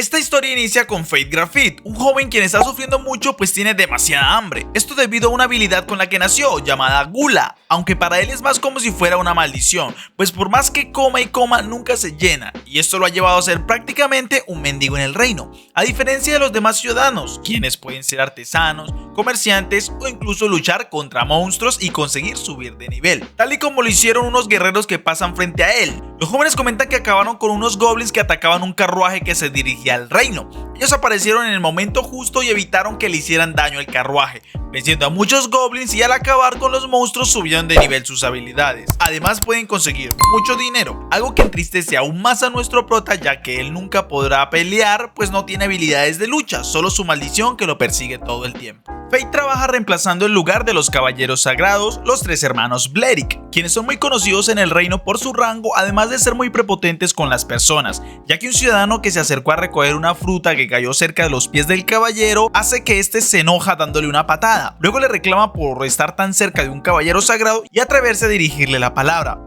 Esta historia inicia con Fate Graffit, un joven quien está sufriendo mucho pues tiene demasiada hambre. Esto debido a una habilidad con la que nació, llamada Gula, aunque para él es más como si fuera una maldición, pues por más que coma y coma nunca se llena, y esto lo ha llevado a ser prácticamente un mendigo en el reino, a diferencia de los demás ciudadanos, quienes pueden ser artesanos, comerciantes o incluso luchar contra monstruos y conseguir subir de nivel, tal y como lo hicieron unos guerreros que pasan frente a él. Los jóvenes comentan que acabaron con unos goblins que atacaban un carruaje que se dirigía al reino. Ellos aparecieron en el momento justo y evitaron que le hicieran daño al carruaje, venciendo a muchos goblins, y al acabar con los monstruos subieron de nivel sus habilidades. Además pueden conseguir mucho dinero, algo que entristece aún más a nuestro prota, ya que él nunca podrá pelear pues no tiene habilidades de lucha, solo su maldición que lo persigue todo el tiempo. Fate trabaja reemplazando el lugar de los caballeros sagrados, los tres hermanos Blerick, quienes son muy conocidos en el reino por su rango, además de ser muy prepotentes con las personas, ya que un ciudadano que se acercó a recoger una fruta que cayó cerca de los pies del caballero hace que este se enoja dándole una patada. Luego le reclama por estar tan cerca de un caballero sagrado y atreverse a dirigirle la palabra.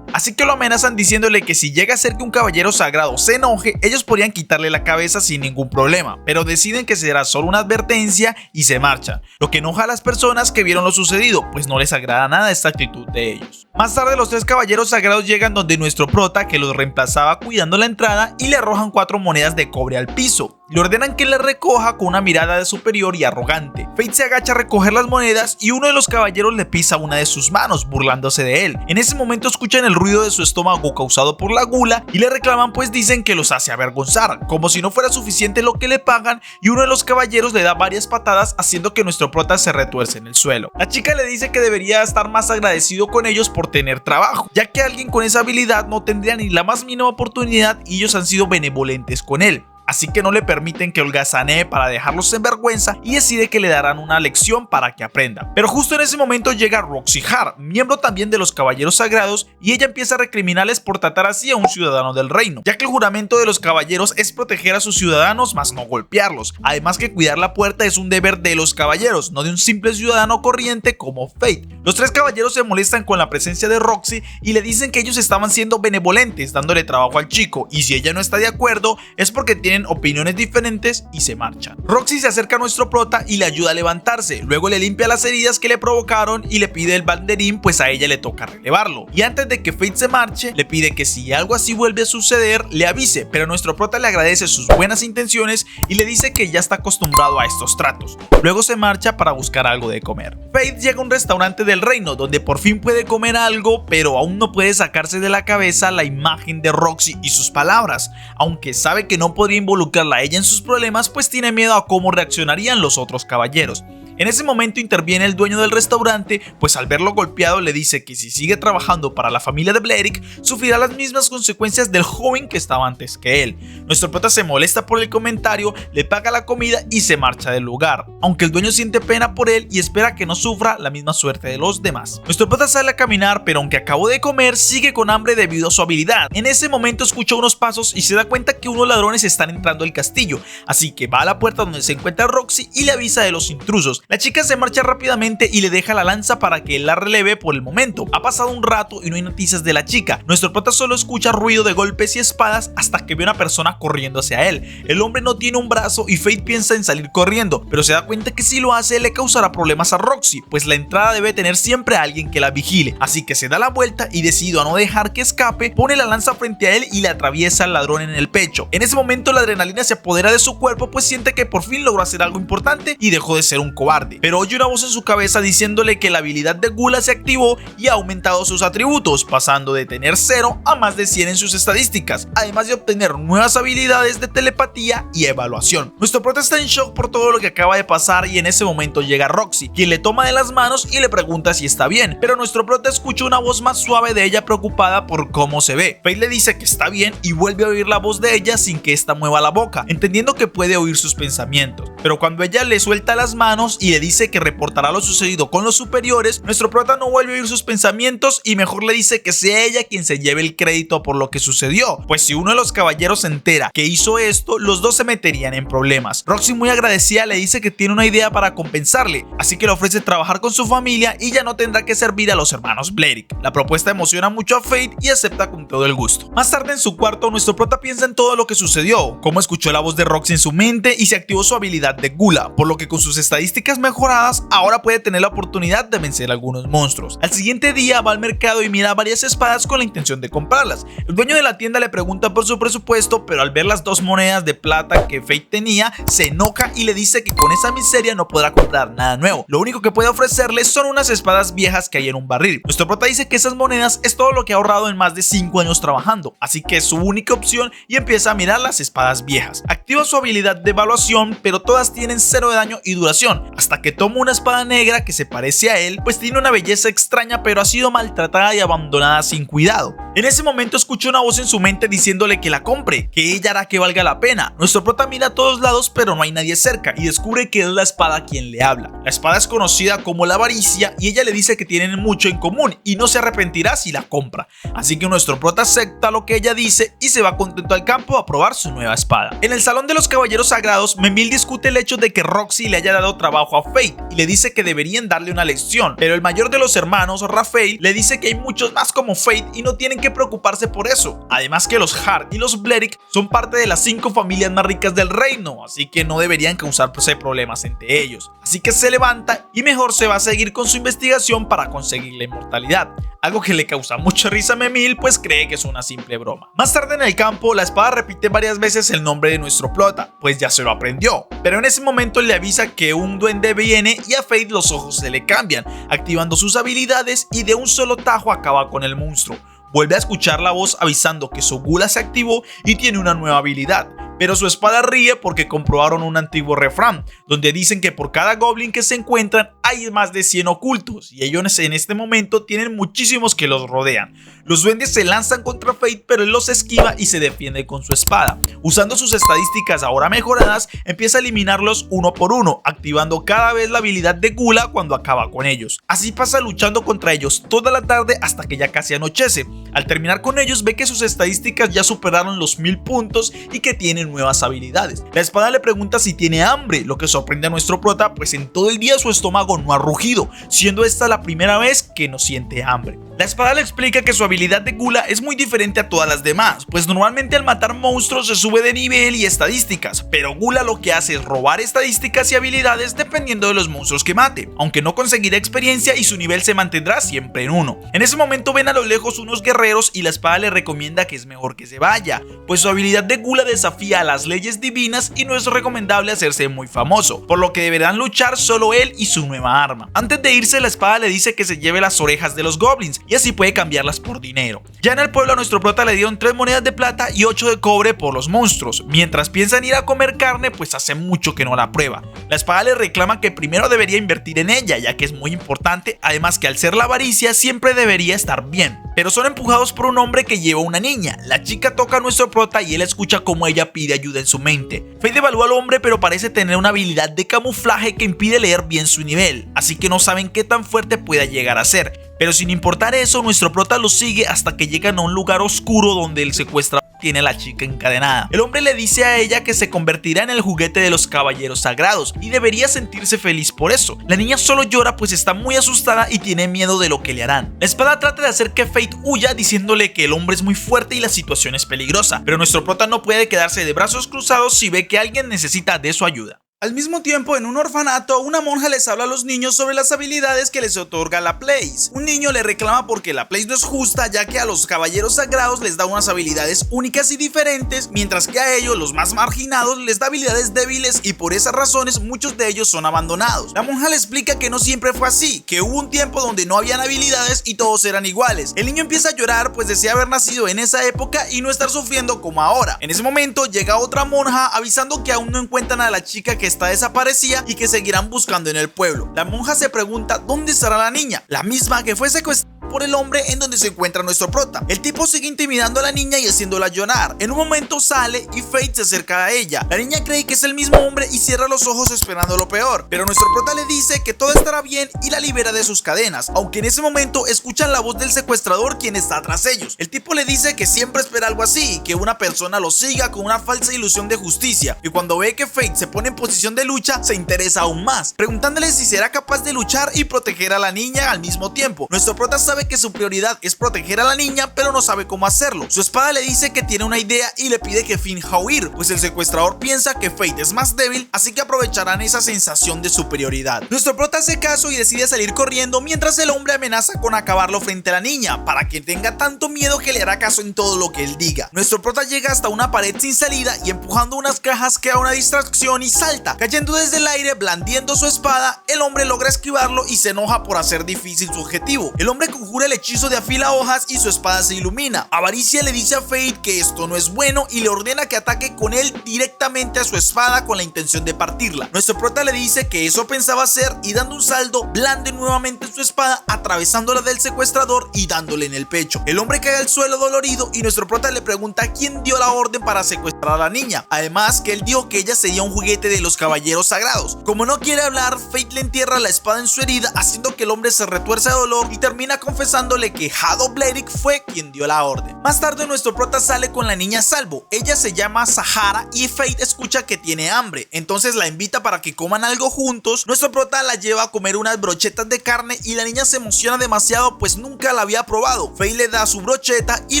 Así que lo amenazan diciéndole que si llega a ser que un caballero sagrado se enoje, ellos podrían quitarle la cabeza sin ningún problema, pero deciden que será solo una advertencia y se marchan, lo que enoja a las personas que vieron lo sucedido, pues no les agrada nada esta actitud de ellos. Más tarde los tres caballeros sagrados llegan donde nuestro prota, que los reemplazaba cuidando la entrada, y le arrojan 4 monedas de cobre al piso. Le ordenan que las recoja con una mirada de superior y arrogante. Fate se agacha a recoger las monedas y uno de los caballeros le pisa una de sus manos, burlándose de él. En ese momento escuchan el ruido de su estómago causado por la gula y le reclaman, pues dicen que los hace avergonzar, como si no fuera suficiente lo que le pagan, y uno de los caballeros le da varias patadas haciendo que nuestro prota se retuerce en el suelo. La chica le dice que debería estar más agradecido con ellos por tener trabajo, ya que alguien con esa habilidad no tendría ni la más mínima oportunidad y ellos han sido benevolentes con él. Así que no le permiten que holgazanee para dejarlos en vergüenza y decide que le darán una lección para que aprenda. Pero justo en ese momento llega Roxy Hart, miembro también de los Caballeros Sagrados, y ella empieza a recriminarles por tratar así a un ciudadano del reino, ya que el juramento de los caballeros es proteger a sus ciudadanos más no golpearlos. Además que cuidar la puerta es un deber de los caballeros, no de un simple ciudadano corriente como Fate. Los tres caballeros se molestan con la presencia de Roxy y le dicen que ellos estaban siendo benevolentes dándole trabajo al chico, y si ella no está de acuerdo es porque tienen opiniones diferentes y se marchan. Roxy se acerca a nuestro prota y le ayuda a levantarse, luego le limpia las heridas que le provocaron y le pide el banderín, pues a ella le toca relevarlo. Y antes de que Fate se marche, le pide que si algo así vuelve a suceder, le avise, pero nuestro prota le agradece sus buenas intenciones y le dice que ya está acostumbrado a estos tratos. Luego se marcha para buscar algo de comer. Fate llega a un restaurante del reino donde por fin puede comer algo, pero aún no puede sacarse de la cabeza la imagen de Roxy y sus palabras, aunque sabe que no podría involucrarla a ella en sus problemas, pues tiene miedo a cómo reaccionarían los otros caballeros. En ese momento interviene el dueño del restaurante, pues al verlo golpeado le dice que si sigue trabajando para la familia de Blerick, sufrirá las mismas consecuencias del joven que estaba antes que él. Nuestro prota se molesta por el comentario, le paga la comida y se marcha del lugar, aunque el dueño siente pena por él y espera que no sufra la misma suerte de los demás. Nuestro prota sale a caminar, pero aunque acabó de comer, sigue con hambre debido a su habilidad. En ese momento escucha unos pasos y se da cuenta que unos ladrones están entrando al castillo, así que va a la puerta donde se encuentra Roxy y le avisa de los intrusos. La chica se marcha rápidamente y le deja la lanza para que él la releve por el momento. Ha pasado un rato y no hay noticias de la chica. Nuestro prota solo escucha ruido de golpes y espadas hasta que ve una persona corriendo hacia él. El hombre no tiene un brazo y Fate piensa en salir corriendo, pero se da cuenta que si lo hace le causará problemas a Roxy, pues la entrada debe tener siempre a alguien que la vigile. Así que se da la vuelta y decidido a no dejar que escape, pone la lanza frente a él y le atraviesa al ladrón en el pecho. En ese momento la adrenalina se apodera de su cuerpo, pues siente que por fin logró hacer algo importante y dejó de ser un cobarde. Pero oye una voz en su cabeza diciéndole que la habilidad de Gula se activó y ha aumentado sus atributos, pasando de tener 0 a más de 100 en sus estadísticas, además de obtener nuevas habilidades de telepatía y evaluación. Nuestro prota está en shock por todo lo que acaba de pasar y en ese momento llega Roxy, quien le toma de las manos y le pregunta si está bien, pero nuestro prota escucha una voz más suave de ella preocupada por cómo se ve. Fate le dice que está bien y vuelve a oír la voz de ella sin que ésta mueva la boca, entendiendo que puede oír sus pensamientos, pero cuando ella le suelta las manos y le dice que reportará lo sucedido con los superiores, nuestro prota no vuelve a oír sus pensamientos y mejor le dice que sea ella quien se lleve el crédito por lo que sucedió, pues si uno de los caballeros se entera que hizo esto, los dos se meterían en problemas. Roxy, muy agradecida, le dice que tiene una idea para compensarle, así que le ofrece trabajar con su familia y ya no tendrá que servir a los hermanos Blerick. La propuesta emociona mucho a Fate y acepta con todo el gusto. Más tarde en su cuarto, nuestro prota piensa en todo lo que sucedió, cómo escuchó la voz de Roxy en su mente y se activó su habilidad de Gula, por lo que con sus estadísticas mejoradas ahora puede tener la oportunidad de vencer a algunos monstruos. Al siguiente día va al mercado y mira varias espadas con la intención de comprarlas. El dueño de la tienda le pregunta por su presupuesto, pero al ver las 2 monedas de plata que Fate tenía, se enoja y le dice que con esa miseria no podrá comprar nada nuevo. Lo único que puede ofrecerle son unas espadas viejas que hay en un barril. Nuestro prota dice que esas monedas es todo lo que ha ahorrado en más de 5 años trabajando, así que es su única opción y empieza a mirar las espadas viejas. Activa su habilidad de evaluación, pero todas tienen 0 de daño y duración, hasta que toma una espada negra que se parece a él, pues tiene una belleza extraña pero ha sido maltratada y abandonada sin cuidado. En ese momento escucha una voz en su mente diciéndole que la compre, que ella hará que valga la pena. Nuestro prota mira a todos lados pero no hay nadie cerca y descubre que es la espada quien le habla. La espada es conocida como la avaricia y ella le dice que tienen mucho en común y no se arrepentirá si la compra. Así que nuestro prota acepta lo que ella dice y se va contento al campo a probar su nueva espada. En el salón de los caballeros sagrados, Memil discute el hecho de que Roxy le haya dado trabajo a Fate y le dice que deberían darle una lección, pero el mayor de los hermanos, Rafael, le dice que hay muchos más como Fate y no tienen que preocuparse por eso. Además que los Hart y los Blerick son parte de las 5 familias más ricas del reino, así que no deberían causarse problemas entre ellos. Así que se levanta y mejor se va a seguir con su investigación para conseguir la inmortalidad. Algo que le causa mucha risa a Memil, pues cree que es una simple broma. Más tarde en el campo, la espada repite varias veces el nombre de nuestro prota, pues ya se lo aprendió. Pero en ese momento le avisa que un duende viene y a Fate los ojos se le cambian, activando sus habilidades y de un solo tajo acaba con el monstruo. Vuelve a escuchar la voz avisando que su Gula se activó y tiene una nueva habilidad. Pero su espada ríe porque comprobaron un antiguo refrán, donde dicen que por cada goblin que se encuentran hay más de 100 ocultos, y ellos en este momento tienen muchísimos que los rodean. Los duendes se lanzan contra Fate, pero él los esquiva y se defiende con su espada. Usando sus estadísticas ahora mejoradas, empieza a eliminarlos uno por uno, activando cada vez la habilidad de Gula cuando acaba con ellos. Así pasa luchando contra ellos toda la tarde hasta que ya casi anochece. Al terminar con ellos, ve que sus estadísticas ya superaron los 1000 puntos y que tienen nuevas habilidades. La espada le pregunta si tiene hambre, lo que sorprende a nuestro prota, pues en todo el día su estómago no ha rugido, siendo esta la primera vez que no siente hambre. La espada le explica que su habilidad de Gula es muy diferente a todas las demás, pues normalmente al matar monstruos se sube de nivel y estadísticas, pero Gula lo que hace es robar estadísticas y habilidades dependiendo de los monstruos que mate, aunque no conseguirá experiencia y su nivel se mantendrá siempre en 1. En ese momento ven a lo lejos unos guerreros y la espada le recomienda que es mejor que se vaya, pues su habilidad de Gula desafía a las leyes divinas y no es recomendable hacerse muy famoso, por lo que deberán luchar solo él y su nueva arma. Antes de irse, la espada le dice que se lleve las orejas de los goblins y así puede cambiarlas por dinero. Ya en el pueblo a nuestro prota le dieron 3 monedas de plata y 8 de cobre por los monstruos. Mientras piensan ir a comer carne, pues hace mucho que no la prueba. La espada le reclama que primero debería invertir en ella, ya que es muy importante, además que al ser la avaricia siempre debería estar bien. Pero son empujados por un hombre que lleva una niña. La chica toca a nuestro prota y él escucha cómo ella pide ayuda en su mente. Fate evalúa al hombre, pero parece tener una habilidad de camuflaje que impide leer bien su nivel, así que no saben qué tan fuerte pueda llegar a ser. Pero sin importar eso, nuestro prota lo sigue hasta que llegan a un lugar oscuro donde el secuestrador tiene a la chica encadenada. El hombre le dice a ella que se convertirá en el juguete de los caballeros sagrados y debería sentirse feliz por eso. La niña solo llora pues está muy asustada y tiene miedo de lo que le harán. La espada trata de hacer que Fate huya diciéndole que el hombre es muy fuerte y la situación es peligrosa, pero nuestro prota no puede quedarse de brazos cruzados si ve que alguien necesita de su ayuda. Al mismo tiempo, en un orfanato, una monja les habla a los niños sobre las habilidades que les otorga la Place. Un niño le reclama porque la Place no es justa, ya que a los caballeros sagrados les da unas habilidades únicas y diferentes, mientras que a ellos, los más marginados, les da habilidades débiles y por esas razones muchos de ellos son abandonados. La monja le explica que no siempre fue así, que hubo un tiempo donde no habían habilidades y todos eran iguales. El niño empieza a llorar pues desea haber nacido en esa época y no estar sufriendo como ahora. En ese momento llega otra monja avisando que aún no encuentran a la chica que está desaparecida y que seguirán buscando en el pueblo. La monja se pregunta dónde estará la niña, la misma que fue secuestrada por el hombre en donde se encuentra nuestro prota. El tipo sigue intimidando a la niña y haciéndola llorar. En un momento sale y Fate se acerca a ella. La niña cree que es el mismo hombre y cierra los ojos esperando lo peor, pero nuestro prota le dice que todo estará bien y la libera de sus cadenas, aunque en ese momento escuchan la voz del secuestrador quien está tras ellos. El tipo le dice que siempre espera algo así, que una persona lo siga con una falsa ilusión de justicia, y cuando ve que Fate se pone en posición de lucha se interesa aún más, preguntándole si será capaz de luchar y proteger a la niña al mismo tiempo. Nuestro prota sabe que su prioridad es proteger a la niña, pero no sabe cómo hacerlo. Su espada le dice que tiene una idea y le pide que finja huir, pues el secuestrador piensa que Fate es más débil, así que aprovecharán esa sensación de superioridad. Nuestro prota hace caso y decide salir corriendo mientras el hombre amenaza con acabarlo frente a la niña, para que tenga tanto miedo que le hará caso en todo lo que él diga. Nuestro prota llega hasta una pared sin salida y empujando unas cajas crea una distracción y salta, cayendo desde el aire blandiendo su espada. El hombre logra esquivarlo y se enoja por hacer difícil su objetivo. El hombre conjura el hechizo de afila hojas y su espada se ilumina. Avaricia le dice a Fate que esto no es bueno y le ordena que ataque con él directamente a su espada con la intención de partirla. Nuestro prota le dice que eso pensaba hacer y dando un salto blande nuevamente su espada atravesándola del secuestrador y dándole en el pecho. El hombre cae al suelo dolorido y nuestro prota le pregunta quién dio la orden para secuestrar a la niña, además que él dijo que ella sería un juguete de los caballeros sagrados. Como no quiere hablar, Fate le entierra la espada en su herida, haciendo que el hombre se retuerce de dolor y termina confesándole que Shadow Blade fue quien dio la orden. Más tarde nuestro prota sale con la niña a salvo. Ella se llama Sahara y Fate escucha que tiene hambre, entonces la invita para que coman algo juntos. Nuestro prota la lleva a comer unas brochetas de carne y la niña se emociona demasiado pues nunca la había probado. Fate le da su brocheta y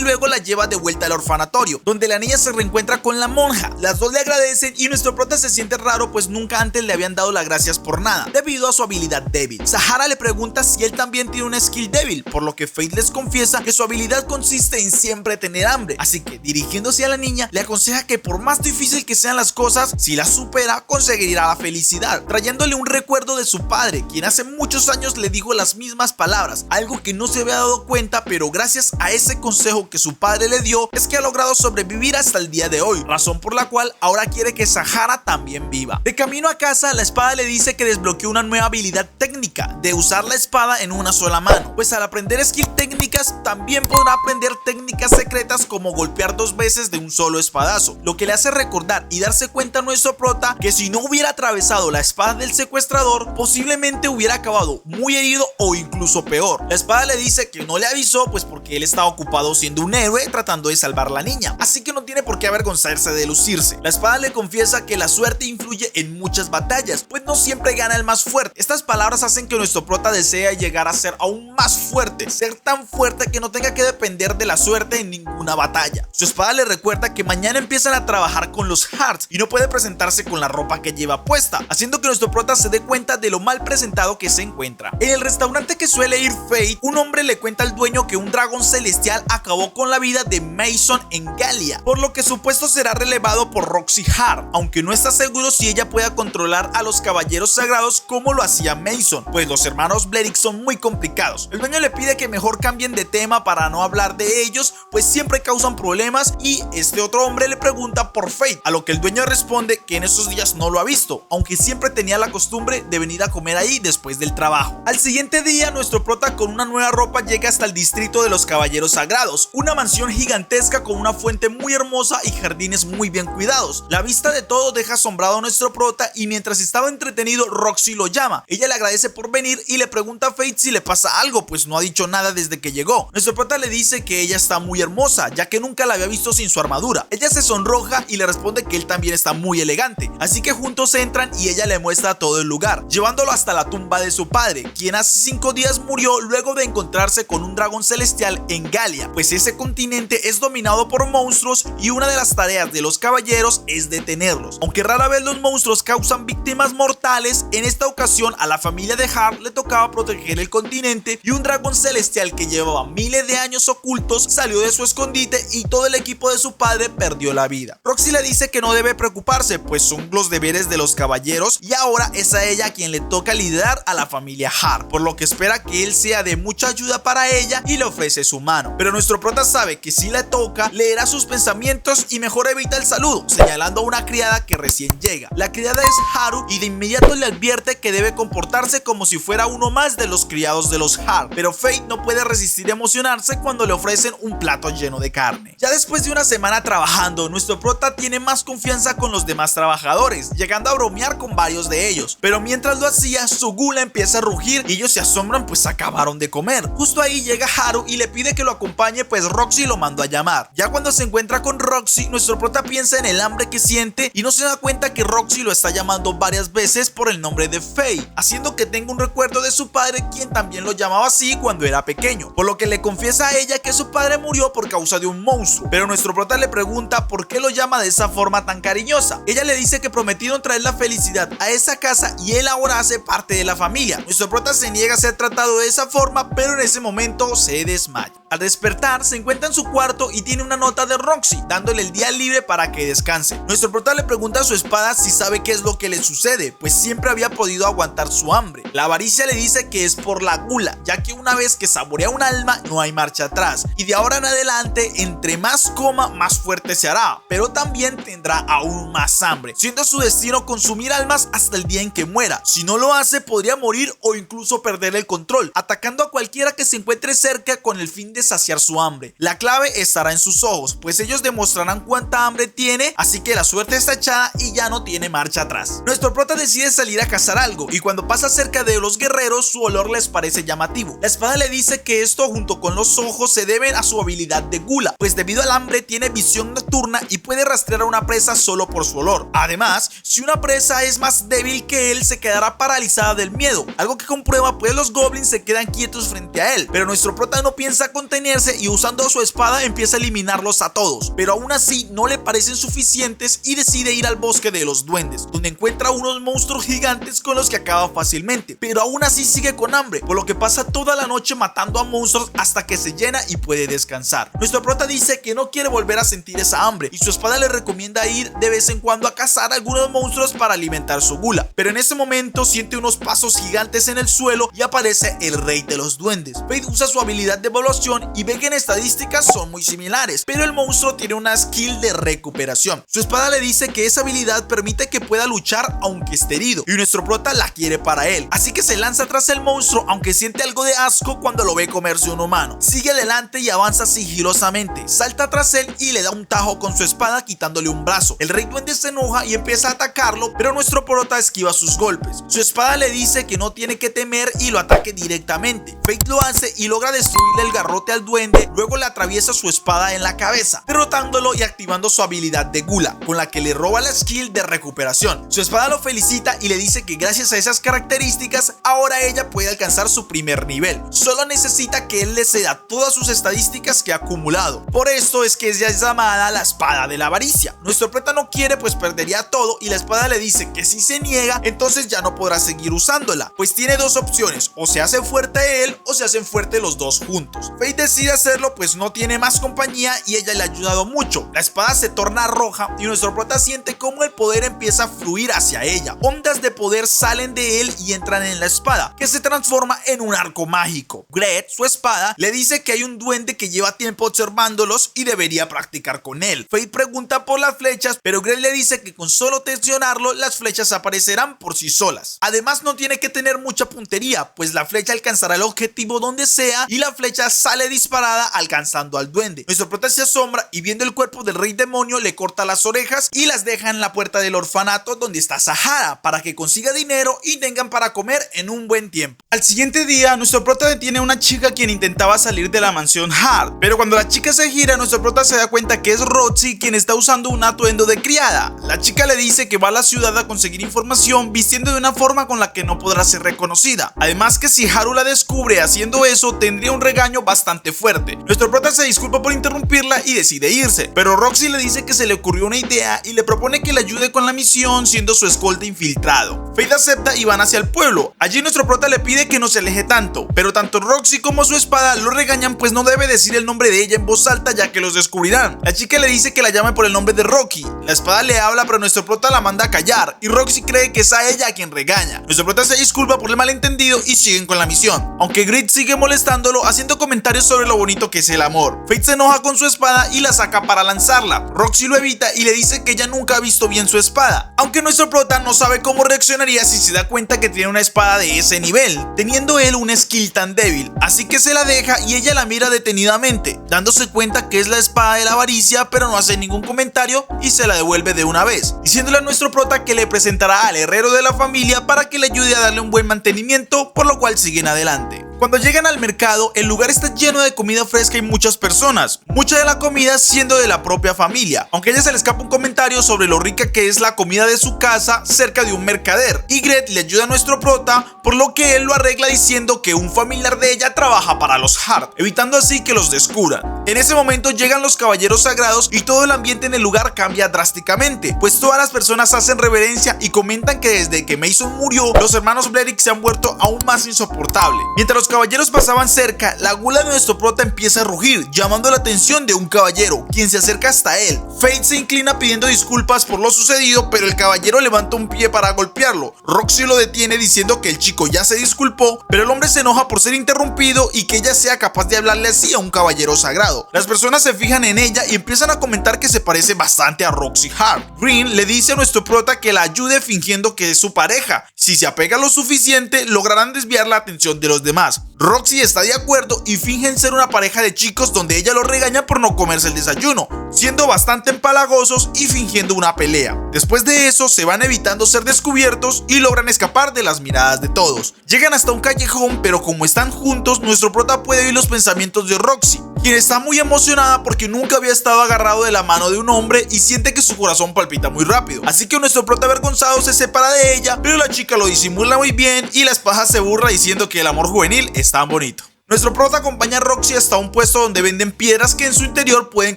luego la lleva de vuelta al orfanatorio, donde la niña se reencuentra con la monja. Las dos le agradecen y nuestro prota se siente raro pues nunca antes le habían dado las gracias por nada, debido a su habilidad débil. Sahara le pregunta si él también tiene una skill débil, por lo que Fate les confiesa que su habilidad consiste en siempre tener hambre, así que dirigiéndose a la niña le aconseja que por más difícil que sean las cosas, si las supera conseguirá la felicidad, trayéndole un recuerdo de su padre, quien hace muchos años le dijo las mismas palabras, algo que no se había dado cuenta, pero gracias a ese consejo que su padre le dio es que ha logrado sobrevivir hasta el día de hoy, razón por la cual ahora quiere que Sahara también viva. De camino a casa, la espada le dice que desbloqueó una nueva habilidad técnica de usar la espada en una sola mano, pues al aprender skill técnicas también podrá aprender técnicas secretas como golpear 2 veces de un solo espadazo, lo que le hace recordar y darse cuenta a nuestro prota que si no hubiera atravesado la espada del secuestrador posiblemente hubiera acabado muy herido o incluso peor. La espada le dice que no le avisó pues porque él estaba ocupado siendo un héroe tratando de salvar a la niña, así que no tiene por qué avergonzarse de lucirse. La espada le confiesa que la suerte influye en muchas batallas, pues no siempre gana el más fuerte. Estas palabras hacen que nuestro prota desee llegar a ser aún más fuerte, ser tan fuerte que no tenga que depender de la suerte en ninguna batalla. Su espada le recuerda que mañana empiezan a trabajar con los Hearts y no puede presentarse con la ropa que lleva puesta, haciendo que nuestro prota se dé cuenta de lo mal presentado que se encuentra. En el restaurante que suele ir Fate, un hombre le cuenta al dueño que un dragón celestial acabó con la vida de Mason en Galia, por lo que su puesto será relevado por Roxy Hart, aunque no está seguro si ella pueda controlar a los caballeros sagrados como lo hacía Mason, pues los hermanos Blerick son muy complicados. El dueño le pide que mejor cambien de tema para no hablar de ellos, pues siempre causan problemas, y este otro hombre le pregunta por Fate, a lo que el dueño responde que en esos días no lo ha visto, aunque siempre tenía la costumbre de venir a comer ahí después del trabajo. Al siguiente día, nuestro prota con una nueva ropa llega hasta el distrito de los caballeros sagrados, una mansión gigantesca con una fuente muy hermosa y jardines muy bien cuidados. La vista de todo deja asombrado a nuestro prota y mientras estaba entretenido, Roxy lo llama. Ella le agradece por venir y le pregunta a Fate si le pasa algo, pues no ha dicho nada desde que llegó. Nuestro prota le dice que ella está muy hermosa, ya que nunca la había visto sin su armadura. Ella se sonroja y le responde que él también está muy elegante, así que juntos entran y ella le muestra todo el lugar, llevándolo hasta la tumba de su padre, quien hace 5 días murió luego de encontrarse con un dragón celestial en Galia, pues ese continente es dominado por monstruos y una de las tareas de los caballeros es detenerlos. Aunque rara vez los monstruos causan víctimas mortales, en esta ocasión a la familia de Hart le tocaba proteger el continente y un dragón celestial que llevaba miles de años ocultos salió de su escondite y todo el equipo de su padre perdió la vida. Roxy le dice que no debe preocuparse, pues son los deberes de los caballeros y ahora es a ella a quien le toca liderar a la familia Hart, por lo que espera que él sea de mucha ayuda para ella y le ofrece su mano. Pero nuestro prota sabe que si le toca, leerá sus pensamientos y mejor evita el saludo, señalando a una criada que recién llega. La criada es Haru y de inmediato le advierte que debe comportarse como si fuera uno más de los criados de los Hart, pero Faith no puede resistir emocionarse cuando le ofrecen un plato lleno de carne. Ya después de una semana trabajando, nuestro prota tiene más confianza con los demás trabajadores, llegando a bromear con varios de ellos. Pero mientras lo hacía, su gula empieza a rugir y ellos se asombran pues acabaron de comer. Justo ahí llega Haru y le pide que lo acompañe pues Roxy lo mandó a llamar. Ya cuando se encuentra con Roxy, nuestro prota piensa en el hambre que siente y no se da cuenta que Roxy lo está llamando varias veces por el nombre de Faith, haciendo que tenga un recuerdo de su padre, quien también lo llamaba así cuando era pequeño, por lo que le confiesa a ella que su padre murió por causa de un monstruo. Pero nuestro prota le pregunta por qué lo llama de esa forma tan cariñosa. Ella le dice que prometieron traer la felicidad a esa casa y él ahora hace parte de la familia. Nuestro prota se niega a ser tratado de esa forma, pero en ese momento se desmaya. Al despertar, se encuentra en su cuarto y tiene una nota de Roxy, dándole el día libre para que descanse. Nuestro prota le pregunta a su espada si sabe qué es lo que le sucede, pues siempre había podido aguantar su hambre. La avaricia le dice que es por la gula, ya que una vez que saborea un alma, no hay marcha atrás. Y de ahora en adelante, entre más coma, más fuerte se hará, pero también tendrá aún más hambre, siendo su destino consumir almas hasta el día en que muera. Si no lo hace, podría morir o incluso perder el control, atacando a cualquiera que se encuentre cerca con el fin de saciar su hambre. La clave estará en sus ojos, pues ellos demostrarán cuánta hambre tiene, así que la suerte está echada y ya no tiene marcha atrás. Nuestro prota decide salir a cazar algo y cuando pasa cerca de los guerreros, su olor les parece llamativo. La espada le dice que esto junto con los ojos se deben a su habilidad de gula, pues debido al hambre tiene visión nocturna y puede rastrear a una presa solo por su olor. Además, si una presa es más débil que él, se quedará paralizada del miedo, algo que comprueba pues los goblins se quedan quietos frente a él. Pero nuestro prota no piensa contenerse y usando su espada empieza a eliminarlos a todos, pero aún así no le parecen suficientes y decide ir al bosque de los duendes, donde encuentra unos monstruos gigantes con los que acaba fácilmente, pero aún así sigue con hambre, por lo que pasa toda la noche matando a monstruos hasta que se llena y puede descansar. Nuestro prota dice que no quiere volver a sentir esa hambre y su espada le recomienda ir de vez en cuando a cazar algunos monstruos para alimentar su gula, pero en ese momento siente unos pasos gigantes en el suelo y aparece el rey de los duendes. Faith usa su habilidad de evaluación y ve que en estadísticas son muy similares, pero el monstruo tiene una skill de recuperación. Su espada le dice que esa habilidad permite que pueda luchar aunque esté herido y nuestro prota la quiere para él, así que se lanza tras el monstruo aunque siente algo de asco cuando lo ve comerse un humano. Sigue adelante y avanza sigilosamente, salta tras él y le da un tajo con su espada quitándole un brazo. El rey duende se enoja y empieza a atacarlo, pero nuestro prota esquiva sus golpes. Su espada le dice que no tiene que temer y lo ataque directamente. Faith lo hace y logra destruirle el garrote al duende, luego le atraviesa su espada en la cabeza, derrotándolo y activando su habilidad de gula, con la que le roba la skill de recuperación. Su espada lo felicita y le dice que gracias a esas características, ahora ella puede alcanzar su primer nivel. Solo necesita que él le ceda todas sus estadísticas que ha acumulado. Por esto es que ella es llamada la espada de la avaricia. Nuestro prota no quiere, pues perdería todo, y la espada le dice que si se niega, entonces ya no podrá seguir usándola, pues tiene dos opciones: o se hace fuerte él o se hacen fuerte los dos juntos. Faith decide hacerlo, pues no tiene más compañía y ella le ha ayudado mucho. La espada se torna roja y nuestro prota siente como el poder empieza a fluir hacia ella. Ondas de poder salen de él y entran en la espada, que se transforma en un arco mágico. Gret, su espada, le dice que hay un duende que lleva tiempo observándolos y debería practicar con él. Faith pregunta por las flechas, pero Gret le dice que con solo tensionarlo, las flechas aparecerán por sí solas. Además, no tiene que tener mucha puntería, pues la flecha alcanzará el objetivo donde sea y la flecha sale disparada alcanzando al duende. Nuestro prota se asombra y viendo el cuerpo del rey demonio le corta las orejas y las deja en la puerta del orfanato donde está Sahara para que consiga dinero y tengan para comer en un buen tiempo. Al siguiente día, nuestro prota detiene a una chica quien intentaba salir de la mansión Hart, pero cuando la chica se gira, nuestro prota se da cuenta que es Roxy quien está usando un atuendo de criada. La chica le dice que va a la ciudad a conseguir información vistiendo de una forma con la que no podrá ser reconocida. Además que si Haru la descubre haciendo eso, tendría un regaño bastante fuerte. Nuestro prota se disculpa por interrumpirla y decide irse, pero Roxy le dice que se le ocurrió una idea y le propone que le ayude con la misión siendo su escolta infiltrado. Faith acepta y van hacia el pueblo. Allí nuestro prota le pide que no se aleje tanto, pero tanto Roxy como su espada lo regañan, pues no debe decir el nombre de ella en voz alta ya que los descubrirán. La chica le dice que la llame por el nombre de Rocky. La espada le habla, pero nuestro prota la manda a callar y Roxy cree que es a ella a quien regaña. Nuestro prota se disculpa por el malentendido y siguen con la misión, aunque Grit sigue molestándolo haciendo comentarios canciones sobre lo bonito que es el amor. Fate se enoja con su espada y la saca para lanzarla. Roxy lo evita y le dice que ella nunca ha visto bien su espada, aunque nuestro prota no sabe cómo reaccionaría si se da cuenta que tiene una espada de ese nivel, teniendo él una skill tan débil, así que se la deja y ella la mira detenidamente, dándose cuenta que es la espada de la avaricia, pero no hace ningún comentario y se la devuelve de una vez, diciéndole a nuestro prota que le presentará al herrero de la familia para que le ayude a darle un buen mantenimiento, por lo cual siguen adelante. Cuando llegan al mercado, el lugar está lleno de comida fresca y muchas personas, mucha de la comida siendo de la propia familia, aunque a ella se le escapa un comentario sobre lo rica que es la comida de su casa cerca de un mercader, y Gret le ayuda a nuestro prota, por lo que él lo arregla diciendo que un familiar de ella trabaja para los Hart, evitando así que los descubran. En ese momento llegan los caballeros sagrados y todo el ambiente en el lugar cambia drásticamente, pues todas las personas hacen reverencia y comentan que desde que Mason murió, los hermanos Blerick se han vuelto aún más insoportables. Mientras los caballeros pasaban cerca, la gula de nuestro prota empieza a rugir, llamando la atención de un caballero, quien se acerca hasta él. Fate se inclina pidiendo disculpas por lo sucedido, pero el caballero levanta un pie para golpearlo. Roxy lo detiene diciendo que el chico ya se disculpó, pero el hombre se enoja por ser interrumpido y que ella sea capaz de hablarle así a un caballero sagrado. Las personas se fijan en ella y empiezan a comentar que se parece bastante a Roxy Hart. Green le dice a nuestro prota que la ayude fingiendo que es su pareja. Si se apega lo suficiente, lograrán desviar la atención de los demás. Roxy está de acuerdo y fingen ser una pareja de chicos donde ella lo regaña por no comerse el desayuno, siendo bastante empalagosos y fingiendo una pelea. Después de eso se van evitando ser descubiertos y logran escapar de las miradas de todos. Llegan hasta un callejón, pero como están juntos, nuestro prota puede oír los pensamientos de Roxy, quien está muy emocionada porque nunca había estado agarrado de la mano de un hombre y siente que su corazón palpita muy rápido. Así que nuestro prota avergonzado se separa de ella, pero la chica lo disimula muy bien y la espada se burla diciendo que el amor juvenil es tan bonito. Nuestro prota acompaña a Roxy hasta un puesto donde venden piedras que en su interior pueden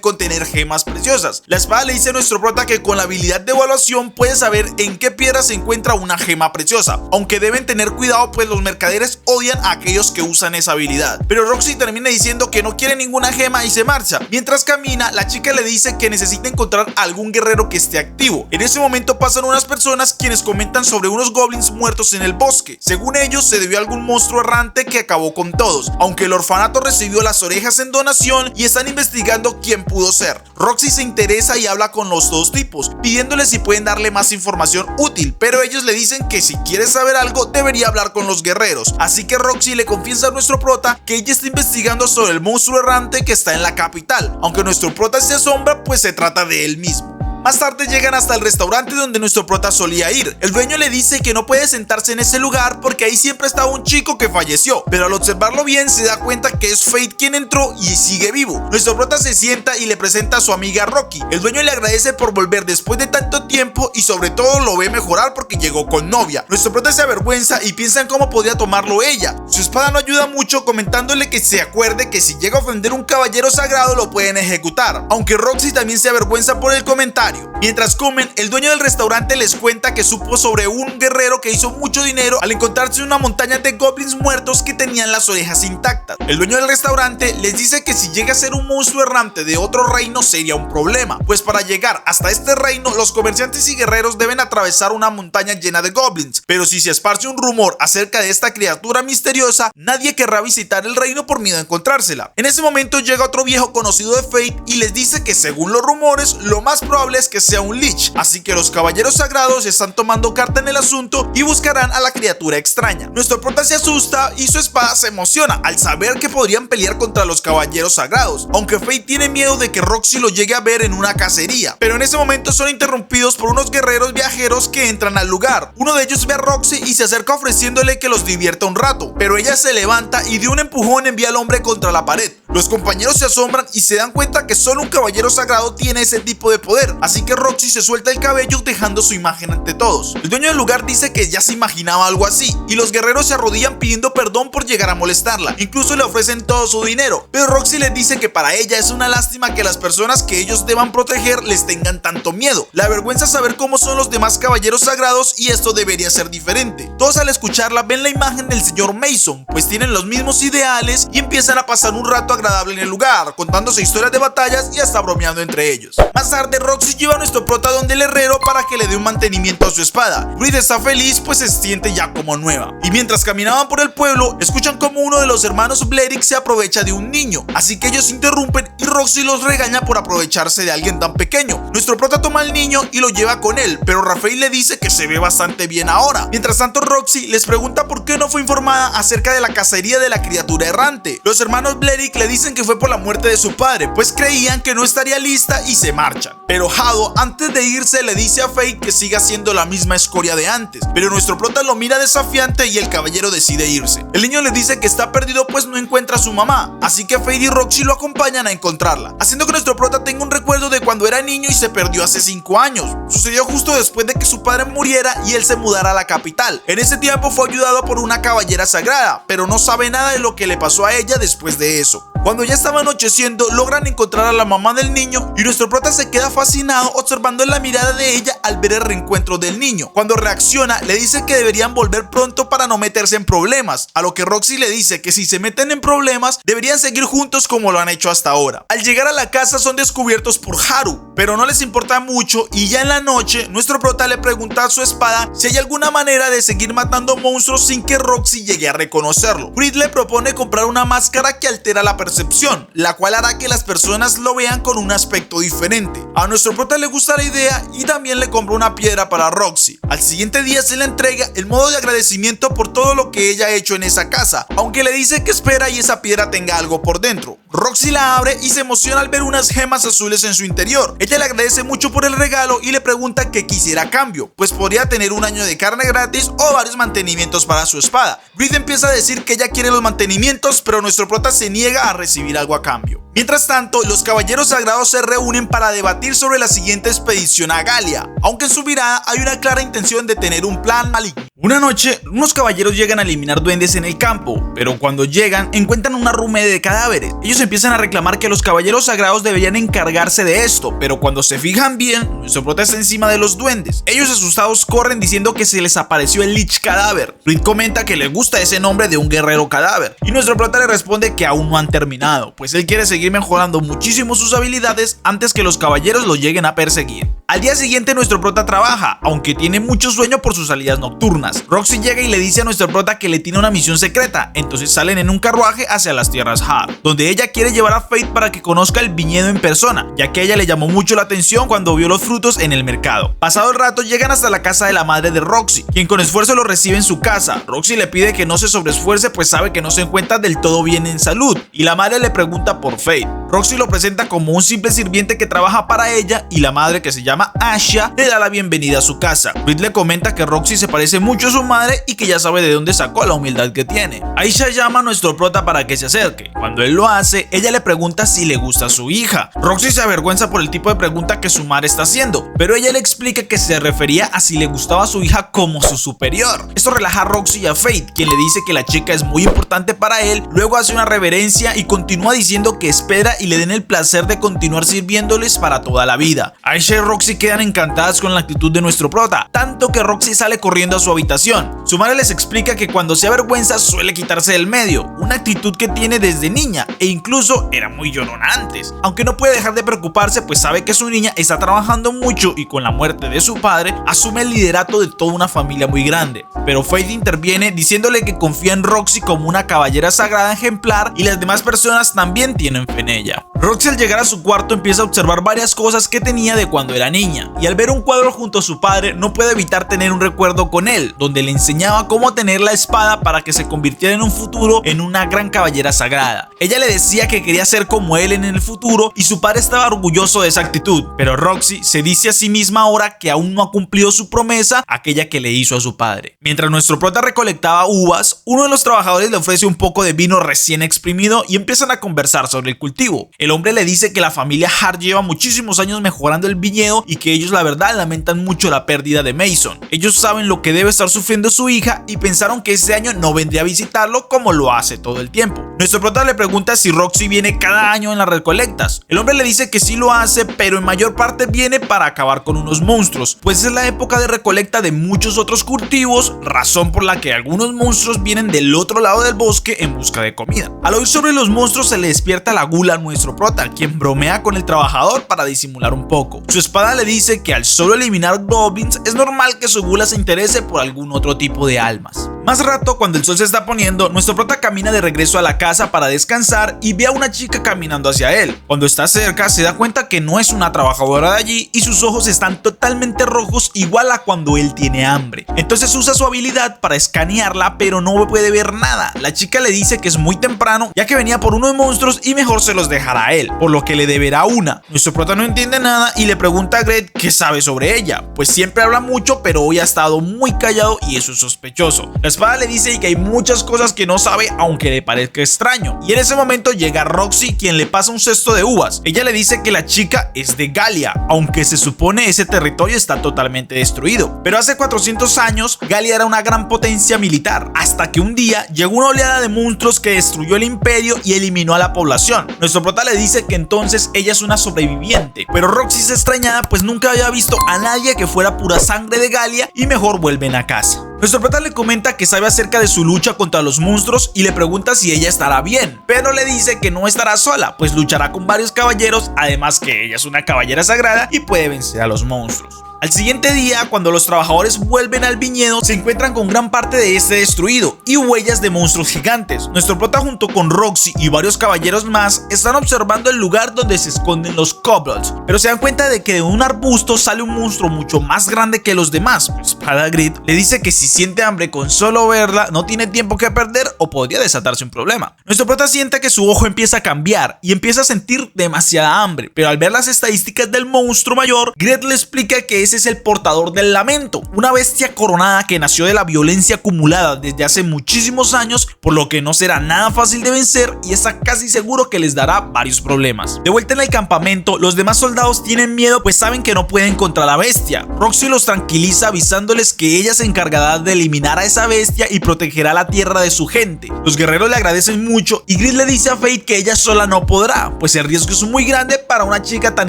contener gemas preciosas. La espada le dice a nuestro prota que con la habilidad de evaluación puede saber en qué piedra se encuentra una gema preciosa, aunque deben tener cuidado pues los mercaderes odian a aquellos que usan esa habilidad. Pero Roxy termina diciendo que no quiere ninguna gema y se marcha. Mientras camina, la chica le dice que necesita encontrar algún guerrero que esté activo. En ese momento pasan unas personas quienes comentan sobre unos goblins muertos en el bosque. Según ellos, se debió a algún monstruo errante que acabó con todos, aunque el orfanato recibió las orejas en donación y están investigando quién pudo ser. Roxy se interesa y habla con los dos tipos, pidiéndoles si pueden darle más información útil, pero ellos le dicen que si quiere saber algo debería hablar con los guerreros, así que Roxy le confiesa a nuestro prota que ella está investigando sobre el monstruo errante que está en la capital, aunque nuestro prota se asombra pues se trata de él mismo. Más tarde llegan hasta el restaurante donde nuestro prota solía ir. El dueño le dice que no puede sentarse en ese lugar porque ahí siempre estaba un chico que falleció, pero al observarlo bien se da cuenta que es Fate quien entró y sigue vivo. Nuestro prota se sienta y le presenta a su amiga Rocky. El dueño le agradece por volver después de tanto tiempo y sobre todo lo ve mejorar porque llegó con novia. Nuestro prota se avergüenza y piensa en cómo podría tomarlo ella. Su espada no ayuda mucho, comentándole que se acuerde que si llega a ofender a un caballero sagrado lo pueden ejecutar, aunque Roxy también se avergüenza por el comentario. Mientras comen, el dueño del restaurante les cuenta que supo sobre un guerrero que hizo mucho dinero al encontrarse una montaña de goblins muertos que tenían las orejas intactas. El dueño del restaurante les dice que si llega a ser un monstruo errante de otro reino sería un problema, pues para llegar hasta este reino los comerciantes y guerreros deben atravesar una montaña llena de goblins, pero si se esparce un rumor acerca de esta criatura misteriosa, nadie querrá visitar el reino por miedo a encontrársela. En ese momento llega otro viejo conocido de Fate y les dice que según los rumores, lo más probable es que sea un lich, así que los caballeros sagrados están tomando carta en el asunto y buscarán a la criatura extraña. Nuestro prota se asusta y su espada se emociona al saber que podrían pelear contra los caballeros sagrados, aunque Fate tiene miedo de que Roxy lo llegue a ver en una cacería, pero en ese momento son interrumpidos por unos guerreros viajeros que entran al lugar. Uno de ellos ve a Roxy y se acerca ofreciéndole que los divierta un rato, pero ella se levanta y de un empujón envía al hombre contra la pared. Los compañeros se asombran y se dan cuenta que solo un caballero sagrado tiene ese tipo de poder, así que Roxy se suelta el cabello dejando su imagen ante todos. El dueño del lugar dice que ya se imaginaba algo así y los guerreros se arrodillan pidiendo perdón por llegar a molestarla, incluso le ofrecen todo su dinero, pero Roxy les dice que para ella es una lástima que las personas que ellos deban proteger les tengan tanto miedo. La vergüenza saber cómo son los demás caballeros sagrados y esto debería ser diferente. Todos al escucharla ven la imagen del señor Mason, pues tienen los mismos ideales y empiezan a pasar un rato agradable agradable en el lugar, contándose historias de batallas y hasta bromeando entre ellos. Más tarde, Roxy lleva a nuestro prota donde el herrero para que le dé un mantenimiento a su espada. Reed está feliz pues se siente ya como nueva. Y mientras caminaban por el pueblo, escuchan como uno de los hermanos Blerick se aprovecha de un niño, así que ellos interrumpen y Roxy los regaña por aprovecharse de alguien tan pequeño. Nuestro prota toma al niño y lo lleva con él, pero Rafael le dice que se ve bastante bien ahora. Mientras tanto, Roxy les pregunta por qué no fue informada acerca de la cacería de la criatura errante. Los hermanos Blerick le dicen que fue por la muerte de su padre, pues creían que no estaría lista y se marchan. Pero Hado, antes de irse, le dice a Fate que siga siendo la misma escoria de antes, pero nuestro prota lo mira desafiante y el caballero decide irse. El niño le dice que está perdido pues no encuentra a su mamá, así que Fate y Roxy lo acompañan a encontrarla, haciendo que nuestro prota tenga un recuerdo de cuando era niño y se perdió hace 5 años. Sucedió justo después de que su padre muriera y él se mudara a la capital. En ese tiempo fue ayudado por una caballera sagrada, pero no sabe nada de lo que le pasó a ella después de eso. Cuando ya estaba anocheciendo, logran encontrar a la mamá del niño y nuestro prota se queda fascinado observando la mirada de ella al ver el reencuentro del niño. Cuando reacciona, le dice que deberían volver pronto para no meterse en problemas, a lo que Roxy le dice que si se meten en problemas, deberían seguir juntos como lo han hecho hasta ahora. Al llegar a la casa son descubiertos por Haru, pero no les importa mucho y ya en la noche, nuestro prota le pregunta a su espada si hay alguna manera de seguir matando monstruos sin que Roxy llegue a reconocerlo. Reed le propone comprar una máscara que altera la percepción, la cual hará que las personas lo vean con un aspecto diferente. A nuestro prota le gusta la idea y también le compra una piedra para Roxy. Al siguiente día se le entrega el modo de agradecimiento por todo lo que ella ha hecho en esa casa, aunque le dice que espera y esa piedra tenga algo por dentro. Roxy la abre y se emociona al ver unas gemas azules en su interior. Ella le agradece mucho por el regalo y le pregunta qué quisiera a cambio, pues podría tener un año de carne gratis o varios mantenimientos para su espada. Reed empieza a decir que ella quiere los mantenimientos, pero nuestro prota se niega a recibir algo a cambio. Mientras tanto, los caballeros sagrados se reúnen para debatir sobre la siguiente expedición a Galia, aunque en su mirada hay una clara intención de tener un plan maligno. Una noche, unos caballeros llegan a eliminar duendes en el campo, pero cuando llegan, encuentran una rume de cadáveres. Ellos empiezan a reclamar que los caballeros sagrados deberían encargarse de esto, pero cuando se fijan bien, nuestro prota está encima de los duendes. Ellos asustados corren diciendo que se les apareció el Lich Cadáver. Reed comenta que le gusta ese nombre de un guerrero cadáver, y nuestro prota le responde que aún no han terminado, pues él quiere seguir mejorando muchísimo sus habilidades antes que los caballeros lo lleguen a perseguir. Al día siguiente nuestro prota trabaja, aunque tiene mucho sueño por sus salidas nocturnas. Roxy llega y le dice a nuestro prota que le tiene una misión secreta, entonces salen en un carruaje hacia las tierras Har, donde ella quiere llevar a Fate para que conozca el viñedo en persona, ya que a ella le llamó mucho la atención cuando vio los frutos en el mercado. Pasado el rato llegan hasta la casa de la madre de Roxy, quien con esfuerzo lo recibe en su casa. Roxy le pide que no se sobreesfuerce pues sabe que no se encuentra del todo bien en salud, y la madre le pregunta por Fate. Roxy lo presenta como un simple sirviente que trabaja para ella y la madre, que se llama Asha, le da la bienvenida a su casa. Reed le comenta que Roxy se parece mucho a su madre y que ya sabe de dónde sacó la humildad que tiene. Aisha llama a nuestro prota para que se acerque. Cuando él lo hace, ella le pregunta si le gusta a su hija. Roxy se avergüenza por el tipo de pregunta que su madre está haciendo, pero ella le explica que se refería a si le gustaba a su hija como su superior. Esto relaja a Roxy y a Fate, quien le dice que la chica es muy importante para él. Luego hace una reverencia y continúa diciendo que espera y le den el placer de continuar sirviéndoles para toda la vida. Aisha y Roxy quedan encantadas con la actitud de nuestro prota, tanto que Roxy sale corriendo a su habitación. Su madre les explica que cuando se avergüenza suele quitarse del medio, una actitud que tiene desde niña e incluso era muy llorona antes. Aunque no puede dejar de preocuparse pues sabe que su niña está trabajando mucho y con la muerte de su padre asume el liderato de toda una familia muy grande. Pero Fate interviene diciéndole que confía en Roxy como una caballera sagrada ejemplar y las demás personas también tienen fe en ella. Roxy al llegar a su cuarto empieza a observar varias cosas que tenía de cuando era niña, y al ver un cuadro junto a su padre no puede evitar tener un recuerdo con él, donde le enseñaba cómo tener la espada para que se convirtiera en un futuro en una gran caballera sagrada. Ella le decía que quería ser como él en el futuro y su padre estaba orgulloso de esa actitud, pero Roxy se dice a sí misma ahora que aún no ha cumplido su promesa, aquella que le hizo a su padre. Mientras nuestro prota recolectaba uvas, uno de los trabajadores le ofrece un poco de vino recién exprimido y empiezan a conversar sobre el cultivo. El hombre le dice que la familia Hart lleva muchísimos años mejorando el viñedo y que ellos la verdad lamentan mucho la pérdida de Mason. Ellos saben lo que debe estar sufriendo su hija y pensaron que ese año no vendría a visitarlo como lo hace todo el tiempo. Nuestro prota le pregunta si Roxy viene cada año en las recolectas. El hombre le dice que sí lo hace, pero en mayor parte viene para acabar con unos monstruos, pues es la época de recolecta de muchos otros cultivos, razón por la que algunos monstruos vienen del otro lado del bosque en busca de comida. Al oír sobre los monstruos se le despierta la gula a nuestro prota, quien bromea con el trabajador para disimular un poco. Su espada le dice que al solo eliminar goblins es normal que su gula se interese por algún otro tipo de almas. Más rato, cuando el sol se está poniendo, nuestro prota camina de regreso a la casa para descansar y ve a una chica caminando hacia él. Cuando está cerca se da cuenta que no es una trabajadora de allí y sus ojos están totalmente rojos, igual a cuando él tiene hambre. Entonces usa su habilidad para escanearla, pero no puede ver nada. La chica le dice que es muy temprano, ya que venía por unos monstruos y mejor se los dejará a él, por lo que le deberá una. Nuestro prota no entiende nada y le pregunta a Gret qué sabe sobre ella, pues siempre habla mucho, pero hoy ha estado muy callado y eso es sospechoso. La espada le dice que hay muchas cosas que no sabe, aunque le parezca extraño, y en ese momento llega Roxy, quien le pasa un cesto de uvas. Ella le dice que la chica es de Galia, aunque se supone ese territorio está totalmente destruido, pero hace 400 años Galia era una gran potencia militar, hasta que un día llegó una oleada de monstruos que destruyó el imperio y eliminó a la población. Nuestro prota le dice que entonces ella es una sobreviviente, pero Roxy se extrañada, pues nunca había visto a nadie que fuera pura sangre de Galia y mejor vuelven a casa. Nuestro prota le comenta que sabe acerca de su lucha contra los monstruos y le pregunta si ella estará bien, pero le dice que no estará sola, pues luchará con varios caballeros, además que ella es una caballera sagrada y puede vencer a los monstruos. Al siguiente día, cuando los trabajadores vuelven al viñedo, se encuentran con gran parte de este destruido y huellas de monstruos gigantes. Nuestro prota junto con Roxy y varios caballeros más están observando el lugar donde se esconden los kobolds, pero se dan cuenta de que de un arbusto sale un monstruo mucho más grande que los demás. Para Grit le dice que si siente hambre con solo verla, no tiene tiempo que perder o podría desatarse un problema. Nuestro prota siente que su ojo empieza a cambiar y empieza a sentir demasiada hambre, pero al ver las estadísticas del monstruo mayor, Grit le explica que ese es el portador del lamento, una bestia coronada que nació de la violencia acumulada desde hace muchísimos años, por lo que no será nada fácil de vencer y está casi seguro que les dará varios problemas. De vuelta en el campamento, los demás soldados tienen miedo, pues saben que no pueden contra la bestia. Roxy los tranquiliza avisándoles que ella se encargará de eliminar a esa bestia y protegerá la tierra de su gente. Los guerreros le agradecen mucho y Grit le dice a Fate que ella sola no podrá, pues el riesgo es muy grande para una chica tan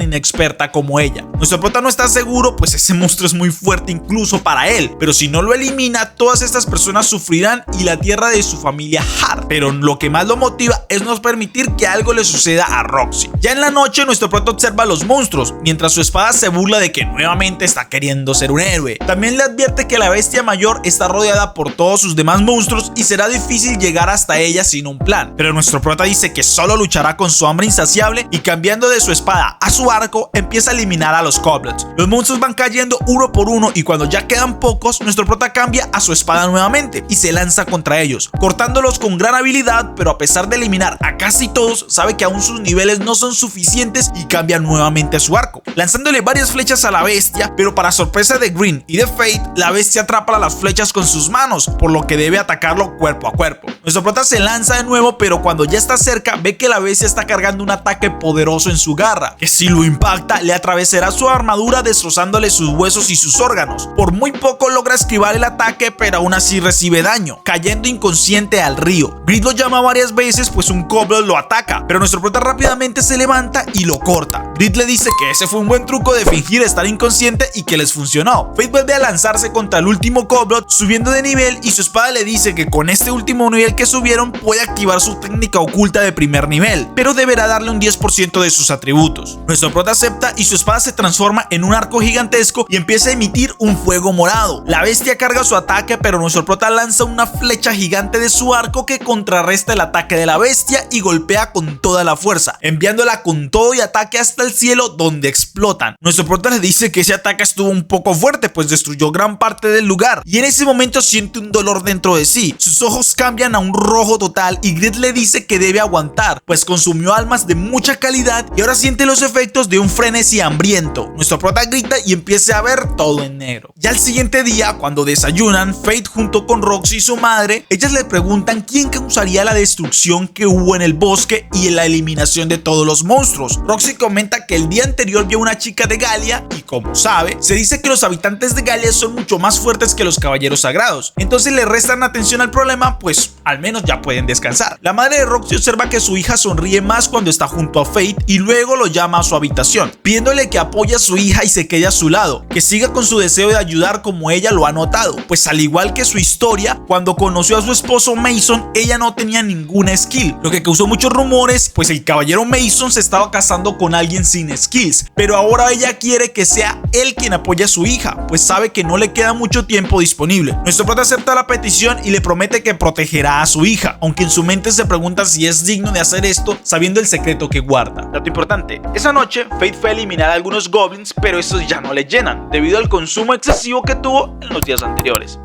inexperta como ella. Nuestro prota no está seguro, pues ese monstruo es muy fuerte incluso para él, pero si no lo elimina, todas estas personas sufrirán y la tierra de su familia Hart. Pero lo que más lo motiva es no permitir que algo le suceda a Roxy. Ya en la noche, nuestro prota observa a los monstruos, mientras su espada se burla de que nuevamente está queriendo ser un héroe. También le advierte que la bestia mayor está rodeada por todos sus demás monstruos y será difícil llegar hasta ella sin un plan. Pero nuestro prota dice que solo luchará con su hambre insaciable y cambiando de su espada a su arco, empieza a eliminar a los kobolds. Los monstruos van cayendo uno por uno y cuando ya quedan pocos, nuestro prota cambia a su espada nuevamente y se lanza contra ellos, cortándolos con gran habilidad, pero a pesar de eliminar a casi todos, sabe que aún sus niveles no son suficientes y cambia nuevamente su arco, lanzándole varias flechas a la bestia, pero para sorpresa de Green y de Fate, la bestia atrapa las flechas con sus manos, por lo que debe atacarlo cuerpo a cuerpo. Nuestro prota se lanza de nuevo, pero cuando ya está cerca, ve que la bestia está cargando un ataque poderoso en su garra, que si lo impacta, le atravesará su armadura destrozándole sus huesos y sus órganos. Por muy poco logra esquivar el ataque, pero aún así recibe daño, cayendo inconsciente al río. Grit lo llama varias veces, pues un kobold lo ataca, pero nuestro prota rápidamente se levanta y lo corta. Grit le dice que ese fue un buen truco de fingir estar inconsciente y que les funcionó. Fate vuelve a lanzarse contra el último kobold, subiendo de nivel, y su espada le dice que con este último nivel que subieron puede activar su técnica oculta de primer nivel, pero deberá darle un 10% de sus atributos. Nuestro prota acepta y su espada se transforma en un arco gigantesco y empieza a emitir un fuego morado. La bestia carga su ataque, pero nuestro prota lanza una flecha gigante de su arco que contrarresta el ataque de la bestia y golpea con toda la fuerza, enviándola con todo y ataque hasta el cielo, donde explotan. Nuestro prota le dice que ese ataque estuvo un poco fuerte, pues destruyó gran parte del lugar, y en ese momento siente un dolor dentro de sí. Sus ojos cambian a un rojo total y Grit le dice que debe aguantar, pues consumió almas de mucha calidad y ahora siente los efectos de un frenesí hambriento. Nuestro prota grita y empieza empiece a ver todo en negro. Ya el siguiente día, cuando desayunan, Faith junto con Roxy y su madre, ellas le preguntan quién causaría la destrucción que hubo en el bosque y en la eliminación de todos los monstruos. Roxy comenta que el día anterior vio una chica de Galia y, como sabe, se dice que los habitantes de Galia son mucho más fuertes que los caballeros sagrados. Entonces le restan atención al problema, pues al menos ya pueden descansar. La madre de Roxy observa que su hija sonríe más cuando está junto a Faith y luego lo llama a su habitación, pidiéndole que apoye a su hija y se quede a su lado, que siga con su deseo de ayudar como ella lo ha notado, pues al igual que su historia, cuando conoció a su esposo Mason, ella no tenía ninguna skill, lo que causó muchos rumores, pues el caballero Mason se estaba casando con alguien sin skills, pero ahora ella quiere que sea él quien apoye a su hija, pues sabe que no le queda mucho tiempo disponible. Nuestro prota acepta la petición y le promete que protegerá a su hija, aunque en su mente se pregunta si es digno de hacer esto sabiendo el secreto que guarda. Dato importante, esa noche Faith fue a eliminar a algunos goblins, pero estos ya no le llenan, debido al consumo excesivo que tuvo en los días anteriores.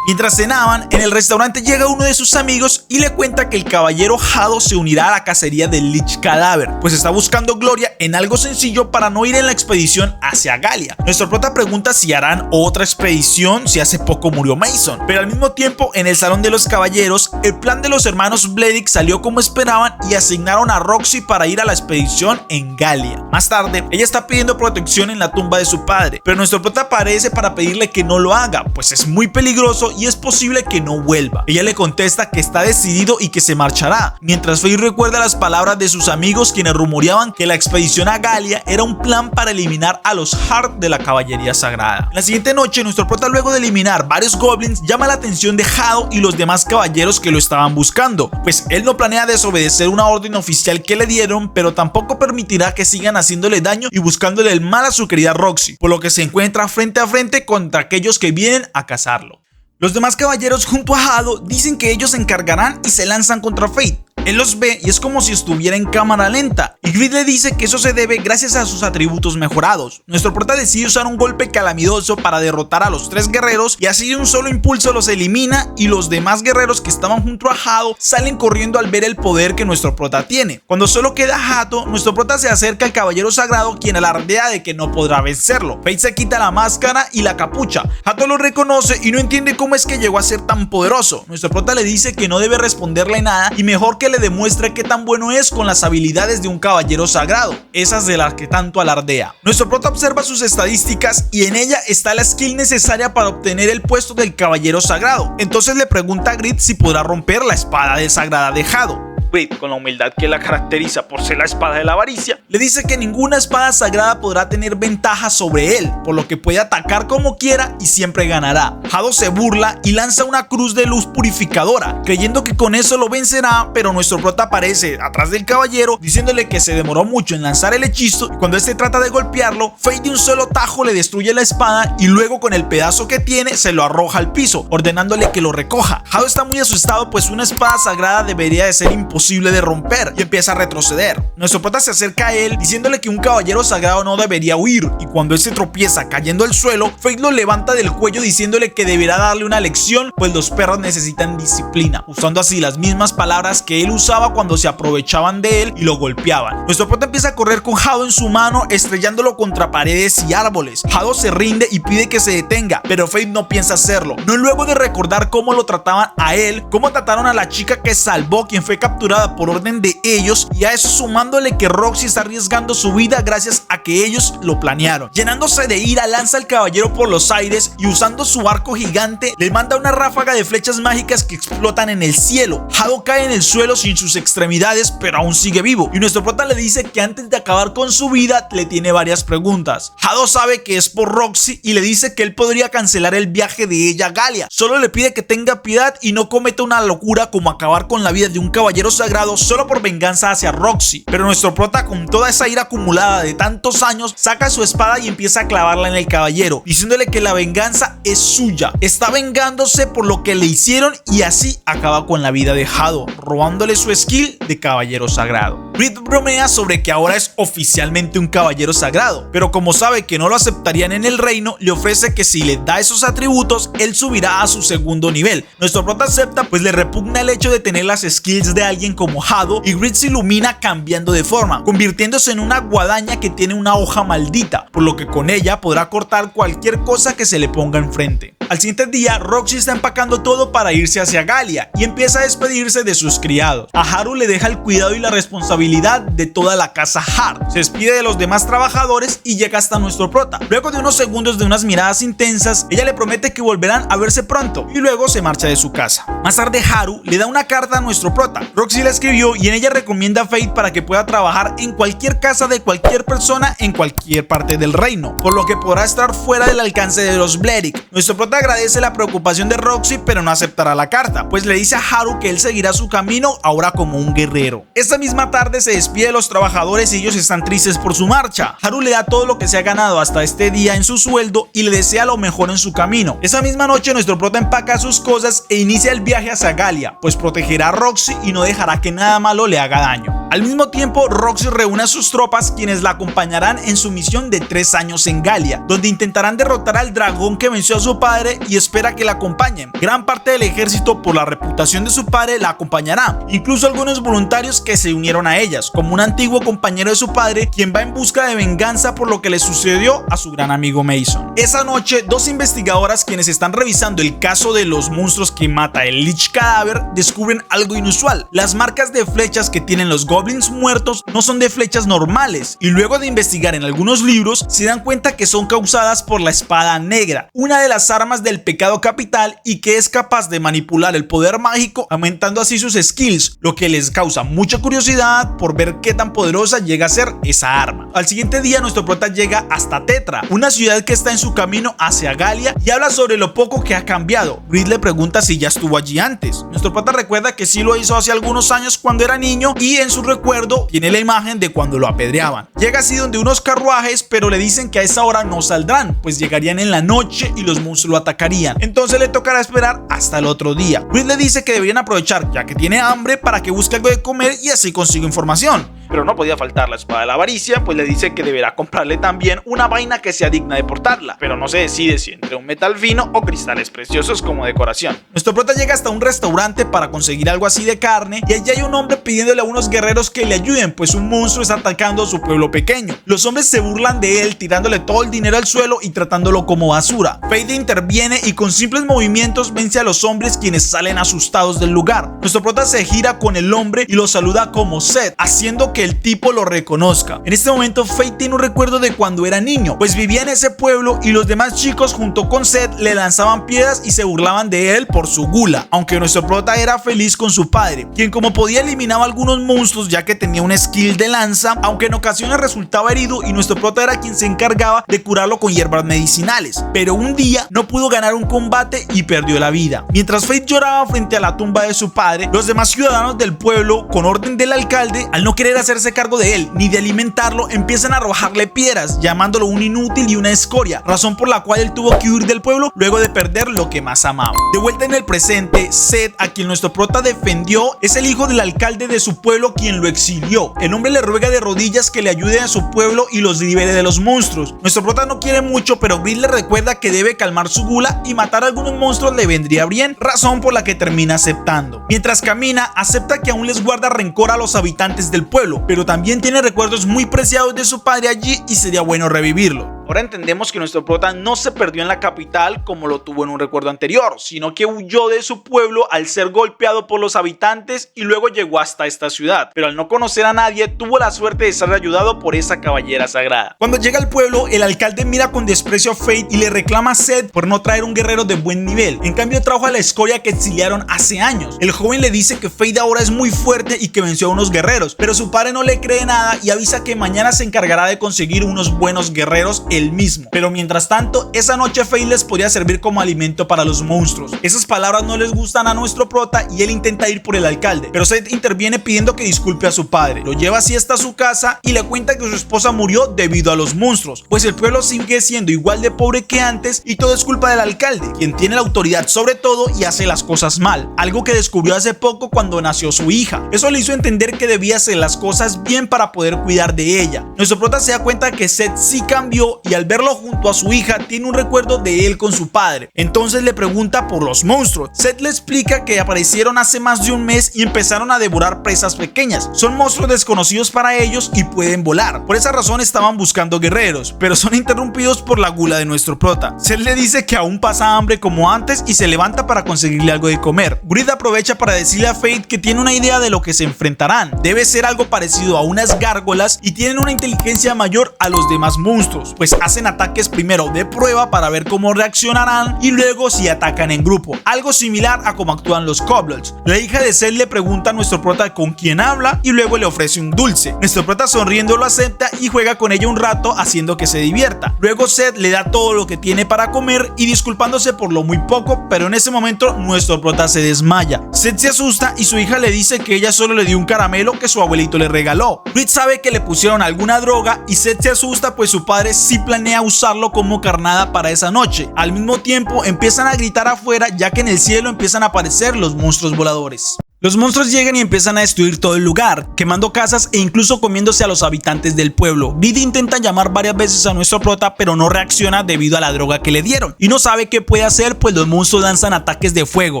Mientras cenaban, en el restaurante llega uno de sus amigos y le cuenta que el caballero Hado se unirá a la cacería del Lich Cadáver, pues está buscando gloria en algo sencillo para no ir en la expedición hacia Galia. Nuestro prota pregunta si harán otra expedición si hace poco murió Mason, pero al mismo tiempo en el salón de los caballeros, el plan de los hermanos Bledick salió como esperaban y asignaron a Roxy para ir a la expedición en Galia. Más tarde, ella está pidiendo protección en la tumba de su padre, pero nuestro prota aparece para pedirle que no lo haga, pues es muy peligroso y es posible que no vuelva. Ella le contesta que está decidido y que se marchará, mientras Faith recuerda las palabras de sus amigos quienes rumoreaban que la expedición a Galia era un plan para eliminar a los Hard de la caballería sagrada. La siguiente noche, nuestro prota, luego de eliminar varios goblins, llama la atención de Hado y los demás caballeros que lo estaban buscando, pues él no planea desobedecer una orden oficial que le dieron, pero tampoco permitirá que sigan haciéndole daño y buscándole el mal a su querida Roxy, por lo que se encuentra frente a frente contra aquellos que vienen a cazarlo. Los demás caballeros junto a Hado dicen que ellos se encargarán y se lanzan contra Faith. Él los ve y es como si estuviera en cámara lenta, y Grid le dice que eso se debe gracias a sus atributos mejorados. Nuestro prota decide usar un golpe calamitoso para derrotar a los tres guerreros y así de un solo impulso los elimina, y los demás guerreros que estaban junto a Hado salen corriendo al ver el poder que nuestro prota tiene. Cuando solo queda Hato, nuestro prota se acerca al caballero sagrado, quien alardea de que no podrá vencerlo. Faith se quita la máscara y la capucha. Hato lo reconoce y no entiende cómo es que llegó a ser tan poderoso. Nuestro prota le dice que no debe responderle nada y mejor que le demuestre qué tan bueno es con las habilidades de un caballero sagrado, esas de las que tanto alardea. Nuestro prota observa sus estadísticas y en ella está la skill necesaria para obtener el puesto del caballero sagrado. Entonces le pregunta a Grid si podrá romper la espada sagrada de Hado. Grid, con la humildad que la caracteriza por ser la espada de la avaricia, le dice que ninguna espada sagrada podrá tener ventaja sobre él, por lo que puede atacar como quiera y siempre ganará. Hado se burla y lanza una cruz de luz purificadora, creyendo que con eso lo vencerá, pero nuestro prota aparece atrás del caballero diciéndole que se demoró mucho en lanzar el hechizo, y cuando este trata de golpearlo, Faith de un solo tajo le destruye la espada y luego con el pedazo que tiene se lo arroja al piso, ordenándole que lo recoja. Hado está muy asustado, pues una espada sagrada debería de ser imposible de romper, y empieza a retroceder. Nuestro prota se acerca a él diciéndole que un caballero sagrado no debería huir, y cuando él se tropieza cayendo al suelo, Faith lo levanta del cuello diciéndole que deberá darle una lección, pues los perros necesitan disciplina, usando así las mismas palabras que él usaba cuando se aprovechaban de él y lo golpeaban. Nuestro prota empieza a correr con Hado en su mano, estrellándolo contra paredes y árboles. Hado se rinde y pide que se detenga, pero Faith no piensa hacerlo, no luego de recordar cómo lo trataban a él, cómo trataron a la chica que salvó, quien fue capturada por orden de ellos, y a eso sumándole que Roxy está arriesgando su vida gracias a que ellos lo planearon. Llenándose de ira, lanza al caballero por los aires y usando su arco gigante le manda una ráfaga de flechas mágicas que explotan en el cielo. Hado cae en el suelo sin sus extremidades, pero aún sigue vivo, y nuestro prota le dice que antes de acabar con su vida le tiene varias preguntas. Hado sabe que es por Roxy y le dice que él podría cancelar el viaje de ella a Galia, solo le pide que tenga piedad y no cometa una locura como acabar con la vida de un caballero sagrado solo por venganza hacia Roxy. Pero nuestro prota, con toda esa ira acumulada de tantos años, saca su espada y empieza a clavarla en el caballero, diciéndole que la venganza es suya. Está vengándose por lo que le hicieron y así acaba con la vida de Hado, robándole su skill de caballero sagrado. Grid bromea sobre que ahora es oficialmente un caballero sagrado, pero como sabe que no lo aceptarían en el reino, le ofrece que si le da esos atributos, él subirá a su segundo nivel. Nuestro prota acepta, pues le repugna el hecho de tener las skills de alguien alguien como Hado y Grid se ilumina cambiando de forma, convirtiéndose en una guadaña que tiene una hoja maldita, por lo que con ella podrá cortar cualquier cosa que se le ponga enfrente. Al siguiente día, Roxy está empacando todo para irse hacia Galia y empieza a despedirse de sus criados. A Haru le deja el cuidado y la responsabilidad de toda la casa Hart. Se despide de los demás trabajadores y llega hasta nuestro prota. Luego de unos segundos de unas miradas intensas, ella le promete que volverán a verse pronto y luego se marcha de su casa. Más tarde, Haru le da una carta a nuestro prota. Roxy la escribió y en ella recomienda a Fate para que pueda trabajar en cualquier casa de cualquier persona en cualquier parte del reino, por lo que podrá estar fuera del alcance de los Blerick. Nuestro prota agradece la preocupación de Roxy, pero no aceptará la carta, pues le dice a Haru que él seguirá su camino ahora como un guerrero. Esta misma tarde se despide de los trabajadores y ellos están tristes por su marcha. Haru le da todo lo que se ha ganado hasta este día en su sueldo y le desea lo mejor en su camino. Esa misma noche nuestro prota empaca sus cosas e inicia el viaje hacia Galia, pues protegerá a Roxy y no dejará que nada malo le haga daño. Al mismo tiempo, Roxy reúne a sus tropas, quienes la acompañarán en su misión de 3 años en Galia, donde intentarán derrotar al dragón que venció a su padre y espera que la acompañen. Gran parte del ejército, por la reputación de su padre, la acompañará, incluso algunos voluntarios que se unieron a ellas, como un antiguo compañero de su padre, quien va en busca de venganza por lo que le sucedió a su gran amigo Mason. Esa noche, 2 investigadoras, quienes están revisando el caso de los monstruos que mata el Lich Cadáver, descubren algo inusual. Las marcas de flechas que tienen los goblins muertos no son de flechas normales, y luego de investigar en algunos libros se dan cuenta que son causadas por la espada negra, una de las armas del pecado capital y que es capaz de manipular el poder mágico, aumentando así sus skills, lo que les causa mucha curiosidad por ver qué tan poderosa llega a ser esa arma. Al siguiente día nuestro prota llega hasta Tetra, una ciudad que está en su camino hacia Galia, y habla sobre lo poco que ha cambiado. Grid le pregunta si ya estuvo allí antes. Nuestro prota recuerda que sí lo hizo hace algunos años cuando era niño, y en su recuerdo tiene la imagen de cuando lo apedreaban. Llega así donde unos carruajes, pero le dicen que a esa hora no saldrán, pues llegarían en la noche y los monstruos lo atacarían. Entonces le tocará esperar hasta el otro día. Grid le dice que deberían aprovechar, ya que tiene hambre, para que busque algo de comer y así consiga información. Pero no podía faltar la espada de la avaricia, pues le dice que deberá comprarle también una vaina que sea digna de portarla, pero no se decide si entre un metal fino o cristales preciosos como decoración. Nuestro prota llega hasta un restaurante para conseguir algo así de carne, y allí hay un hombre pidiéndole a unos guerreros que le ayuden, pues un monstruo está atacando a su pueblo pequeño. Los hombres se burlan de él, tirándole todo el dinero al suelo y tratándolo como basura. Fate interviene y con simples movimientos vence a los hombres, quienes salen asustados del lugar. Nuestro prota se gira con el hombre y lo saluda como Seth, haciendo que el tipo lo reconozca. En este momento Fate tiene un recuerdo de cuando era niño, pues vivía en ese pueblo y los demás chicos junto con Seth le lanzaban piedras y se burlaban de él por su gula, aunque nuestro prota era feliz con su padre, quien como podía eliminaba algunos monstruos ya que tenía un skill de lanza, aunque en ocasiones resultaba herido y nuestro prota era quien se encargaba de curarlo con hierbas medicinales. Pero un día no pudo ganar un combate y perdió la vida. Mientras Fate lloraba frente a la tumba de su padre, los demás ciudadanos del pueblo, con orden del alcalde, al no querer hacerse cargo de él ni de alimentarlo, empiezan a arrojarle piedras, llamándolo un inútil y una escoria, razón por la cual él tuvo que huir del pueblo luego de perder lo que más amaba. De vuelta en el presente, Seth, a quien nuestro prota defendió, es el hijo del alcalde de su pueblo quien lo exilió. El hombre le ruega de rodillas que le ayude a su pueblo y los libere de los monstruos. Nuestro prota no quiere mucho, pero Grid le recuerda que debe calmar su gula y matar a algunos monstruos le vendría bien, razón por la que termina aceptando. Mientras camina, acepta que aún les guarda rencor a los habitantes del pueblo, pero también tiene recuerdos muy preciados de su padre allí y sería bueno revivirlo. Ahora entendemos que nuestro prota no se perdió en la capital como lo tuvo en un recuerdo anterior, sino que huyó de su pueblo al ser golpeado por los habitantes y luego llegó hasta esta ciudad, pero al no conocer a nadie tuvo la suerte de ser ayudado por esa caballera sagrada. Cuando llega al pueblo, el alcalde mira con desprecio a Fate y le reclama a Seth por no traer un guerrero de buen nivel. En cambio trajo a la escoria que exiliaron hace años. El joven le dice que Fate ahora es muy fuerte y que venció a unos guerreros, pero su padre no le cree nada y avisa que mañana se encargará de conseguir unos buenos guerreros él mismo. Pero mientras tanto, esa noche Fate les podría servir como alimento para los monstruos. Esas palabras no les gustan a nuestro prota y él intenta ir por el alcalde, pero Seth interviene pidiendo que disculpe a su padre. Lo lleva así hasta su casa y le cuenta que su esposa murió debido a los monstruos, pues el pueblo sigue siendo igual de pobre que antes y todo es culpa del alcalde, quien tiene la autoridad sobre todo y hace las cosas mal, algo que descubrió hace poco cuando nació su hija. Eso le hizo entender que debía hacer las cosas bien para poder cuidar de ella. Nuestro prota se da cuenta que Seth sí cambió y al verlo junto a su hija tiene un recuerdo de él con su padre. Entonces le pregunta por los monstruos. Seth le explica que aparecieron hace más de un mes y empezaron a devorar presas pequeñas. Son monstruos desconocidos para ellos y pueden volar. Por esa razón estaban buscando guerreros, pero son interrumpidos por la gula de nuestro prota. Seth le dice que aún pasa hambre como antes y se levanta para conseguirle algo de comer. Grid aprovecha para decirle a Fate que tiene una idea de lo que se enfrentarán. Debe ser algo parecido a unas gárgolas y tienen una inteligencia mayor a los demás monstruos, pues hacen ataques primero de prueba para ver cómo reaccionarán y luego si atacan en grupo, algo similar a cómo actúan los kobolds. La hija de Seth le pregunta a nuestro prota con quién habla y luego le ofrece un dulce. Nuestro prota sonriendo lo acepta y juega con ella un rato haciendo que se divierta. Luego Seth le da todo lo que tiene para comer y disculpándose por lo muy poco, pero en ese momento nuestro prota se desmaya. Seth se asusta y su hija le dice que ella solo le dio un caramelo que su abuelito le regaló. Reed sabe que le pusieron alguna droga y Seth se asusta pues su padre sí planea usarlo como carnada para esa noche. Al mismo tiempo empiezan a gritar afuera ya que en el cielo empiezan a aparecer los monstruos voladores. Los monstruos llegan y empiezan a destruir todo el lugar, quemando casas e incluso comiéndose a los habitantes del pueblo. Reed intenta llamar varias veces a nuestro prota, pero no reacciona debido a la droga que le dieron. Y no sabe qué puede hacer, pues los monstruos lanzan ataques de fuego.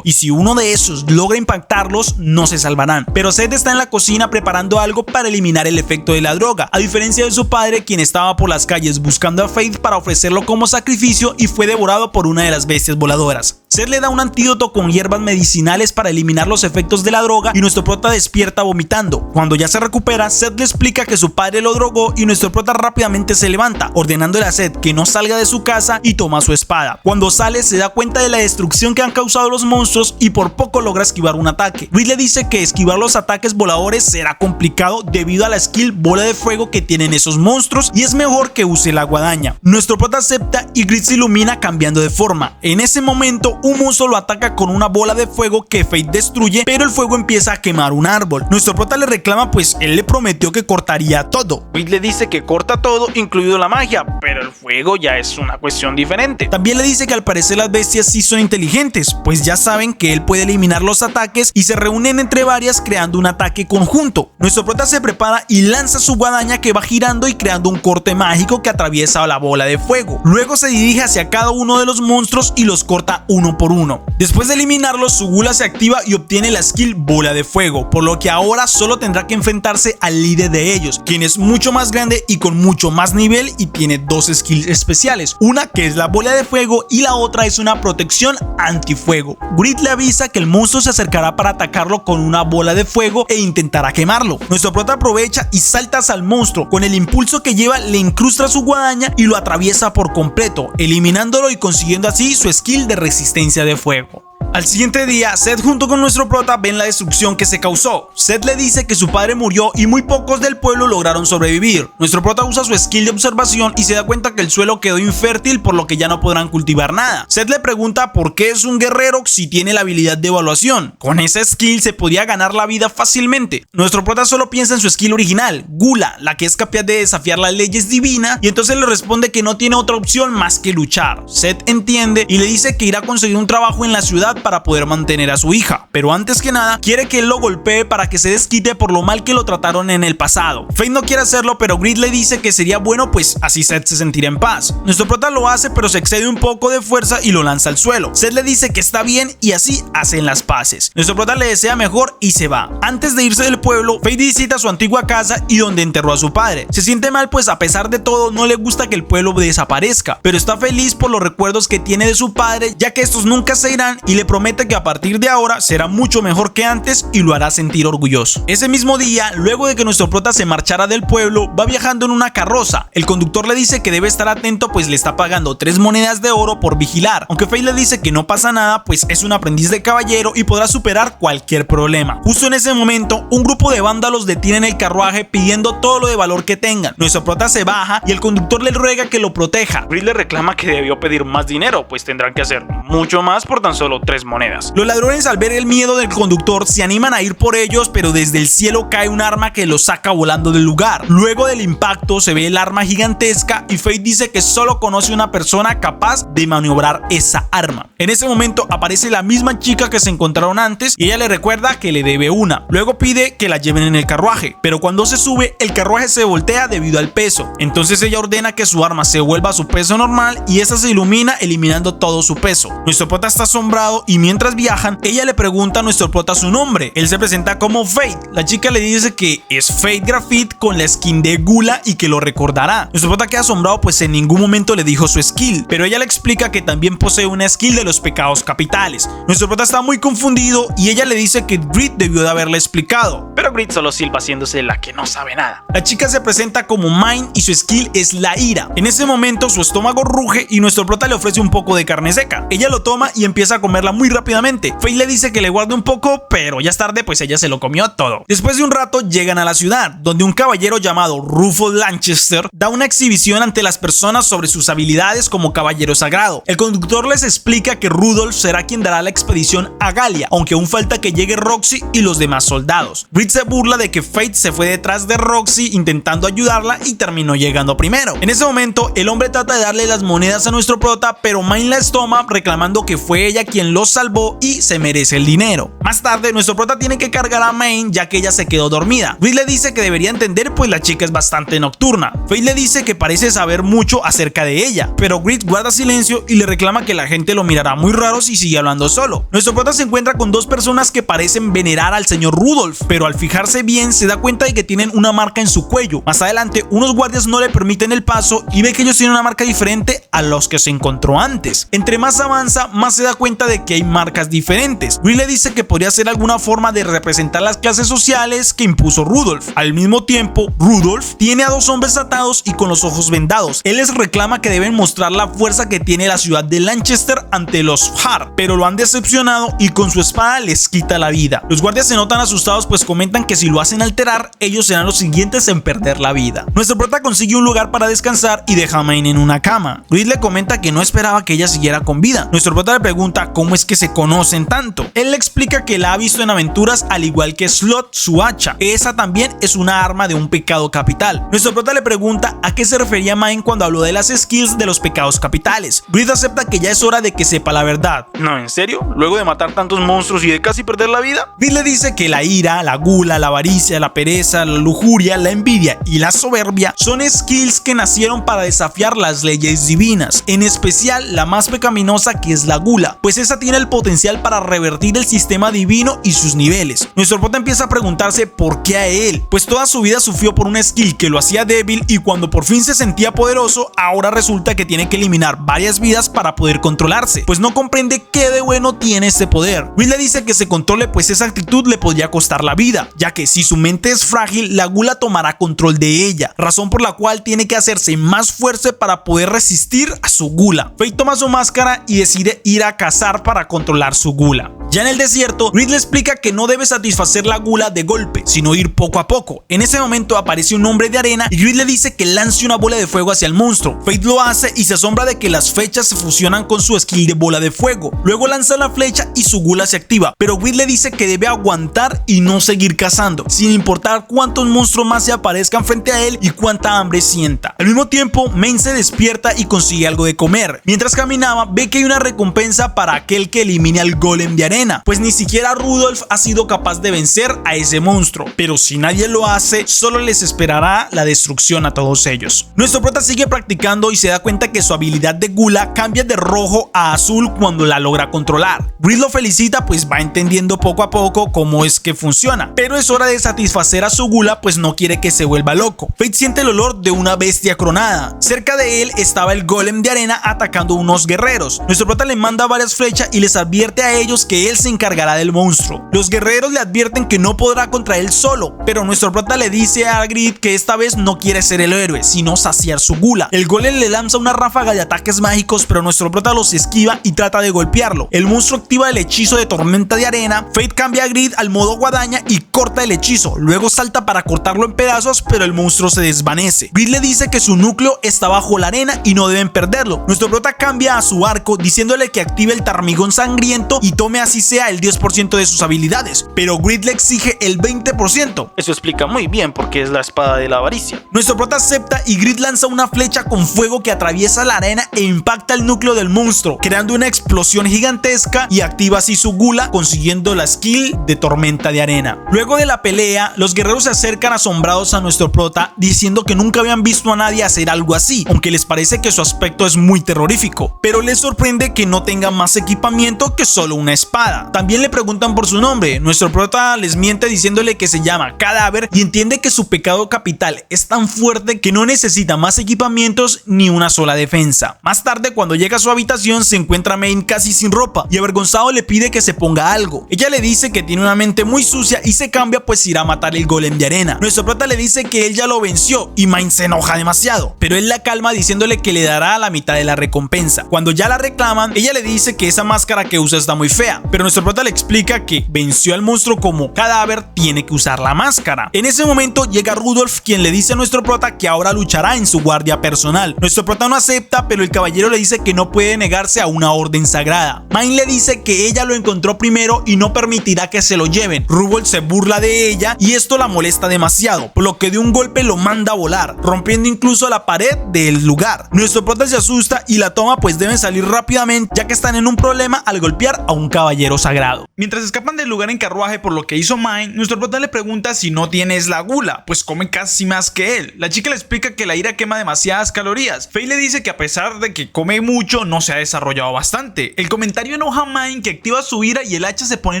Y si uno de esos logra impactarlos, no se salvarán. Pero Seth está en la cocina preparando algo para eliminar el efecto de la droga. A diferencia de su padre, quien estaba por las calles buscando a Faith para ofrecerlo como sacrificio y fue devorado por una de las bestias voladoras. Seth le da un antídoto con hierbas medicinales para eliminar los efectos de la droga y nuestro prota despierta vomitando. Cuando ya se recupera, Seth le explica que su padre lo drogó y nuestro prota rápidamente se levanta, ordenándole a Seth que no salga de su casa y toma su espada. Cuando sale se da cuenta de la destrucción que han causado los monstruos y por poco logra esquivar un ataque. Reed le dice que esquivar los ataques voladores será complicado debido a la skill bola de fuego que tienen esos monstruos y es mejor que use la guadaña. Nuestro prota acepta y Reed se ilumina cambiando de forma. En ese momento un monstruo lo ataca con una bola de fuego que Fate destruye, pero el fuego empieza a quemar un árbol. Nuestro prota le reclama pues él le prometió que cortaría todo. Reed le dice que corta todo, incluido la magia, pero el fuego ya es una cuestión diferente. También le dice que al parecer las bestias sí son inteligentes, pues ya saben que él puede eliminar los ataques y se reúnen entre varias creando un ataque conjunto. Nuestro prota se prepara y lanza su guadaña que va girando y creando un corte mágico que atraviesa la bola de fuego. Luego se dirige hacia cada uno de los monstruos y los corta uno por uno. Después de eliminarlos, su gula se activa y obtiene la skill bola de fuego, por lo que ahora solo tendrá que enfrentarse al líder de ellos, quien es mucho más grande y con mucho más nivel y tiene dos skills especiales, una que es la bola de fuego y la otra es una protección antifuego. Grid le avisa que el monstruo se acercará para atacarlo con una bola de fuego e intentará quemarlo. Nuestro prota aprovecha y salta hacia el monstruo, con el impulso que lleva le incrusta su guadaña y lo atraviesa por completo, eliminándolo y consiguiendo así su skill de resistencia de fuego. Al siguiente día, Seth junto con nuestro prota ven la destrucción que se causó. Seth le dice que su padre murió y muy pocos del pueblo lograron sobrevivir. Nuestro prota usa su skill de observación y se da cuenta que el suelo quedó infértil, por lo que ya no podrán cultivar nada. Seth le pregunta por qué es un guerrero si tiene la habilidad de evaluación. Con esa skill se podía ganar la vida fácilmente. Nuestro prota solo piensa en su skill original, Gula, la que es capaz de desafiar las leyes divinas, y entonces le responde que no tiene otra opción más que luchar. Seth entiende y le dice que irá a conseguir un trabajo en la ciudad para poder mantener a su hija, pero antes que nada quiere que él lo golpee para que se desquite por lo mal que lo trataron en el pasado. Fate no quiere hacerlo, pero Grid le dice que sería bueno, pues así Seth se sentirá en paz. Nuestro prota lo hace, pero se excede un poco de fuerza y lo lanza al suelo. Seth le dice que está bien y así hacen las paces. Nuestro prota le desea mejor y se va. Antes de irse del pueblo, Fate visita su antigua casa y donde enterró a su padre. Se siente mal, pues a pesar de todo no le gusta que el pueblo desaparezca, pero está feliz por los recuerdos que tiene de su padre, ya que estos nunca se irán, y le promete que a partir de ahora será mucho mejor que antes y lo hará sentir orgulloso. Ese mismo día, luego de que nuestro prota se marchara del pueblo, va viajando en una carroza. El conductor le dice que debe estar atento, pues le está pagando 3 monedas de oro por vigilar, aunque Faye le dice que no pasa nada, pues es un aprendiz de caballero y podrá superar cualquier problema. Justo en ese momento, un grupo de vándalos detienen el carruaje pidiendo todo lo de valor que tengan. Nuestro prota se baja y el conductor le ruega que lo proteja. Reed le reclama que debió pedir más dinero, pues tendrán que hacer mucho más por tan solo 3 3 monedas. Los ladrones, al ver el miedo del conductor, se animan a ir por ellos, pero desde el cielo cae un arma que los saca volando del lugar. Luego del impacto se ve el arma gigantesca y Faith dice que solo conoce una persona capaz de maniobrar esa arma. En ese momento aparece la misma chica que se encontraron antes y ella le recuerda que le debe una. Luego pide que la lleven en el carruaje, pero cuando se sube, el carruaje se voltea debido al peso. Entonces ella ordena que su arma se vuelva a su peso normal y esta se ilumina eliminando todo su peso. Nuestro prota está asombrado y mientras viajan, ella le pregunta a nuestro prota su nombre. Él se presenta como Faith. La chica le dice que es Faith Graffiti con la skin de Gula y que lo recordará. Nuestro prota queda asombrado pues en ningún momento le dijo su skill, pero ella le explica que también posee una skill de los pecados capitales. Nuestro prota está muy confundido y ella le dice que Grit debió de haberle explicado, pero Grit solo silba haciéndose la que no sabe nada. La chica se presenta como Mine y su skill es la ira. En ese momento su estómago ruge y nuestro prota le ofrece un poco de carne seca. Ella lo toma y empieza a comerla muy rápidamente. Faith le dice que le guarde un poco, pero ya es tarde pues ella se lo comió todo. Después de un rato llegan a la ciudad, donde un caballero llamado Rufus Lanchester da una exhibición ante las personas sobre sus habilidades como caballero sagrado. El conductor les explica que Rudolph será quien dará la expedición a Galia, aunque aún falta que llegue Roxy y los demás soldados. Grit se burla de que Faith se fue detrás de Roxy intentando ayudarla y terminó llegando primero. En ese momento el hombre trata de darle las monedas a nuestro prota, pero Mine las toma reclamando que fue ella quien los salvó y se merece el dinero. Más tarde nuestro prota tiene que cargar a Mine ya que ella se quedó dormida. Grit le dice que debería entender pues la chica es bastante nocturna. Faith le dice que parece saber mucho acerca de ella, pero Grit guarda silencio y le reclama que la gente lo mirará muy raro si sigue hablando solo. Nuestro prota se encuentra con dos personas que parecen venerar al señor Rudolph, pero al fijarse bien se da cuenta de que tienen una marca en su cuello. Más adelante unos guardias no le permiten el paso y ve que ellos tienen una marca diferente a los que se encontró antes. Entre más avanza, más se da cuenta de que hay marcas diferentes. Grit le dice que podría ser alguna forma de representar las clases sociales que impuso Rudolph. Al mismo tiempo, Rudolph tiene a dos hombres atados y con los ojos vendados. Él les reclama que deben mostrar la fuerza que tiene la ciudad de Lanchester ante los Hart, pero lo han decepcionado y con su espada les quita la vida. Los guardias se notan asustados pues comentan que si lo hacen alterar, ellos serán los siguientes en perder la vida. Nuestro prota consigue un lugar para descansar y deja a Mine en una cama. Grit le comenta que no esperaba que ella siguiera con vida. Nuestro prota le pregunta cómo es que se conocen tanto. Él le explica que la ha visto en aventuras al igual que Slot, su hacha. Esa también es una arma de un pecado capital. Nuestro prota le pregunta a qué se refería Mine cuando habló de las skills de los pecados capitales. Grit acepta que ya es hora de que sepa la verdad. No, ¿en serio? ¿Luego de matar tantos monstruos y de casi perder la vida? Grit le dice que la ira, la gula, la avaricia, la pereza, la lujuria, la envidia y la soberbia son skills que nacieron para desafiar las leyes divinas, en especial la más pecaminosa que es la gula, pues esa tiene el potencial para revertir el sistema divino y sus niveles. Nuestro prota empieza a preguntarse por qué a él, pues toda su vida sufrió por una skill que lo hacía débil y cuando por fin se sentía poderoso, ahora resulta que tiene que eliminar varias vidas para poder controlarse, pues no comprende qué de bueno tiene este poder. Grit le dice que se controle pues esa actitud le podría costar la vida, ya que si su mente es frágil, la gula tomará control de ella, razón por la cual tiene que hacerse más fuerte para poder resistir a su gula. Faith toma su máscara y decide ir a cazar para controlar su gula. Ya en el desierto, Grit le explica que no debe satisfacer la gula de golpe, sino ir poco a poco. En ese momento aparece un hombre de arena y Grit le dice que lance una bola de fuego hacia el monstruo. Faith lo hace y se asombra de que las flechas se fusionan con su skill de bola de fuego. Luego lanza la flecha y su gula se activa, pero Grit le dice que debe aguantar y no seguir cazando, sin importar cuántos monstruos más se aparezcan frente a él y cuánta hambre sienta. Al mismo tiempo, Mine se despierta y consigue algo de comer. Mientras caminaba, ve que hay una recompensa para aquel que elimine al golem de arena, pues ni siquiera Rudolph ha sido capaz de vencer a ese monstruo, pero si nadie lo hace, solo les esperará la destrucción a todos ellos. Nuestro prota sigue practicando y se da cuenta que su habilidad de gula cambia de rojo a azul cuando la logra controlar. Grit lo felicita pues va entendiendo poco a poco cómo es que funciona, pero es hora de satisfacer a su gula pues no quiere que se vuelva loco. Faith siente el olor de una bestia cronada. Cerca de él estaba el golem de arena atacando a unos guerreros. Nuestro prota le manda varias flechas y les advierte a ellos que él se encargará del monstruo. Los guerreros le advierten que no podrá contra él solo, pero nuestro prota le dice a Grid que esta vez no quiere ser el héroe, sino saciar su gula. El golem le lanza una ráfaga de ataques mágicos, pero nuestro prota los esquiva y trata de golpearlo. El monstruo activa el hechizo de tormenta de arena. Fate cambia a Grid al modo guadaña y corta el hechizo. Luego salta para cortarlo en pedazos, pero el monstruo se desvanece. Grid le dice que su núcleo está bajo la arena y no deben perderlo. Nuestro prota cambia a su arco diciéndole que active el tarmigón sangriento y tome así sea el 10% de sus habilidades, pero Grid le exige el 20%. Eso explica muy bien por qué es la espada de la avaricia. Nuestro prota acepta y Grid lanza una flecha con fuego que atraviesa la arena e impacta el núcleo del monstruo, creando una explosión gigantesca y activa así su gula, consiguiendo la skill de tormenta de arena. Luego de la pelea, los guerreros se acercan asombrados a nuestro prota diciendo que nunca habían visto a nadie hacer algo así, aunque les parece que su aspecto es muy terrorífico, pero les sorprende que no tenga más equipamiento que solo una espada. También le preguntan por su nombre. Nuestro prota les miente diciéndole que se llama Cadáver y entiende que su pecado capital es tan fuerte que no necesita más equipamientos ni una sola defensa. Más tarde, cuando llega a su habitación, se encuentra a Main casi sin ropa y avergonzado le pide que se ponga algo. Ella le dice que tiene una mente muy sucia y se cambia pues irá a matar el golem de arena. Nuestro prota le dice que él ya lo venció y Main se enoja demasiado, pero él la calma diciéndole que le dará la mitad de la recompensa. Cuando ya la reclaman, ella le dice que esa máscara que usa está muy fea, pero nuestro prota le explica que venció al monstruo como Cadáver, tiene que usar la máscara. En ese momento llega Rudolph, quien le dice a nuestro prota que ahora luchará en su guardia personal. Nuestro prota no acepta, pero el caballero le dice que no puede negarse a una orden sagrada. Main le dice que ella lo encontró primero y no permitirá que se lo lleven. Rudolph se burla de ella y esto la molesta demasiado, por lo que de un golpe lo manda a volar, rompiendo incluso la pared del lugar. Nuestro prota se asusta y la toma, pues deben salir rápidamente ya que están en un problema al golpear a un caballero sagrado. Mientras escapan del lugar en carruaje por lo que hizo Main, nuestro prota le pregunta si no tienes la gula, pues come casi más que él. La chica le explica que la ira quema demasiadas calorías. Faye le dice que a pesar de que come mucho, no se ha desarrollado bastante. El comentario enoja a Main, que activa su ira y el hacha se pone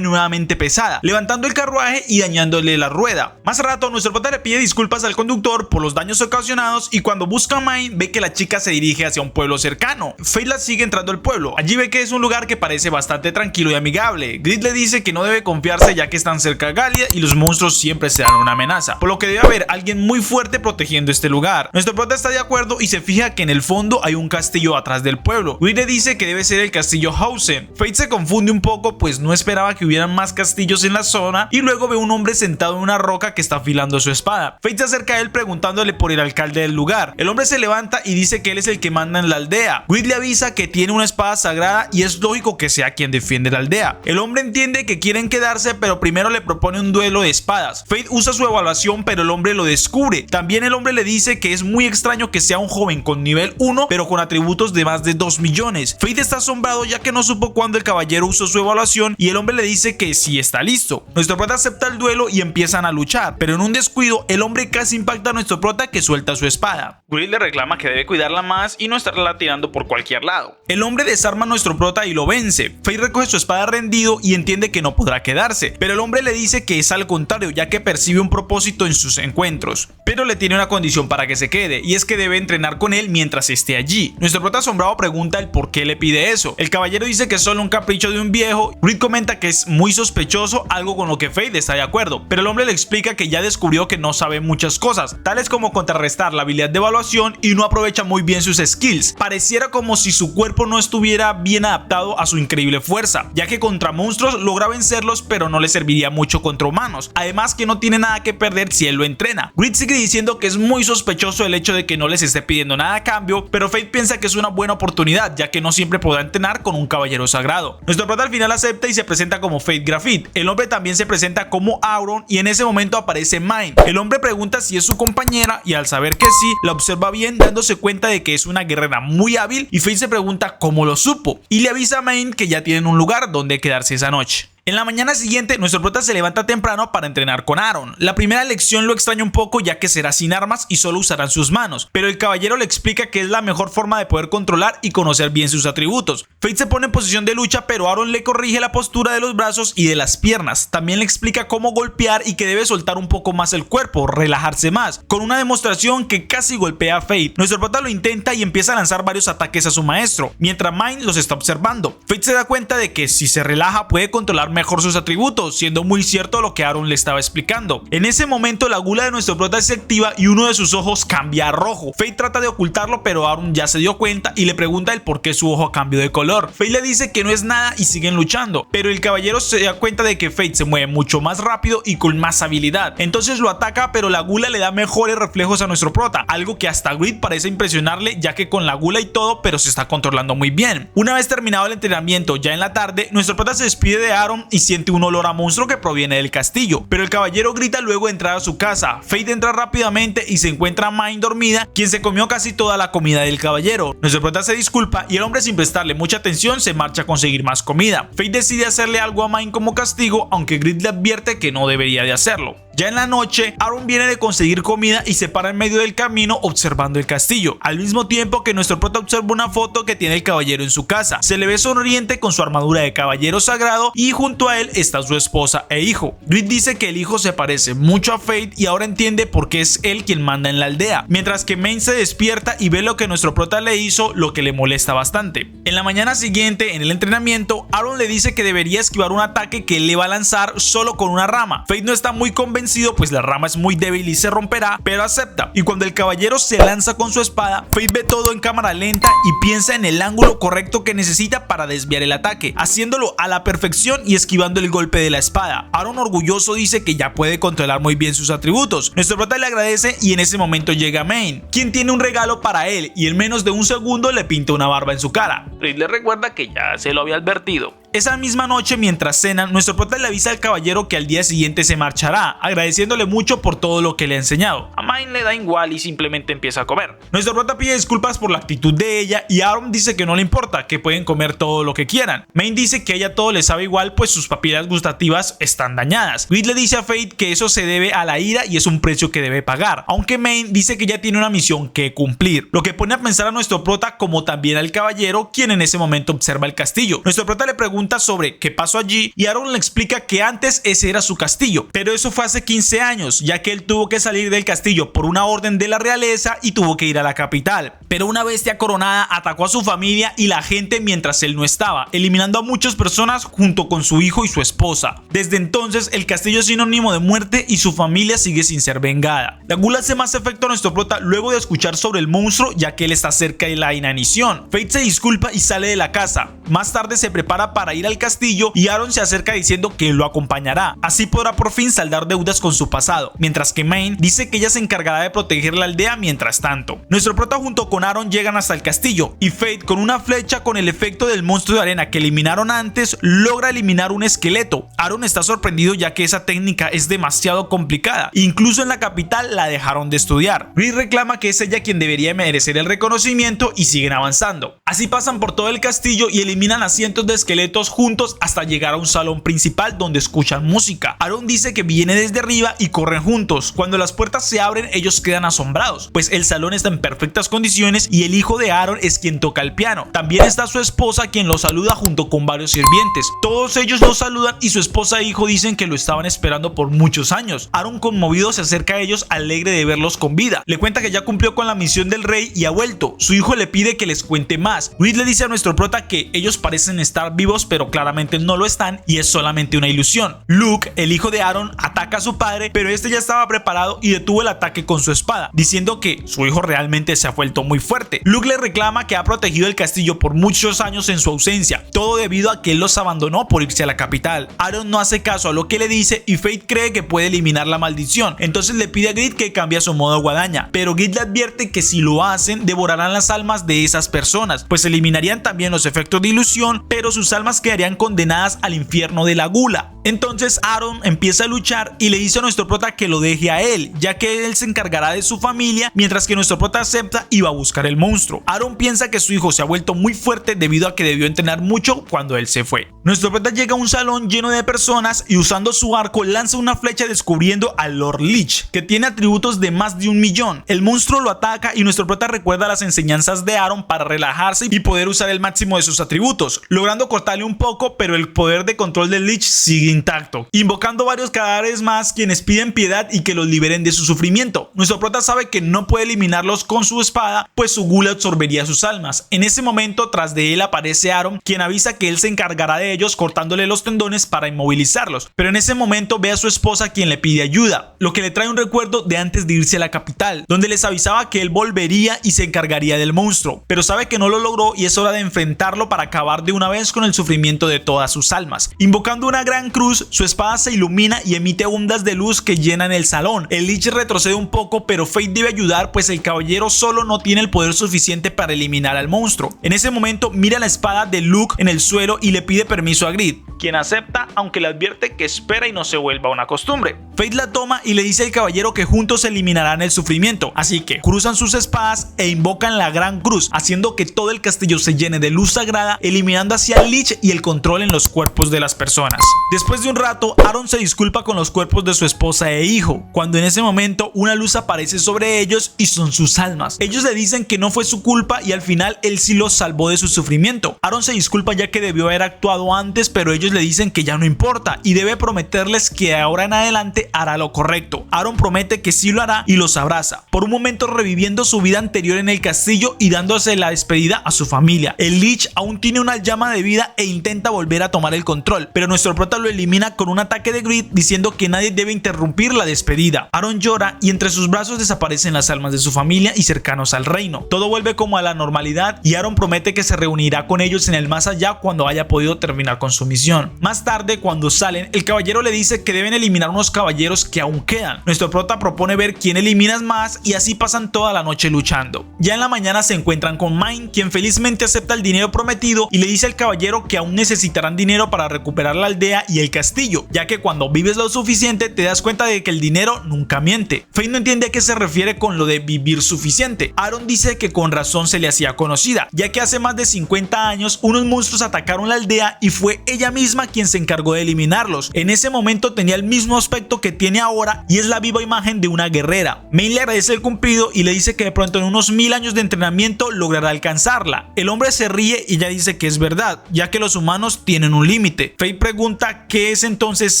nuevamente pesada, levantando el carruaje y dañándole la rueda. Más rato, nuestro prota le pide disculpas al conductor por los daños ocasionados y cuando busca a Main, ve que la chica se dirige hacia un pueblo cercano. Faye la sigue entrando al pueblo. Allí ve que es un lugar que parece bastante tranquilo y amigable. Grid le dice que no debe confiarse ya que están cerca de Galia y los monstruos siempre serán una amenaza, por lo que debe haber alguien muy fuerte protegiendo este lugar. Nuestro prota está de acuerdo y se fija que en el fondo hay un castillo atrás del pueblo. Grid le dice que debe ser el castillo Hausen. Fate se confunde un poco pues no esperaba que hubieran más castillos en la zona y luego ve un hombre sentado en una roca que está afilando su espada. Fate se acerca a él preguntándole por el alcalde del lugar. El hombre se levanta y dice que él es el que manda en la aldea. Grid le avisa que tiene una espada sagrada y es lógico que sea quien defiende la aldea. El hombre entiende que quieren quedarse, pero primero le propone un duelo de espadas. Fate usa su evaluación, pero el hombre lo descubre. También el hombre le dice que es muy extraño que sea un joven con nivel 1, pero con atributos de más de 2 millones. Fate está asombrado ya que no supo cuándo el caballero usó su evaluación y el hombre le dice que sí está listo. Nuestro prota acepta el duelo y empiezan a luchar, pero en un descuido el hombre casi impacta a nuestro prota, que suelta su espada. Grid le reclama que debe cuidarla más y no estarla tirando por cualquier lado. El hombre desarma a nuestro prota y lo vence. Fate recoge su espada rendido y entiende que no podrá quedarse, pero el hombre le dice que es al contrario ya que percibe un propósito en sus encuentros, pero le tiene una condición para que se quede y es que debe entrenar con él mientras esté allí. Nuestro prota asombrado pregunta el por qué le pide eso. El caballero dice que es solo un capricho de un viejo. Grid comenta que es muy sospechoso, algo con lo que Fate está de acuerdo, pero el hombre le explica que ya descubrió que no sabe muchas cosas, tales como contrarrestar la habilidad de evaluación y no aprovecha muy bien sus skills. Pareciera como si su cuerpo no estuviera bien adaptado a su increíble fuerza, ya que contra monstruos logra vencerlos pero no le serviría mucho contra humanos, además que no tiene nada que perder si él lo entrena. Grid sigue diciendo que es muy sospechoso el hecho de que no les esté pidiendo nada a cambio, pero Fate piensa que es una buena oportunidad ya que no siempre podrá entrenar con un caballero sagrado. Nuestro prota al final acepta y se presenta como Fate Graphite. El hombre también se presenta como Auron y en ese momento aparece Main. El hombre pregunta si es su compañera y al saber que sí, la observa bien dándose cuenta de que es una guerrera muy hábil y Fate se pregunta cómo lo supo y le avisa a Main que ya tienen un lugar donde quedarse esa noche. En la mañana siguiente, nuestro prota se levanta temprano para entrenar con Aaron. La primera lección lo extraña un poco ya que será sin armas y solo usarán sus manos, pero el caballero le explica que es la mejor forma de poder controlar y conocer bien sus atributos. Fate se pone en posición de lucha, pero Aaron le corrige la postura de los brazos y de las piernas. También le explica cómo golpear y que debe soltar un poco más el cuerpo, relajarse más, con una demostración que casi golpea a Fate. Nuestro prota lo intenta y empieza a lanzar varios ataques a su maestro, mientras Mind los está observando. Fate se da cuenta de que si se relaja puede controlar mejor sus atributos, siendo muy cierto lo que Aaron le estaba explicando. En ese momento la gula de nuestro prota se activa y uno de sus ojos cambia a rojo. Fate trata de ocultarlo, pero Aaron ya se dio cuenta y le pregunta el por qué su ojo cambió de color. Fate le dice que no es nada y siguen luchando, pero el caballero se da cuenta de que Fate se mueve mucho más rápido y con más habilidad. Entonces lo ataca, pero la gula le da mejores reflejos a nuestro prota, algo que hasta Grid parece impresionarle ya que con la gula y todo, pero se está controlando muy bien. Una vez terminado el entrenamiento, ya en la tarde, nuestro prota se despide de Aaron y siente un olor a monstruo que proviene del castillo, pero el caballero grita luego de entrar a su casa. Fate entra rápidamente y se encuentra a Mind dormida, quien se comió casi toda la comida del caballero. Nuestro prota se disculpa y el hombre, sin prestarle mucha atención, se marcha a conseguir más comida. Fate decide hacerle algo a Mind como castigo, aunque Grid le advierte que no debería de hacerlo. Ya en la noche, Aaron viene de conseguir comida y se para en medio del camino observando el castillo, al mismo tiempo que nuestro prota observa una foto que tiene el caballero en su casa. Se le ve sonriente con su armadura de caballero sagrado y junto a él está su esposa e hijo. Grid dice que el hijo se parece mucho a Fate y ahora entiende por qué es él quien manda en la aldea, mientras que Main se despierta y ve lo que nuestro prota le hizo, lo que le molesta bastante. En la mañana siguiente, en el entrenamiento, Aaron le dice que debería esquivar un ataque que él le va a lanzar solo con una rama. Fate no está muy convencido, pues la rama es muy débil y se romperá, pero acepta. Y cuando el caballero se lanza con su espada, Fate ve todo en cámara lenta y piensa en el ángulo correcto que necesita para desviar el ataque, haciéndolo a la perfección y esquivando el golpe de la espada. Aaron, orgulloso, dice que ya puede controlar muy bien sus atributos. Nuestro prota le agradece y en ese momento llega Main, quien tiene un regalo para él y en menos de un segundo le pinta una barba en su cara. Grid le recuerda que ya se lo había advertido. Esa misma noche, mientras cenan, nuestro prota le avisa al caballero que al día siguiente se marchará, agradeciéndole mucho por todo lo que le ha enseñado. A Mind le da igual y simplemente empieza a comer. Nuestro prota pide disculpas por la actitud de ella y Aaron dice que no le importa, que pueden comer todo lo que quieran. Main dice que a ella todo le sabe igual, pues sus papilas gustativas están dañadas. Grid le dice a Fate que eso se debe a la ira y es un precio que debe pagar, aunque Main dice que ya tiene una misión que cumplir, lo que pone a pensar a nuestro prota como también al caballero, quien en ese momento observa el castillo. Nuestro prota le pregunta sobre qué pasó allí y Aaron le explica que antes ese era su castillo, pero eso fue hace 15 años, ya que él tuvo que salir del castillo por una orden de la realeza y tuvo que ir a la capital. Pero una bestia coronada atacó a su familia y la gente mientras él no estaba, eliminando a muchas personas junto con su hijo y su esposa. Desde entonces el castillo es sinónimo de muerte y su familia sigue sin ser vengada. La gula hace más efecto a nuestro prota luego de escuchar sobre el monstruo, ya que él está cerca de la inanición. Fate se disculpa y sale de la casa. Más tarde se prepara para ir al castillo y Aaron se acerca diciendo que lo acompañará. Así podrá por fin saldar deudas con su pasado, mientras que Main dice que ella se encargará de proteger la aldea mientras tanto. Nuestro prota junto con Aaron llegan hasta el castillo y Fate, con una flecha con el efecto del monstruo de arena que eliminaron antes, logra eliminar un esqueleto. Aaron está sorprendido ya que esa técnica es demasiado complicada. Incluso en la capital la dejaron de estudiar. Grid reclama que es ella quien debería merecer el reconocimiento y siguen avanzando. Así pasan por todo el castillo y eliminan a cientos de esqueletos juntos hasta llegar a un salón principal donde escuchan música. Aaron dice que viene desde arriba y corren juntos. Cuando las puertas se abren, ellos quedan asombrados, pues el salón está en perfectas condiciones y el hijo de Aaron es quien toca el piano. También está su esposa, quien lo saluda junto con varios sirvientes. Todos ellos lo saludan y su esposa e hijo dicen que lo estaban esperando por muchos años. Aaron, conmovido, se acerca a ellos alegre de verlos con vida. Le cuenta que ya cumplió con la misión del rey y ha vuelto. Su hijo le pide que les cuente más. Grid le dice a nuestro prota que ellos parecen estar vivos, pero claramente no lo están y es solamente una ilusión. Luke, el hijo de Aaron, ataca a su padre, pero este ya estaba preparado y detuvo el ataque con su espada, diciendo que su hijo realmente se ha vuelto muy fuerte. Luke le reclama que ha protegido el castillo por muchos años en su ausencia, todo debido a que él los abandonó por irse a la capital. Aaron no hace caso a lo que le dice y Fate cree que puede eliminar la maldición, entonces le pide a Grid que cambie a su modo guadaña, pero Grid le advierte que si lo hacen devorarán las almas de esas personas, pues eliminarían también los efectos de ilusión, pero sus almas quedarían condenadas al infierno de la gula. Entonces Aaron empieza a luchar y le dice a nuestro prota que lo deje a él, ya que él se encargará de su familia, mientras que nuestro prota acepta y va a buscar el monstruo. Aaron piensa que su hijo se ha vuelto muy fuerte debido a que debió entrenar mucho cuando él se fue. Nuestro prota llega a un salón lleno de personas y usando su arco lanza una flecha descubriendo a Lord Lich, que tiene atributos de más de 1 millón. El monstruo lo ataca y nuestro prota recuerda las enseñanzas de Aaron para relajarse y poder usar el máximo de sus atributos, logrando cortarle un poco, pero el poder de control del Lich sigue intacto, invocando varios cadáveres más quienes piden piedad y que los liberen de su sufrimiento. Nuestro prota sabe que no puede eliminarlos con su espada, pues su gula absorbería sus almas. En ese momento, tras de él aparece Aaron, quien avisa que él se encargará de ellos cortándole los tendones para inmovilizarlos, pero en ese momento ve a su esposa quien le pide ayuda, lo que le trae un recuerdo de antes de irse a la capital, donde les avisaba que él volvería y se encargaría del monstruo, pero sabe que no lo logró y es hora de enfrentarlo para acabar de una vez con el sufrimiento de todas sus almas. Invocando una gran cruz, su espada se ilumina y emite ondas de luz que llenan el salón. El Lich retrocede un poco, pero Fate debe ayudar, pues el caballero solo no tiene el poder suficiente para eliminar al monstruo. En ese momento mira la espada de Luke en el suelo y le pide permiso a Grid, quien acepta, aunque le advierte que espera y no se vuelva una costumbre. Fate la toma y le dice al caballero que juntos eliminarán el sufrimiento, así que cruzan sus espadas e invocan la gran cruz, haciendo que todo el castillo se llene de luz sagrada, eliminando así al Lich y el control en los cuerpos de las personas. Después de un rato, Aaron se disculpa con los cuerpos de su esposa e hijo, cuando en ese momento una luz aparece sobre ellos y son sus almas. Ellos le dicen que no fue su culpa y al final él sí los salvó de su sufrimiento. Aaron se disculpa ya que debió haber actuado antes, pero ellos le dicen que ya no importa y debe prometerles que ahora en adelante hará lo correcto. Aaron promete que sí lo hará y los abraza, por un momento reviviendo su vida anterior en el castillo y dándose la despedida a su familia. El Lich aún tiene una llama de vida e intenta volver a tomar el control, pero nuestro prota lo elimina con un ataque de Grid, diciendo que nadie debe interrumpir la despedida. Aaron llora y entre sus brazos desaparecen las almas de su familia y cercanos al reino. Todo vuelve como a la normalidad y Aaron promete que se reunirá con ellos en el más allá cuando haya podido terminar con su misión. Más tarde, cuando salen, el caballero le dice que deben eliminar unos caballeros que aún quedan. Nuestro prota propone ver quién elimina más y así pasan toda la noche luchando. Ya en la mañana se encuentran con Mine, quien felizmente acepta el dinero prometido y le dice al caballero que aún necesitarán dinero para recuperar la aldea y el castillo, ya que cuando vives lo suficiente te das cuenta de que el dinero nunca miente. Fate no entiende a qué se refiere con lo de vivir suficiente. Aaron dice que con razón se le hacía conocida, ya que hace más de 50 años unos monstruos atacaron la aldea y fue ella misma quien se encargó de eliminarlos. En ese momento tenía el mismo aspecto que tiene ahora y es la viva imagen de una guerrera. May le agradece el cumplido y le dice que de pronto en unos 1000 años de entrenamiento logrará alcanzarla. El hombre se ríe y ella dice que es verdad, ya que los humanos tienen un límite. Fate pregunta qué es entonces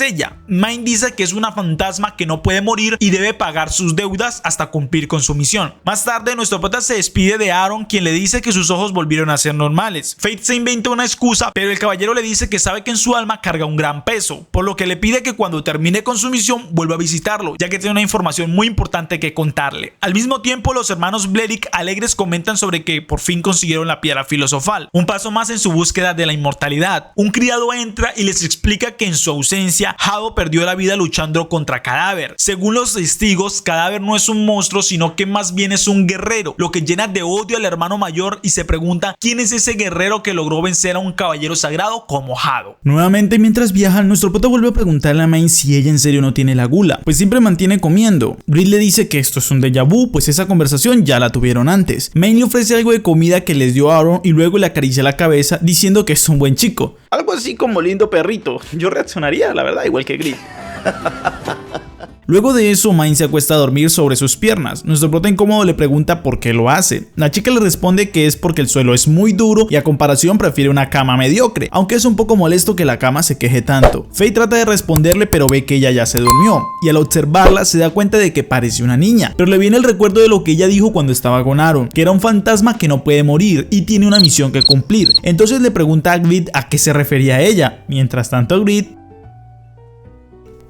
ella. May dice que es una fantasma que no puede morir y debe pagar sus deudas hasta cumplir con su misión. Más tarde nuestro prota se despide de Aaron, quien le dice que sus ojos volvieron a ser normales. Fate se inventa una excusa, pero el caballero le dice que sabe que en su alma carga un gran peso, por lo que le pide que cuando termine con su misión vuelva a visitarlo, ya que tiene una información muy importante que contarle. Al mismo tiempo, los hermanos Blerick alegres comentan sobre que por fin consiguieron la piedra filosofal, un paso más en su búsqueda de la inmortalidad. Un criado entra y les explica que en su ausencia Hado perdió la vida luchando contra Cadáver. Según los testigos, Cadáver no es un monstruo, sino que más bien es un guerrero, lo que llena de odio al hermano mayor y se pregunta quién es ese guerrero que logró vencer a un caballero sagrado como Hado. Nuevamente, mientras viajan, nuestro prota vuelve a preguntarle a May si ella en serio no tiene la gula, pues siempre mantiene comiendo. Grid le dice que esto es un déjà vu, pues esa conversación ya la tuvieron antes. May le ofrece algo de comida que les dio Aaron y luego le acaricia la cabeza diciendo que es un buen chico. Algo así como lindo perrito. Yo reaccionaría, la verdad, igual que Grid. Luego de eso, Mine se acuesta a dormir sobre sus piernas. Nuestro prota incómodo le pregunta por qué lo hace. La chica le responde que es porque el suelo es muy duro y a comparación prefiere una cama mediocre, aunque es un poco molesto que la cama se queje tanto. Faye trata de responderle, pero ve que ella ya se durmió y al observarla se da cuenta de que parece una niña, pero le viene el recuerdo de lo que ella dijo cuando estaba con Aaron, que era un fantasma que no puede morir y tiene una misión que cumplir. Entonces le pregunta a Grid a qué se refería ella. Mientras tanto, Grid,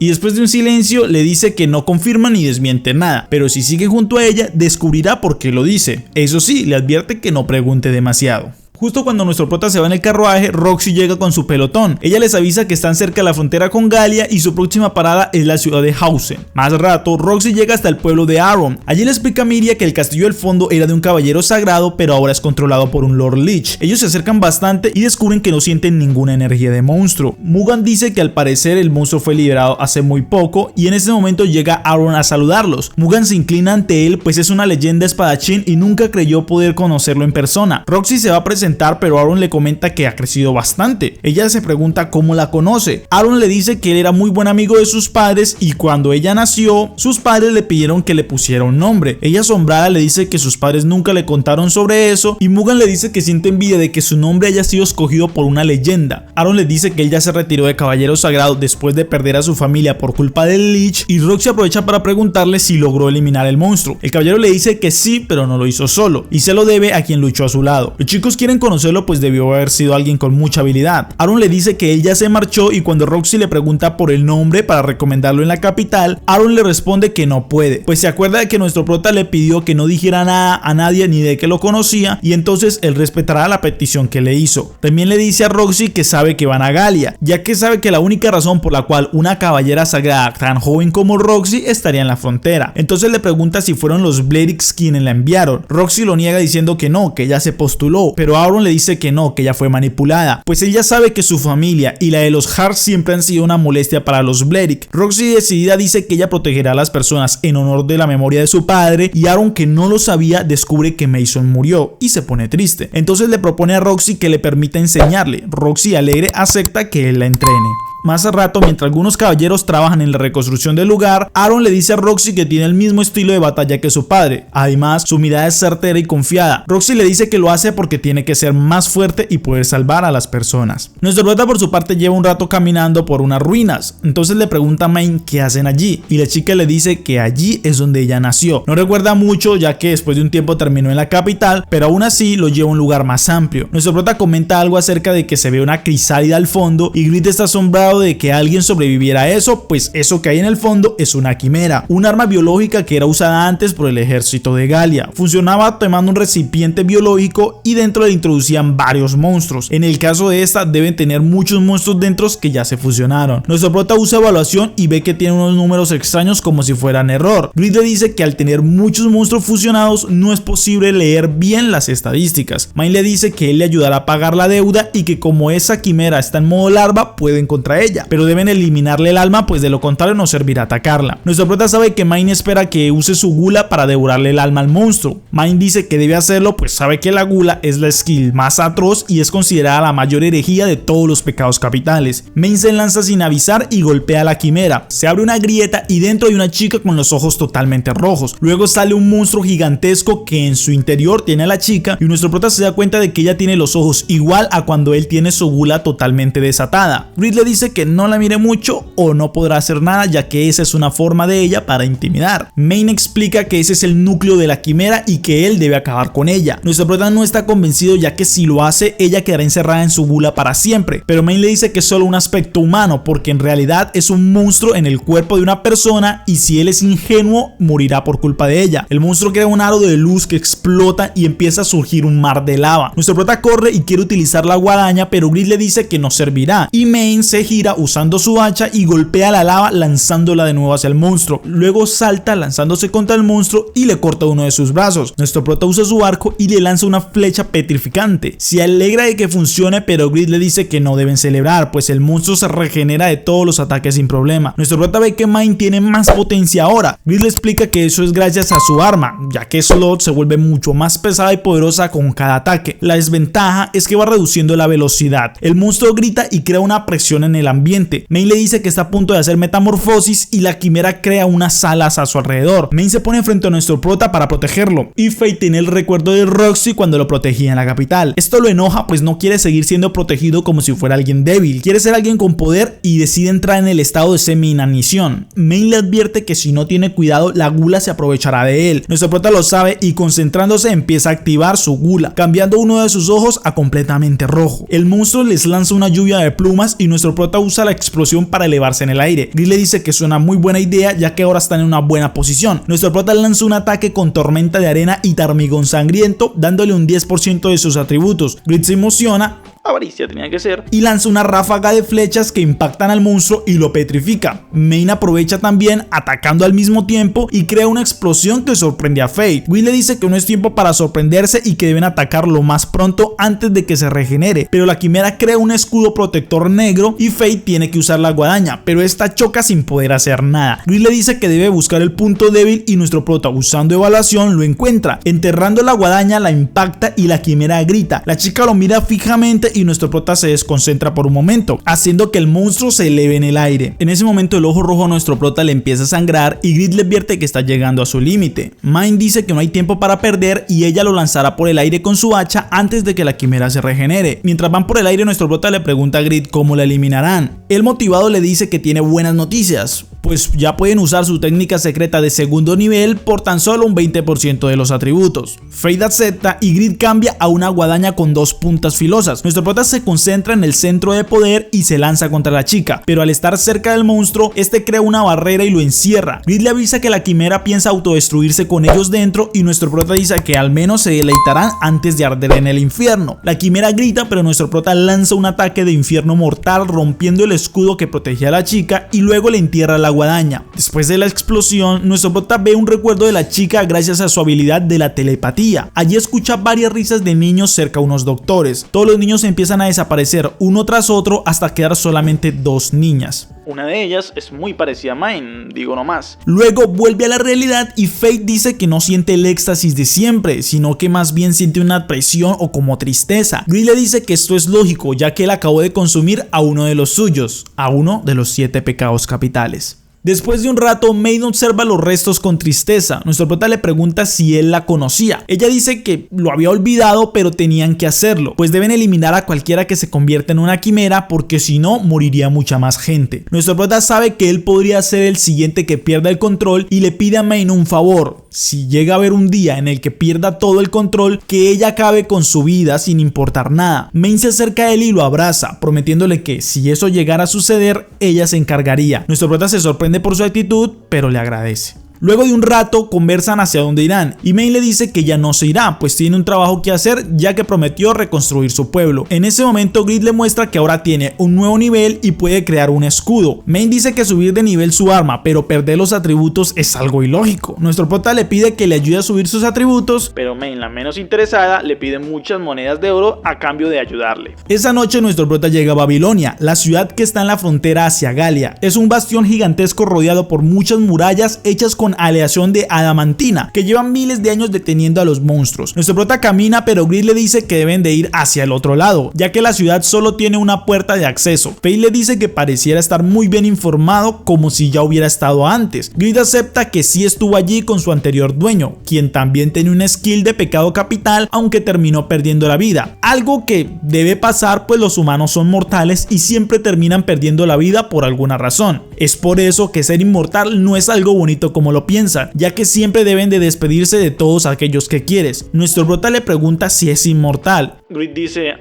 y después de un silencio le dice que no confirma ni desmiente nada, pero si sigue junto a ella descubrirá por qué lo dice. Eso sí, le advierte que no pregunte demasiado. Justo cuando nuestro prota se va en el carruaje, Roxy llega con su pelotón. Ella les avisa que están cerca de la frontera con Galia y su próxima parada es la ciudad de Hausen. Más rato, Roxy llega hasta el pueblo de Aaron. Allí le explica a Miria que el castillo del fondo era de un caballero sagrado, pero ahora es controlado por un Lord Lich. Ellos se acercan bastante y descubren que no sienten ninguna energía de monstruo. Mugan dice que al parecer el monstruo fue liberado hace muy poco y en ese momento llega Aaron a saludarlos. Mugan se inclina ante él, pues es una leyenda espadachín y nunca creyó poder conocerlo en persona. Roxy se va a presentar, pero Aaron le comenta que ha crecido bastante. Ella se pregunta cómo la conoce. Aaron le dice que él era muy buen amigo de sus padres y cuando ella nació, sus padres le pidieron que le pusiera un nombre. Ella asombrada le dice que sus padres nunca le contaron sobre eso y Mugan le dice que siente envidia de que su nombre haya sido escogido por una leyenda. Aaron le dice que él ya se retiró de caballero sagrado después de perder a su familia por culpa del Lich y Roxy aprovecha para preguntarle si logró eliminar el monstruo. El caballero le dice que sí, pero no lo hizo solo y se lo debe a quien luchó a su lado. Los chicos quieren conocerlo, pues debió haber sido alguien con mucha habilidad. Aaron le dice que él ya se marchó y cuando Roxy le pregunta por el nombre para recomendarlo en la capital, Aaron le responde que no puede, pues se acuerda de que nuestro prota le pidió que no dijera nada a nadie ni de que lo conocía y entonces él respetará la petición que le hizo. También le dice a Roxy que sabe que van a Galia, ya que sabe que la única razón por la cual una caballera sagrada tan joven como Roxy estaría en la frontera. Entonces le pregunta si fueron los Blerix quienes la enviaron. Roxy lo niega diciendo que no, que ella se postuló, pero Aaron le dice que no, que ella fue manipulada, pues ella sabe que su familia y la de los Hart siempre han sido una molestia para los Blerix. Roxy decidida dice que ella protegerá a las personas en honor de la memoria de su padre y Aaron, que no lo sabía, descubre que Mason murió y se pone triste. Entonces le propone a Roxy que le permita enseñarle. Roxy alegre acepta que él la entrene. Más a rato, mientras algunos caballeros trabajan en la reconstrucción del lugar, Aaron le dice a Roxy que tiene el mismo estilo de batalla que su padre. Además, su mirada es certera y confiada. Roxy le dice que lo hace porque tiene que ser más fuerte y poder salvar a las personas. Nuestro prota por su parte lleva un rato caminando por unas ruinas. Entonces le pregunta a Main qué hacen allí y la chica le dice que allí es donde ella nació. No recuerda mucho ya que después de un tiempo terminó en la capital, pero aún así lo lleva a un lugar más amplio. Nuestro prota comenta algo acerca de que se ve una crisálida al fondo y Grit está asombrado de que alguien sobreviviera a eso, pues eso que hay en el fondo es una quimera, un arma biológica que era usada antes por el ejército de Galia. Funcionaba tomando un recipiente biológico y dentro le introducían varios monstruos. En el caso de esta deben tener muchos monstruos dentro que ya se fusionaron. Nuestro prota usa evaluación y ve que tiene unos números extraños como si fueran error. Grit le dice que al tener muchos monstruos fusionados no es posible leer bien las estadísticas. Main le dice que él le ayudará a pagar la deuda y que como esa quimera está en modo larva pueden contra ella, pero deben eliminarle el alma, pues de lo contrario no servirá atacarla. Nuestro prota sabe que Main espera que use su gula para devorarle el alma al monstruo. Main dice que debe hacerlo, pues sabe que la gula es la skill más atroz y es considerada la mayor herejía de todos los pecados capitales. Main se lanza sin avisar y golpea a la quimera. Se abre una grieta y dentro hay una chica con los ojos totalmente rojos. Luego sale un monstruo gigantesco que en su interior tiene a la chica y nuestro prota se da cuenta de que ella tiene los ojos igual a cuando él tiene su gula totalmente desatada. Grit le dice que no la mire mucho o no podrá hacer nada, ya que esa es una forma de ella para intimidar. Main explica que ese es el núcleo de la quimera y que él debe acabar con ella. Nuestro prota no está convencido, ya que si lo hace ella quedará encerrada en su gula para siempre, pero Main le dice que es solo un aspecto humano, porque en realidad es un monstruo en el cuerpo de una persona y si él es ingenuo morirá por culpa de ella. El monstruo crea un aro de luz que explota y empieza a surgir un mar de lava. Nuestro prota corre y quiere utilizar la guadaña, pero Grit le dice que no servirá y Main se gira usando su hacha y golpea la lava lanzándola de nuevo hacia el monstruo. Luego salta lanzándose contra el monstruo y le corta uno de sus brazos. Nuestro prota usa su arco y le lanza una flecha petrificante. Se alegra de que funcione, pero Grit le dice que no deben celebrar, pues el monstruo se regenera de todos los ataques sin problema. Nuestro prota ve que Main tiene más potencia ahora. Grit le explica que eso es gracias a su arma, ya que Slot se vuelve mucho más pesada y poderosa con cada ataque. La desventaja es que va reduciendo la velocidad. El monstruo grita y crea una presión en el ambiente. Main le dice que está a punto de hacer metamorfosis y la quimera crea unas alas a su alrededor. Main se pone frente a nuestro prota para protegerlo y Faye tiene el recuerdo de Roxy cuando lo protegía en la capital. Esto lo enoja, pues no quiere seguir siendo protegido como si fuera alguien débil, quiere ser alguien con poder y decide entrar en el estado de semi-inanición. Main le advierte que si no tiene cuidado la gula se aprovechará de él. Nuestro prota lo sabe y concentrándose empieza a activar su gula, cambiando uno de sus ojos a completamente rojo. El monstruo les lanza una lluvia de plumas y nuestro prota usa la explosión para elevarse en el aire. Grid le dice que es una muy buena idea ya que ahora están en una buena posición. Nuestro prota lanza un ataque con tormenta de arena y tarmigón sangriento, dándole un 10% de sus atributos. Grid se emociona Avaricia tenía que ser. y lanza una ráfaga de flechas que impactan al monstruo y lo petrifica. Main aprovecha también atacando al mismo tiempo y crea una explosión que sorprende a Fate. Will le dice que no es tiempo para sorprenderse y que deben atacar lo más pronto antes de que se regenere, pero la quimera crea un escudo protector negro y Fate tiene que usar la guadaña, pero esta choca sin poder hacer nada. Will le dice que debe buscar el punto débil y nuestro prota, usando evaluación, lo encuentra. Enterrando la guadaña, la impacta y la quimera grita. La chica lo mira fijamente y nuestro prota se desconcentra por un momento, haciendo que el monstruo se eleve en el aire. En ese momento el ojo rojo a nuestro prota le empieza a sangrar y Grid le advierte que está llegando a su límite. Main dice que no hay tiempo para perder y ella lo lanzará por el aire con su hacha antes de que la quimera se regenere. Mientras van por el aire, nuestro prota le pregunta a Grid cómo la eliminarán. El motivado le dice que tiene buenas noticias, pues ya pueden usar su técnica secreta de segundo nivel por tan solo un 20% de los atributos. Fate acepta y Grid cambia a una guadaña con dos puntas filosas. Nuestro prota se concentra en el centro de poder y se lanza contra la chica, pero al estar cerca del monstruo, este crea una barrera y lo encierra. Grid le avisa que la quimera piensa autodestruirse con ellos dentro y nuestro prota dice que al menos se deleitarán antes de arder en el infierno. La quimera grita, pero nuestro prota lanza un ataque de infierno mortal rompiendo el escudo que protegía a la chica y luego le entierra la guadaña. Después de la explosión, nuestro prota ve un recuerdo de la chica gracias a su habilidad de la telepatía. Allí escucha varias risas de niños cerca a unos doctores. Todos los niños empiezan a desaparecer uno tras otro hasta quedar solamente dos niñas. Una de ellas es muy parecida a Main, digo nomás. Luego vuelve a la realidad y Fate dice que no siente el éxtasis de siempre, sino que más bien siente una presión o como tristeza. Grid le dice que esto es lógico, ya que él acabó de consumir a uno de los suyos, a uno de los 7 pecados capitales. Después de un rato, Main observa los restos con tristeza. Nuestro prota le pregunta si él la conocía. Ella dice que lo había olvidado, pero tenían que hacerlo, pues deben eliminar a cualquiera que se convierta en una quimera, porque si no, moriría mucha más gente. Nuestro prota sabe que él podría ser el siguiente que pierda el control y le pide a Main un favor. Si llega a haber un día en el que pierda todo el control, que ella acabe con su vida sin importar nada. Main se acerca a él y lo abraza, prometiéndole que si eso llegara a suceder, ella se encargaría. Nuestro prota se sorprende por su actitud, pero le agradece. Luego de un rato conversan hacia dónde irán y Main le dice que ya no se irá, pues tiene un trabajo que hacer ya que prometió reconstruir su pueblo. En ese momento Grid le muestra que ahora tiene un nuevo nivel y puede crear un escudo. Main dice que subir de nivel su arma pero perder los atributos es algo ilógico. Nuestro prota le pide que le ayude a subir sus atributos, Pero Main, la menos interesada, le pide muchas monedas de oro a cambio de ayudarle. Esa noche nuestro prota llega a Babilonia, la ciudad que está en la frontera hacia Galia. Es un bastión gigantesco rodeado por muchas murallas hechas con aleación de adamantina que llevan miles de años deteniendo a los monstruos. Nuestro prota camina, pero Grid le dice que deben de ir hacia el otro lado, ya que la ciudad solo tiene una puerta de acceso. Fate le dice que pareciera estar muy bien informado, como si ya hubiera estado antes. Grid acepta que sí estuvo allí con su anterior dueño, quien también tenía una skill de pecado capital, aunque terminó perdiendo la vida. Algo que debe pasar, pues los humanos son mortales y siempre terminan perdiendo la vida por alguna razón. Es por eso que ser inmortal no es algo bonito como lo piensan, ya que siempre deben de despedirse de todos aquellos que quieres. Nuestro prota le pregunta si es inmortal. Grid dice,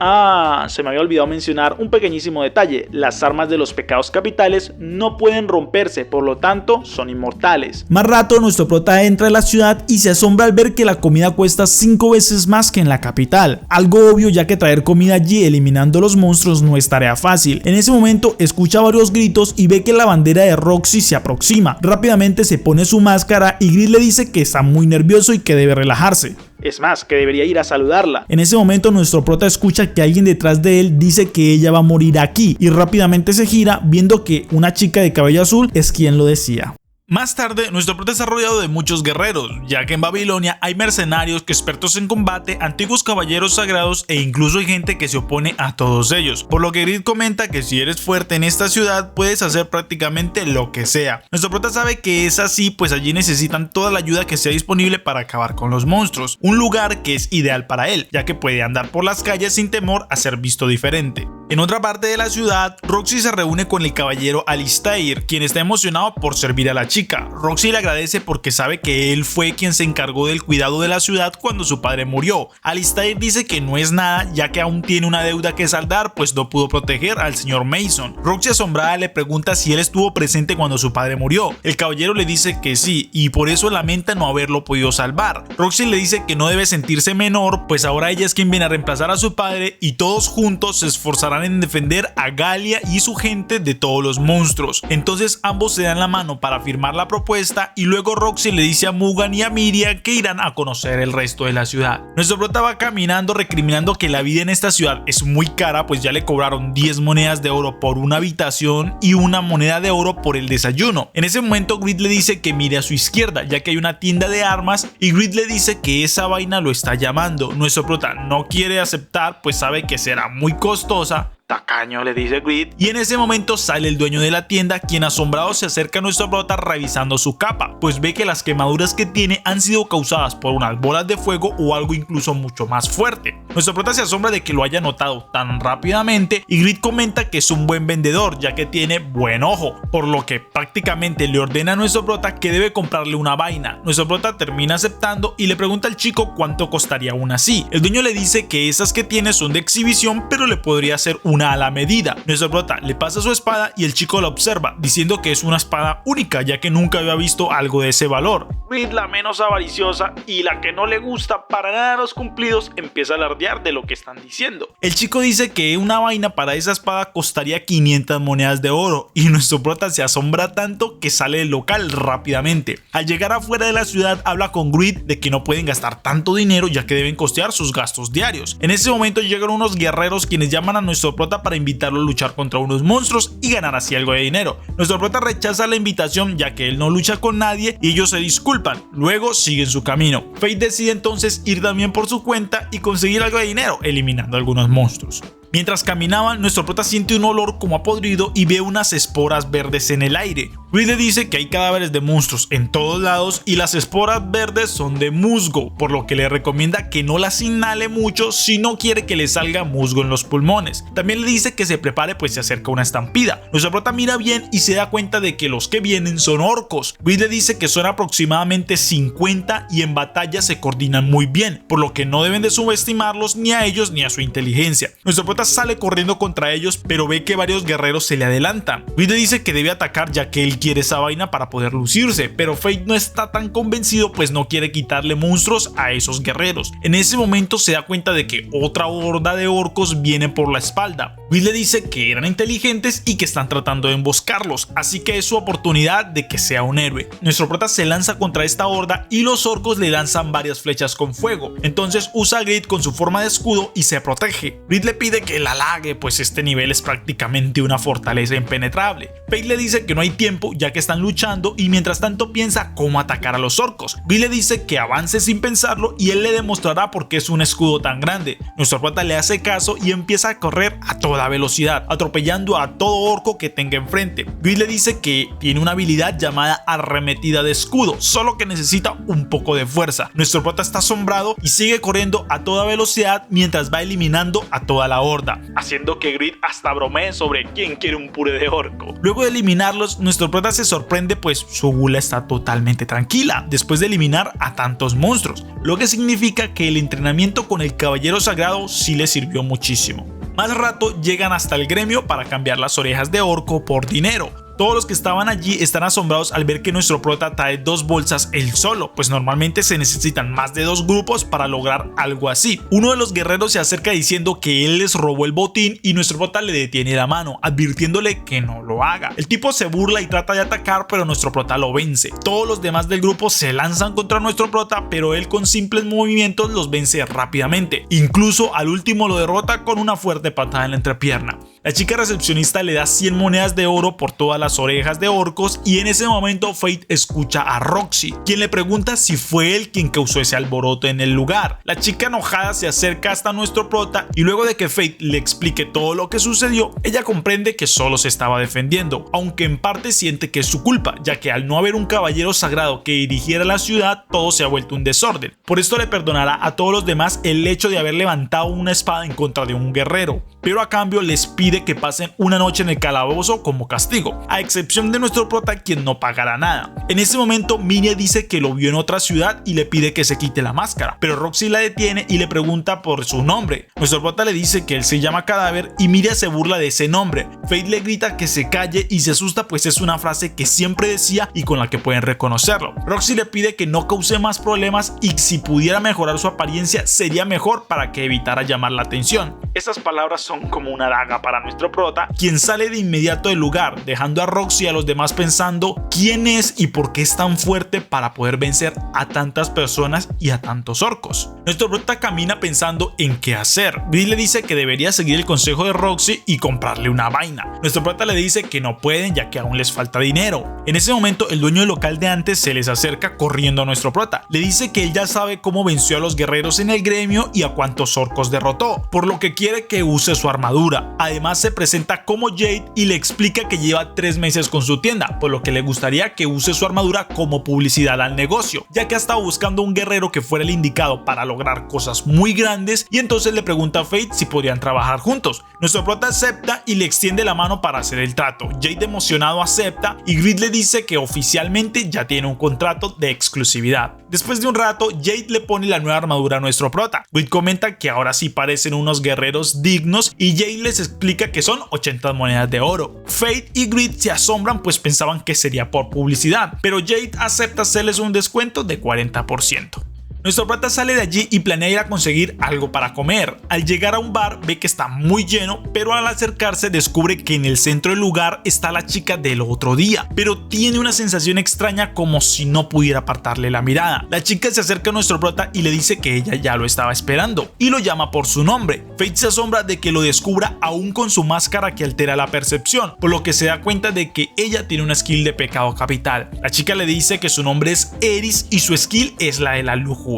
se me había olvidado mencionar un pequeñísimo detalle. Las armas de los pecados capitales no pueden romperse, por lo tanto son inmortales. Más rato nuestro prota entra a la ciudad y se asombra al ver que la comida cuesta 5 veces más que en la capital. Algo obvio, ya que traer comida allí eliminando los monstruos no es tarea fácil. En ese momento escucha varios gritos y ve que la bandera de Roxy se aproxima. Rápidamente se pone su máscara y Grid le dice que está muy nervioso y que debe relajarse. Es más, que debería ir a saludarla. En ese momento nuestro prota escucha que alguien detrás de él dice que ella va a morir aquí y rápidamente se gira viendo que una chica de cabello azul es quien lo decía. Más tarde, nuestro prota está rodeado de muchos guerreros, ya que en Babilonia hay mercenarios, expertos en combate, antiguos caballeros sagrados e incluso hay gente que se opone a todos ellos. Por lo que Grid comenta que si eres fuerte en esta ciudad, puedes hacer prácticamente lo que sea. Nuestro prota sabe que es así, pues allí necesitan toda la ayuda que sea disponible para acabar con los monstruos. Un lugar que es ideal para él, ya que puede andar por las calles sin temor a ser visto diferente. En otra parte de la ciudad, Roxy se reúne con el caballero Alistair, quien está emocionado por servir a la chica. chica. Roxy le agradece porque sabe que él fue quien se encargó del cuidado de la ciudad cuando su padre murió. Alistair dice que no es nada, ya que aún tiene una deuda que saldar, pues no pudo proteger al señor Mason. Roxy, asombrada, le pregunta si él estuvo presente cuando su padre murió. El caballero le dice que sí, y por eso lamenta no haberlo podido salvar. Roxy le dice que no debe sentirse menor, pues ahora ella es quien viene a reemplazar a su padre y todos juntos se esforzarán en defender a Galia y su gente de todos los monstruos. Entonces ambos se dan la mano para firmar la propuesta y luego Roxy le dice a Mugan y a Miriam que irán a conocer el resto de la ciudad. Nuestro prota va caminando recriminando que la vida en esta ciudad es muy cara, pues ya le cobraron 10 monedas de oro por una habitación y una moneda de oro por el desayuno. En ese momento Grid le dice que mire a su izquierda, ya que hay una tienda de armas, y Grid le dice que esa vaina lo está llamando. Nuestro prota no quiere aceptar, pues sabe que será muy costosa. Tacaño, le dice Grid. Y en ese momento sale el dueño de la tienda, quien asombrado se acerca a nuestro prota revisando su capa, pues ve que las quemaduras que tiene han sido causadas por unas bolas de fuego o algo incluso mucho más fuerte. Nuestro prota se asombra de que lo haya notado tan rápidamente y Grid comenta que es un buen vendedor, ya que tiene buen ojo, por lo que prácticamente le ordena a nuestro prota que debe comprarle una vaina. Nuestro prota termina aceptando y le pregunta al chico cuánto costaría una así. El dueño le dice que esas que tiene son de exhibición, pero le podría hacer una a la medida. Nuestro prota le pasa su espada y el chico la observa, diciendo que es una espada única, ya que nunca había visto algo de ese valor. Grid, la menos avariciosa y la que no le gusta para nada a los cumplidos, empieza a alardear de lo que están diciendo. El chico dice que una vaina para esa espada costaría 500 monedas de oro y nuestro prota se asombra tanto que sale del local rápidamente. Al llegar afuera de la ciudad habla con Grid de que no pueden gastar tanto dinero, ya que deben costear sus gastos diarios. En ese momento llegan unos guerreros quienes llaman a nuestro prota para invitarlo a luchar contra unos monstruos y ganar así algo de dinero. Nuestro prota rechaza la invitación, ya que él no lucha con nadie, y ellos se disculpan. Luego siguen su camino. Fate decide entonces ir también por su cuenta y conseguir algo de dinero, eliminando algunos monstruos. Mientras caminaban, nuestro prota siente un olor como a podrido y ve unas esporas verdes en el aire. Grid le dice que hay cadáveres de monstruos en todos lados y las esporas verdes son de musgo, por lo que le recomienda que no las inhale mucho si no quiere que le salga musgo en los pulmones. También le dice que se prepare, pues se acerca una estampida. Nuestro prota mira bien y se da cuenta de que los que vienen son orcos. Grid le dice que son aproximadamente 50 y en batalla se coordinan muy bien, por lo que no deben de subestimarlos ni a ellos ni a su inteligencia. Nuestro prota sale corriendo contra ellos, pero ve que varios guerreros se le adelantan. Grid le dice que debe atacar, ya que él quiere esa vaina para poder lucirse, pero Fate no está tan convencido, pues no quiere quitarle monstruos a esos guerreros. En ese momento se da cuenta de que otra horda de orcos viene por la espalda. Grid le dice que eran inteligentes y que están tratando de emboscarlos, así que es su oportunidad de que sea un héroe. Nuestro prota se lanza contra esta horda y los orcos le lanzan varias flechas con fuego. Entonces usa a Grid con su forma de escudo y se protege. Grid le pide que la halague, pues este nivel es prácticamente una fortaleza impenetrable. Fate le dice que no hay tiempo, ya que están luchando, y mientras tanto piensa cómo atacar a los orcos. Grid le dice que avance sin pensarlo y él le demostrará por qué es un escudo tan grande. Nuestro prota le hace caso y empieza a correr a toda velocidad, atropellando a todo orco que tenga enfrente. Grid le dice que tiene una habilidad llamada arremetida de escudo, solo que necesita un poco de fuerza. Nuestro prota está asombrado y sigue corriendo a toda velocidad mientras va eliminando a toda la horda, haciendo que Grid hasta bromee sobre quién quiere un puré de orco. Luego de eliminarlos, nuestro prota se sorprende, pues su gula está totalmente tranquila después de eliminar a tantos monstruos, lo que significa que el entrenamiento con el caballero sagrado sí le sirvió muchísimo. Más rato llegan hasta el gremio para cambiar las orejas de orco por dinero. Todos los que estaban allí están asombrados al ver que nuestro prota trae 2 bolsas él solo, pues normalmente se necesitan más de 2 grupos para lograr algo así. Uno de los guerreros se acerca diciendo que él les robó el botín y nuestro prota le detiene la mano, advirtiéndole que no lo haga. El tipo se burla y trata de atacar, pero nuestro prota lo vence. Todos los demás del grupo se lanzan contra nuestro prota, pero él con simples movimientos los vence rápidamente. Incluso al último lo derrota con una fuerte patada en la entrepierna. La chica recepcionista le da 100 monedas de oro por todas las orejas de orcos y en ese momento Fate escucha a Roxy, quien le pregunta si fue él quien causó ese alboroto en el lugar. La chica enojada se acerca hasta nuestro prota y luego de que Fate le explique todo lo que sucedió, ella comprende que solo se estaba defendiendo, aunque en parte siente que es su culpa, ya que al no haber un caballero sagrado que dirigiera la ciudad, todo se ha vuelto un desorden. Por esto le perdonará a todos los demás el hecho de haber levantado una espada en contra de un guerrero. pero a cambio les pide que pasen una noche en el calabozo como castigo, a excepción de nuestro prota, quien no pagará nada. En ese momento Miria dice que lo vio en otra ciudad y le pide que se quite la máscara, pero Roxy la detiene y le pregunta por su nombre. Nuestro prota le dice que él se llama Cadáver y Miria se burla de ese nombre. Faith le grita que se calle y se asusta, pues es una frase que siempre decía y con la que pueden reconocerlo. Roxy le pide que no cause más problemas y si pudiera mejorar su apariencia sería mejor para que evitara llamar la atención. Estas palabras son como una daga para nuestro prota, quien sale de inmediato del lugar, dejando a Roxy y a los demás pensando quién es y por qué es tan fuerte para poder vencer a tantas personas y a tantos orcos. Nuestro prota camina pensando en qué hacer. Bill le dice que debería seguir el consejo de Roxy y comprarle una vaina. Nuestro prota le dice que no pueden ya que aún les falta dinero. En ese momento el dueño del local de antes se les acerca corriendo a nuestro prota. Le dice que él ya sabe cómo venció a los guerreros en el gremio y a cuántos orcos derrotó, por lo que quiere que use su armadura. Además se presenta como Jade y le explica que lleva 3 meses con su tienda, por lo que le gustaría que use su armadura como publicidad al negocio, ya que ha estado buscando un guerrero que fuera el indicado para lograr cosas muy grandes, y entonces le pregunta a Faith si podrían trabajar juntos. Nuestro prota acepta y le extiende la mano para hacer el trato. Jade emocionado acepta y Grid le dice que oficialmente ya tiene un contrato de exclusividad. Después de un rato, Jade le pone la nueva armadura a nuestro prota. Grid comenta que ahora sí parecen unos guerreros dignos y Jade les explica que son 80 monedas de oro. Faith y Grid se asombran, pues pensaban que sería por publicidad, pero Jade acepta hacerles un descuento de 40%. Nuestro prota sale de allí y planea ir a conseguir algo para comer. Al llegar a un bar ve que está muy lleno, pero al acercarse descubre que en el centro del lugar está la chica del otro día, pero tiene una sensación extraña como si no pudiera apartarle la mirada. La chica se acerca a nuestro prota y le dice que ella ya lo estaba esperando y lo llama por su nombre. Faith se asombra de que lo descubra aún con su máscara que altera la percepción, por lo que se da cuenta de que ella tiene una skill de pecado capital. La chica le dice que su nombre es Eris y su skill es la de la lujuria.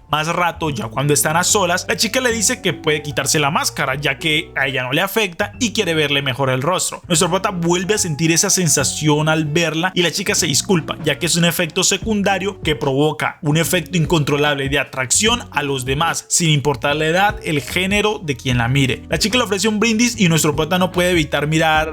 Más rato, ya cuando están a solas, la chica le dice que puede quitarse la máscara ya que a ella no le afecta y quiere verle mejor el rostro. Nuestro prota vuelve a sentir esa sensación al verla y la chica se disculpa ya que es un efecto secundario que provoca un efecto incontrolable de atracción a los demás sin importar la edad, el género de quien la mire. La chica le ofrece un brindis y nuestro prota no puede evitar mirar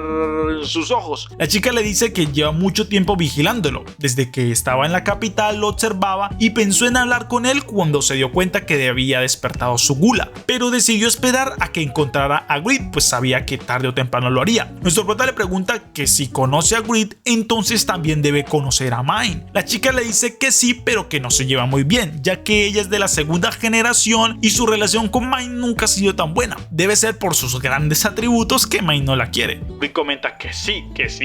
sus ojos. La chica le dice que lleva mucho tiempo vigilándolo. Desde que estaba en la capital lo observaba y pensó en hablar con él cuando se dio cuenta que había despertado su gula, pero decidió esperar a que encontrara a Grid, pues sabía que tarde o temprano lo haría. Nuestro prota le pregunta que si conoce a Grid, entonces también debe conocer a Mine. La chica le dice que sí, pero que no se lleva muy bien, ya que ella es de la segunda generación y su relación con Mine nunca ha sido tan buena. Debe ser por sus grandes atributos que Mine no la quiere. Grid comenta que sí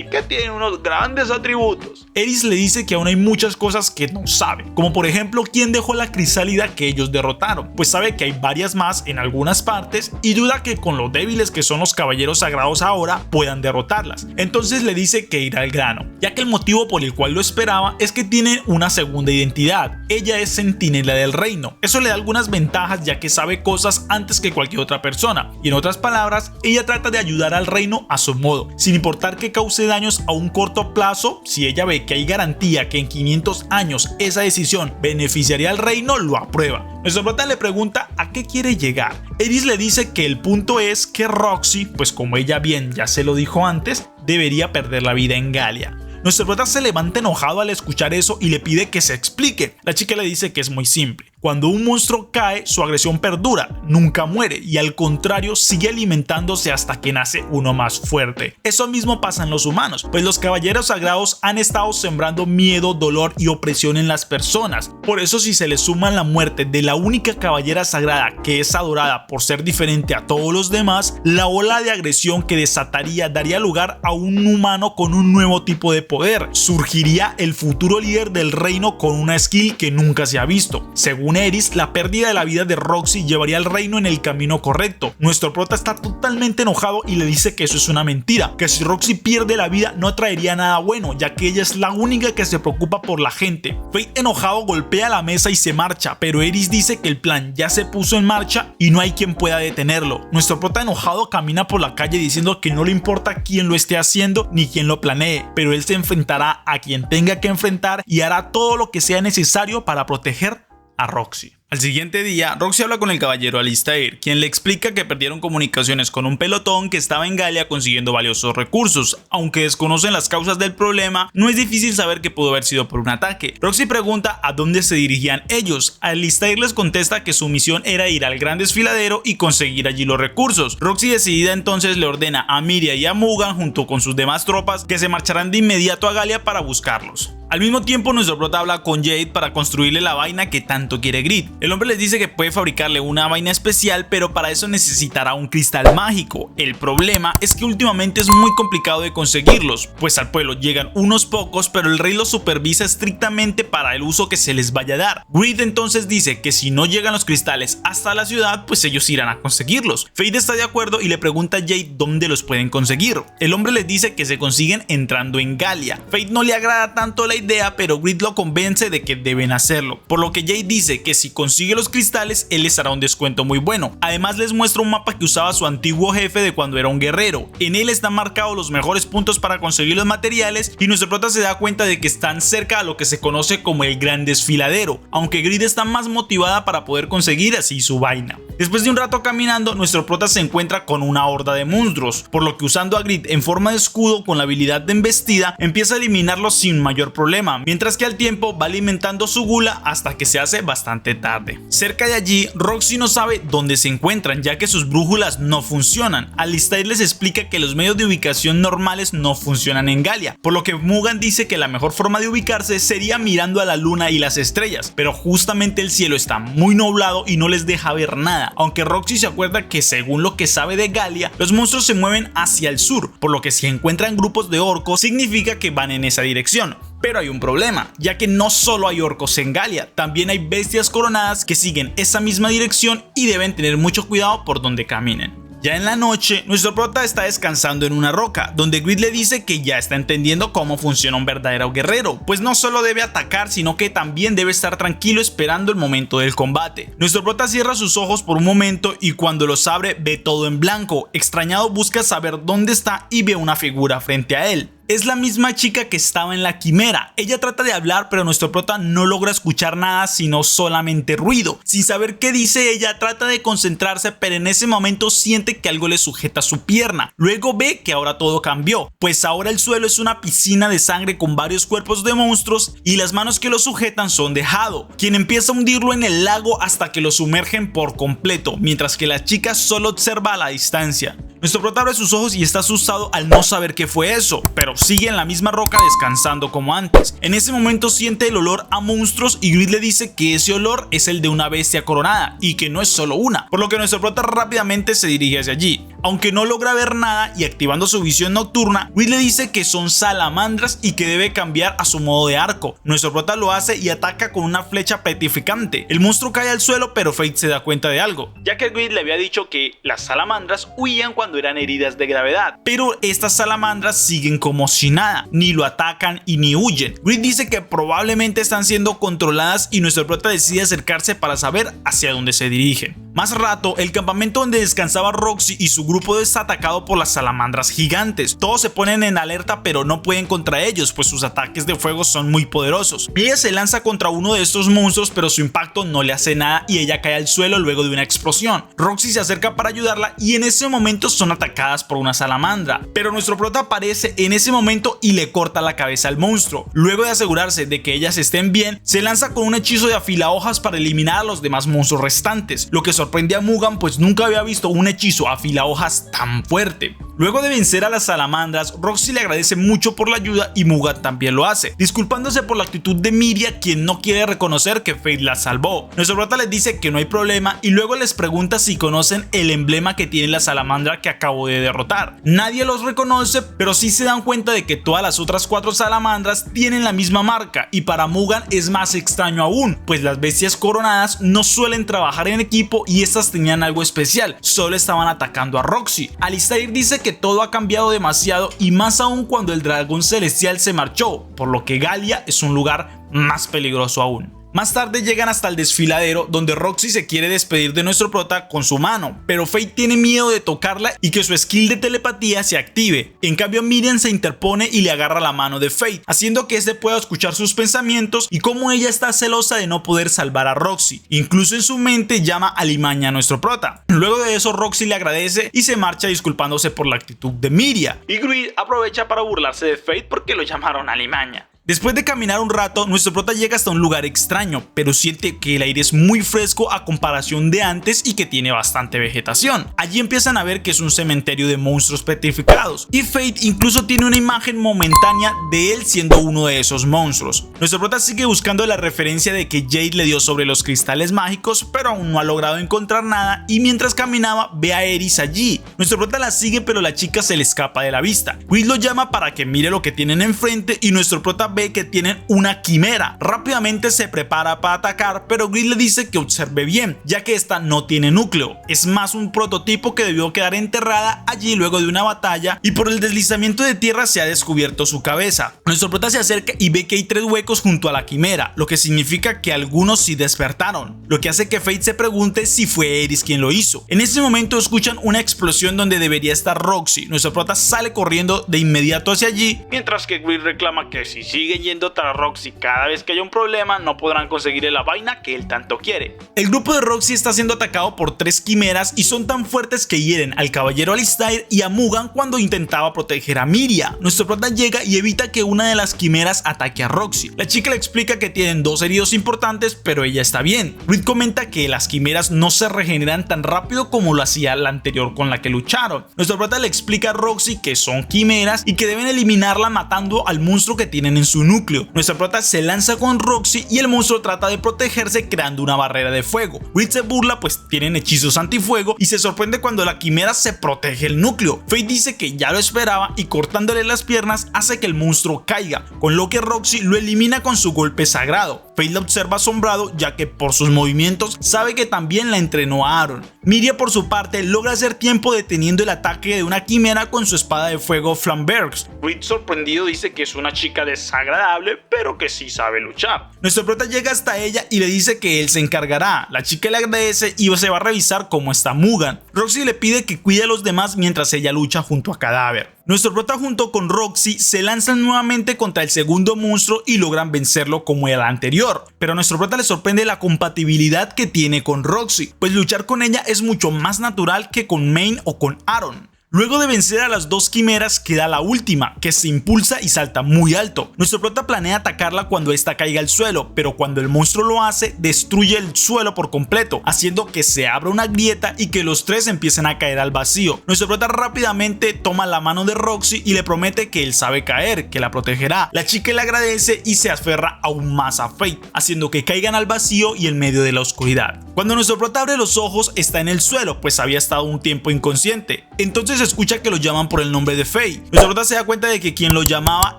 que tiene unos grandes atributos. Eris le dice que aún hay muchas cosas que no sabe, como por ejemplo quién dejó la crisálida que ellos derrotaron, pues sabe que hay varias más en algunas partes y duda que con lo débiles que son los caballeros sagrados ahora puedan derrotarlas. Entonces le dice que irá al grano, ya que el motivo por el cual lo esperaba es que tiene una segunda identidad. Ella es centinela del reino. Eso le da algunas ventajas ya que sabe cosas antes que cualquier otra persona, y en otras palabras, ella trata de ayudar al reino a su modo, sin importar que cause daños a un corto plazo. Si ella ve que hay garantía que en 500 años esa decisión beneficiaría al reino, lo aprueba. Nuestro prota le pregunta a qué quiere llegar. Eris le dice que el punto es que Roxy, pues como ella bien ya se lo dijo antes, debería perder la vida en Galia. Nuestro prota se levanta enojado al escuchar eso y le pide que se explique. La chica le dice que es muy simple. Cuando un monstruo cae, su agresión perdura, nunca muere y al contrario sigue alimentándose hasta que nace uno más fuerte. Eso mismo pasa en los humanos, pues los caballeros sagrados han estado sembrando miedo, dolor y opresión en las personas. Por eso si se le suma la muerte de la única caballera sagrada que es adorada por ser diferente a todos los demás, la ola de agresión que desataría daría lugar a un humano con un nuevo tipo de poder. Surgiría el futuro líder del reino con una skill que nunca se ha visto. Según Eris, la pérdida de la vida de Roxy llevaría al reino en el camino correcto. Nuestro prota está totalmente enojado y le dice que eso es una mentira, que si Roxy pierde la vida no traería nada bueno, ya que ella es la única que se preocupa por la gente. Faith enojado golpea la mesa y se marcha, pero Eris dice que el plan ya se puso en marcha y no hay quien pueda detenerlo. Nuestro prota enojado camina por la calle diciendo que no le importa quién lo esté haciendo ni quién lo planee, pero él se enfrentará a quien tenga que enfrentar y hará todo lo que sea necesario para proteger a Roxy. Al siguiente día, Roxy habla con el caballero Alistair, quien le explica que perdieron comunicaciones con un pelotón que estaba en Galia consiguiendo valiosos recursos. Aunque desconocen las causas del problema, no es difícil saber que pudo haber sido por un ataque. Roxy pregunta a dónde se dirigían ellos. Alistair les contesta que su misión era ir al gran desfiladero y conseguir allí los recursos. Roxy, decidida, entonces le ordena a Miria y a Mugan, junto con sus demás tropas, que se marcharán de inmediato a Galia para buscarlos. Al mismo tiempo, nuestro prota habla con Jade para construirle la vaina que tanto quiere Grid. El hombre les dice que puede fabricarle una vaina especial, pero para eso necesitará un cristal mágico. El problema es que últimamente es muy complicado de conseguirlos, pues al pueblo llegan unos pocos, pero el rey los supervisa estrictamente para el uso que se les vaya a dar. Grid entonces dice que si no llegan los cristales hasta la ciudad, pues ellos irán a conseguirlos. Fade está de acuerdo y le pregunta a Jade dónde los pueden conseguir. El hombre les dice que se consiguen entrando en Galia. Fade no le agrada tanto la idea, pero Grid lo convence de que deben hacerlo, por lo que Jade dice que si consigue los cristales, él les hará un descuento muy bueno. Además, les muestra un mapa que usaba su antiguo jefe de cuando era un guerrero. En él están marcados los mejores puntos para conseguir los materiales, y nuestro prota se da cuenta de que están cerca a lo que se conoce como el gran desfiladero, aunque Grid está más motivada para poder conseguir así su vaina. Después de un rato caminando, nuestro prota se encuentra con una horda de monstruos, por lo que usando a Grid en forma de escudo con la habilidad de embestida, empieza a eliminarlos sin mayor problema, mientras que al tiempo va alimentando su gula hasta que se hace bastante tarde. Cerca de allí, Roxy no sabe dónde se encuentran, ya que sus brújulas no funcionan. Alistair les explica que los medios de ubicación normales no funcionan en Galia, por lo que Mugan dice que la mejor forma de ubicarse sería mirando a la luna y las estrellas, pero justamente el cielo está muy nublado y no les deja ver nada, aunque Roxy se acuerda que según lo que sabe de Galia, los monstruos se mueven hacia el sur, por lo que si encuentran grupos de orcos significa que van en esa dirección. Pero hay un problema, ya que no solo hay orcos en Galia, también hay bestias coronadas que siguen esa misma dirección y deben tener mucho cuidado por donde caminen. Ya en la noche, nuestro prota está descansando en una roca, donde Grid le dice que ya está entendiendo cómo funciona un verdadero guerrero, pues no solo debe atacar, sino que también debe estar tranquilo esperando el momento del combate. Nuestro prota cierra sus ojos por un momento y cuando los abre ve todo en blanco. Extrañado, busca saber dónde está y ve una figura frente a él. Es la misma chica que estaba en la quimera. Ella trata de hablar, pero nuestro prota no logra escuchar nada sino solamente ruido. Sin saber qué dice ella, trata de concentrarse, pero en ese momento siente que algo le sujeta su pierna. Luego ve que ahora todo cambió, pues ahora el suelo es una piscina de sangre con varios cuerpos de monstruos y las manos que lo sujetan son de Hado, quien empieza a hundirlo en el lago hasta que lo sumergen por completo, mientras que la chica solo observa a la distancia. Nuestro prota abre sus ojos y está asustado al no saber qué fue eso, pero sigue en la misma roca descansando como antes. En ese momento siente el olor a monstruos y Grid le dice que ese olor es el de una bestia coronada y que no es solo una, por lo que nuestro prota rápidamente se dirige hacia allí. Aunque no logra ver nada y activando su visión nocturna, Grid le dice que son salamandras y que debe cambiar a su modo de arco. Nuestro prota lo hace y ataca con una flecha petrificante. El monstruo cae al suelo, pero Fade se da cuenta de algo, ya que Grid le había dicho que las salamandras huían cuando eran heridas de gravedad, pero estas salamandras siguen como si nada, ni lo atacan y ni huyen. Grid dice que probablemente están siendo controladas y nuestro prota decide acercarse para saber hacia dónde se dirigen. Más rato, el campamento donde descansaba Roxy y su grupo es atacado por las salamandras gigantes. Todos se ponen en alerta, pero no pueden contra ellos, pues sus ataques de fuego son muy poderosos. Ella se lanza contra uno de estos monstruos, pero su impacto no le hace nada y ella cae al suelo luego de una explosión. Roxy se acerca para ayudarla y en ese momento son atacadas por una salamandra, pero nuestro prota aparece en ese momento y le corta la cabeza al monstruo. Luego de asegurarse de que ellas estén bien, se lanza con un hechizo de afilahojas para eliminar a los demás monstruos restantes, lo que sorprende a Mugan, pues nunca había visto un hechizo afilahojas tan fuerte. Luego de vencer a las salamandras, Roxy le agradece mucho por la ayuda y Mugan también lo hace, disculpándose por la actitud de Miria, quien no quiere reconocer que Fade la salvó. Nuestro prota les dice que no hay problema y luego les pregunta si conocen el emblema que tiene la salamandra que acabó de derrotar. Nadie los reconoce, pero sí se dan cuenta de que todas las otras 4 salamandras tienen la misma marca, y para Mugan es más extraño aún, pues las bestias coronadas no suelen trabajar en equipo y estas tenían algo especial, solo estaban atacando a Roxy. Alistair dice que todo ha cambiado demasiado y más aún cuando el dragón celestial se marchó, por lo que Galia es un lugar más peligroso aún. Más tarde llegan hasta el desfiladero donde Roxy se quiere despedir de nuestro prota con su mano, pero Fate tiene miedo de tocarla y que su skill de telepatía se active. En cambio Miriam se interpone y le agarra la mano de Fate, haciendo que este pueda escuchar sus pensamientos y cómo ella está celosa de no poder salvar a Roxy. Incluso en su mente llama alimaña a nuestro prota. Luego de eso Roxy le agradece y se marcha disculpándose por la actitud de Miriam. Y Greed aprovecha para burlarse de Fate porque lo llamaron alimaña. Después de caminar un rato, nuestro prota llega hasta un lugar extraño, pero siente que el aire es muy fresco a comparación de antes y que tiene bastante vegetación. Allí empiezan a ver que es un cementerio de monstruos petrificados, y Fate incluso tiene una imagen momentánea de él siendo uno de esos monstruos. Nuestro prota sigue buscando la referencia de que Jade le dio sobre los cristales mágicos, pero aún no ha logrado encontrar nada, y mientras caminaba ve a Eris allí. Nuestro prota la sigue, pero la chica se le escapa de la vista. Will lo llama para que mire lo que tienen enfrente y nuestro prota ve que tienen una quimera. Rápidamente se prepara para atacar, pero Greed le dice que observe bien, ya que esta no tiene núcleo. Es más un prototipo que debió quedar enterrada allí luego de una batalla, y por el deslizamiento de tierra se ha descubierto su cabeza. Nuestro prota se acerca y ve que hay 3 huecos junto a la quimera, lo que significa que algunos sí despertaron, lo que hace que Fate se pregunte si fue Eris quien lo hizo. En ese momento escuchan una explosión donde debería estar Roxy. Nuestro prota sale corriendo de inmediato hacia allí, mientras que Greed reclama que si sigue yendo tras Roxy cada vez que haya un problema no podrán conseguirle la vaina que él tanto quiere. El grupo de Roxy está siendo atacado por 3 quimeras y son tan fuertes que hieren al caballero Alistair y a Mugan cuando intentaba proteger a Miriam. Nuestro prota llega y evita que una de las quimeras ataque a Roxy. La chica le explica que tienen 2 heridos importantes, pero ella está bien. Reed comenta que las quimeras no se regeneran tan rápido como lo hacía la anterior con la que lucharon. Nuestro prota le explica a Roxy que son quimeras y que deben eliminarla matando al monstruo que tienen en su núcleo. Nuestra prota se lanza con Roxy y el monstruo trata de protegerse creando una barrera de fuego. Reed se burla pues tienen hechizos antifuego y se sorprende cuando la quimera se protege el núcleo. Fate dice que ya lo esperaba y cortándole las piernas hace que el monstruo caiga, con lo que Roxy lo elimina con su golpe sagrado. Fate la observa asombrado ya que por sus movimientos sabe que también la entrenó a Aaron. Miriam por su parte logra hacer tiempo deteniendo el ataque de una quimera con su espada de fuego Flambergs. Reed sorprendido dice que es una chica desagradable pero que sí sabe luchar. Nuestro prota llega hasta ella y le dice que él se encargará. La chica le agradece y se va a revisar cómo está Mugan. Roxy le pide que cuide a los demás mientras ella lucha junto a Cadáver. Nuestro prota junto con Roxy se lanzan nuevamente contra el segundo monstruo y logran vencerlo como el anterior, pero a nuestro prota le sorprende la compatibilidad que tiene con Roxy, pues luchar con ella es mucho más natural que con Main o con Aaron. Luego de vencer a las 2 quimeras queda la última, que se impulsa y salta muy alto. Nuestro prota planea atacarla cuando esta caiga al suelo, pero cuando el monstruo lo hace, destruye el suelo por completo, haciendo que se abra una grieta y que los 3 empiecen a caer al vacío. Nuestro prota rápidamente toma la mano de Roxy y le promete que él sabe caer, que la protegerá. La chica le agradece y se aferra aún más a Fate, haciendo que caigan al vacío y en medio de la oscuridad. Cuando nuestro prota abre los ojos, está en el suelo, pues había estado un tiempo inconsciente. Entonces escucha que lo llaman por el nombre de Faye. Nuestra prota se da cuenta de que quien lo llamaba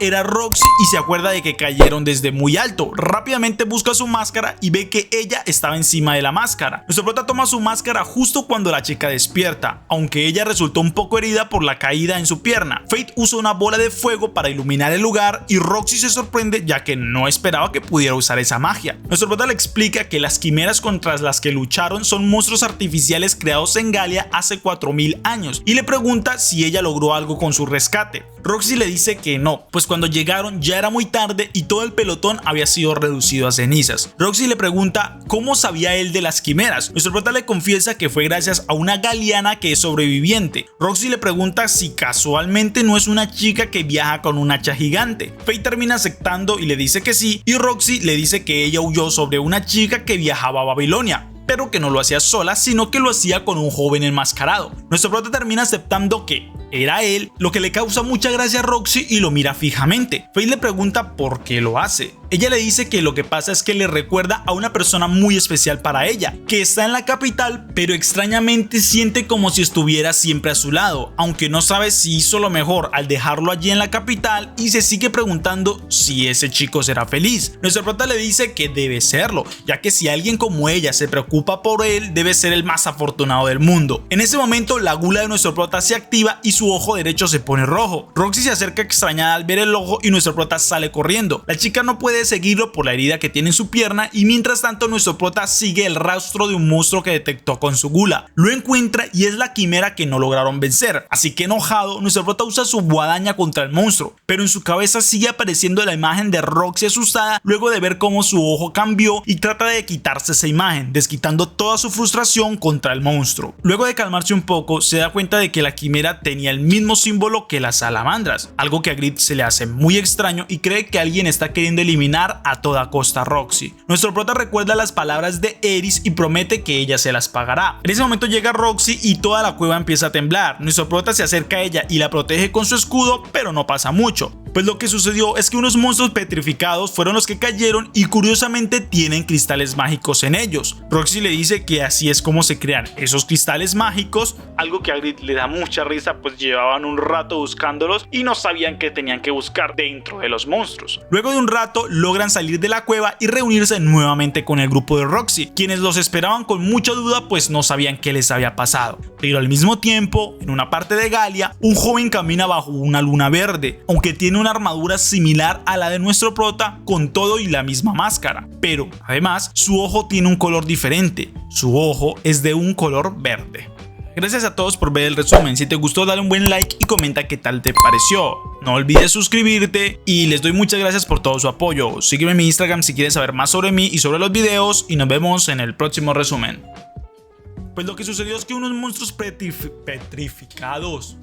era Roxy y se acuerda de que cayeron desde muy alto. Rápidamente busca su máscara y ve que ella estaba encima de la máscara. Nuestra prota toma su máscara justo cuando la chica despierta, aunque ella resultó un poco herida por la caída en su pierna. Fate usa una bola de fuego para iluminar el lugar y Roxy se sorprende ya que no esperaba que pudiera usar esa magia. Nuestra prota le explica que las quimeras contra las que lucharon son monstruos artificiales creados en Galia hace 4000 años y le pregunta si ella logró algo con su rescate. Roxy le dice que no, pues cuando llegaron ya era muy tarde y todo el pelotón había sido reducido a cenizas. Roxy le pregunta cómo sabía él de las quimeras. Nuestro prota le confiesa que fue gracias a una galiana que es sobreviviente. Roxy le pregunta si casualmente no es una chica que viaja con un hacha gigante. Faye termina aceptando y le dice que sí, y Roxy le dice que ella huyó sobre una chica que viajaba a Babilonia, pero que no lo hacía sola, sino que lo hacía con un joven enmascarado. Nuestro prota termina aceptando que era él, lo que le causa mucha gracia a Roxy y lo mira fijamente. Faye le pregunta por qué lo hace. Ella le dice que lo que pasa es que le recuerda a una persona muy especial para ella, que está en la capital, pero extrañamente siente como si estuviera siempre a su lado, aunque no sabe si hizo lo mejor al dejarlo allí en la capital y se sigue preguntando si ese chico será feliz. Nuestro prota le dice que debe serlo, ya que si alguien como ella se preocupa preocupa por él debe ser el más afortunado del mundo. En ese momento la gula de nuestro prota se activa y su ojo derecho se pone rojo. Roxy se acerca extrañada al ver el ojo y nuestro prota sale corriendo. La chica no puede seguirlo por la herida que tiene en su pierna y mientras tanto nuestro prota sigue el rastro de un monstruo que detectó con su gula. Lo encuentra y es la quimera que no lograron vencer, así que enojado nuestro prota usa su guadaña contra el monstruo, pero en su cabeza sigue apareciendo la imagen de Roxy asustada luego de ver cómo su ojo cambió y trata de quitarse esa imagen, desquitando toda su frustración contra el monstruo. Luego de calmarse un poco se da cuenta de que la quimera tenía el mismo símbolo que las salamandras, algo que a Grid se le hace muy extraño y cree que alguien está queriendo eliminar a toda costa a Roxy. Nuestro prota recuerda las palabras de Eris y promete que ella se las pagará. En ese momento llega Roxy y toda la cueva empieza a temblar. Nuestro prota se acerca a ella y la protege con su escudo, pero no pasa mucho. Pues lo que sucedió es que unos monstruos petrificados fueron los que cayeron y curiosamente tienen cristales mágicos en ellos. Roxy le dice que así es como se crean esos cristales mágicos, algo que a Grid le da mucha risa, pues llevaban un rato buscándolos y no sabían qué tenían que buscar dentro de los monstruos. Luego de un rato logran salir de la cueva y reunirse nuevamente con el grupo de Roxy, quienes los esperaban con mucha duda pues no sabían qué les había pasado. Pero al mismo tiempo, en una parte de Galia, un joven camina bajo una luna verde, aunque tiene una armadura similar a la de nuestro prota con todo y la misma máscara, pero además su ojo tiene un color diferente, su ojo es de un color verde. Gracias a todos por ver el resumen. Si te gustó dale un buen like y comenta qué tal te pareció. No olvides suscribirte y les doy muchas gracias por todo su apoyo. Sígueme en mi Instagram si quieres saber más sobre mí y sobre los videos y nos vemos en el próximo resumen. Pues lo que sucedió es que unos monstruos petrificados,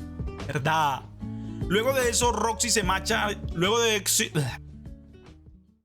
¿verdad? Luego de eso Roxy se marcha,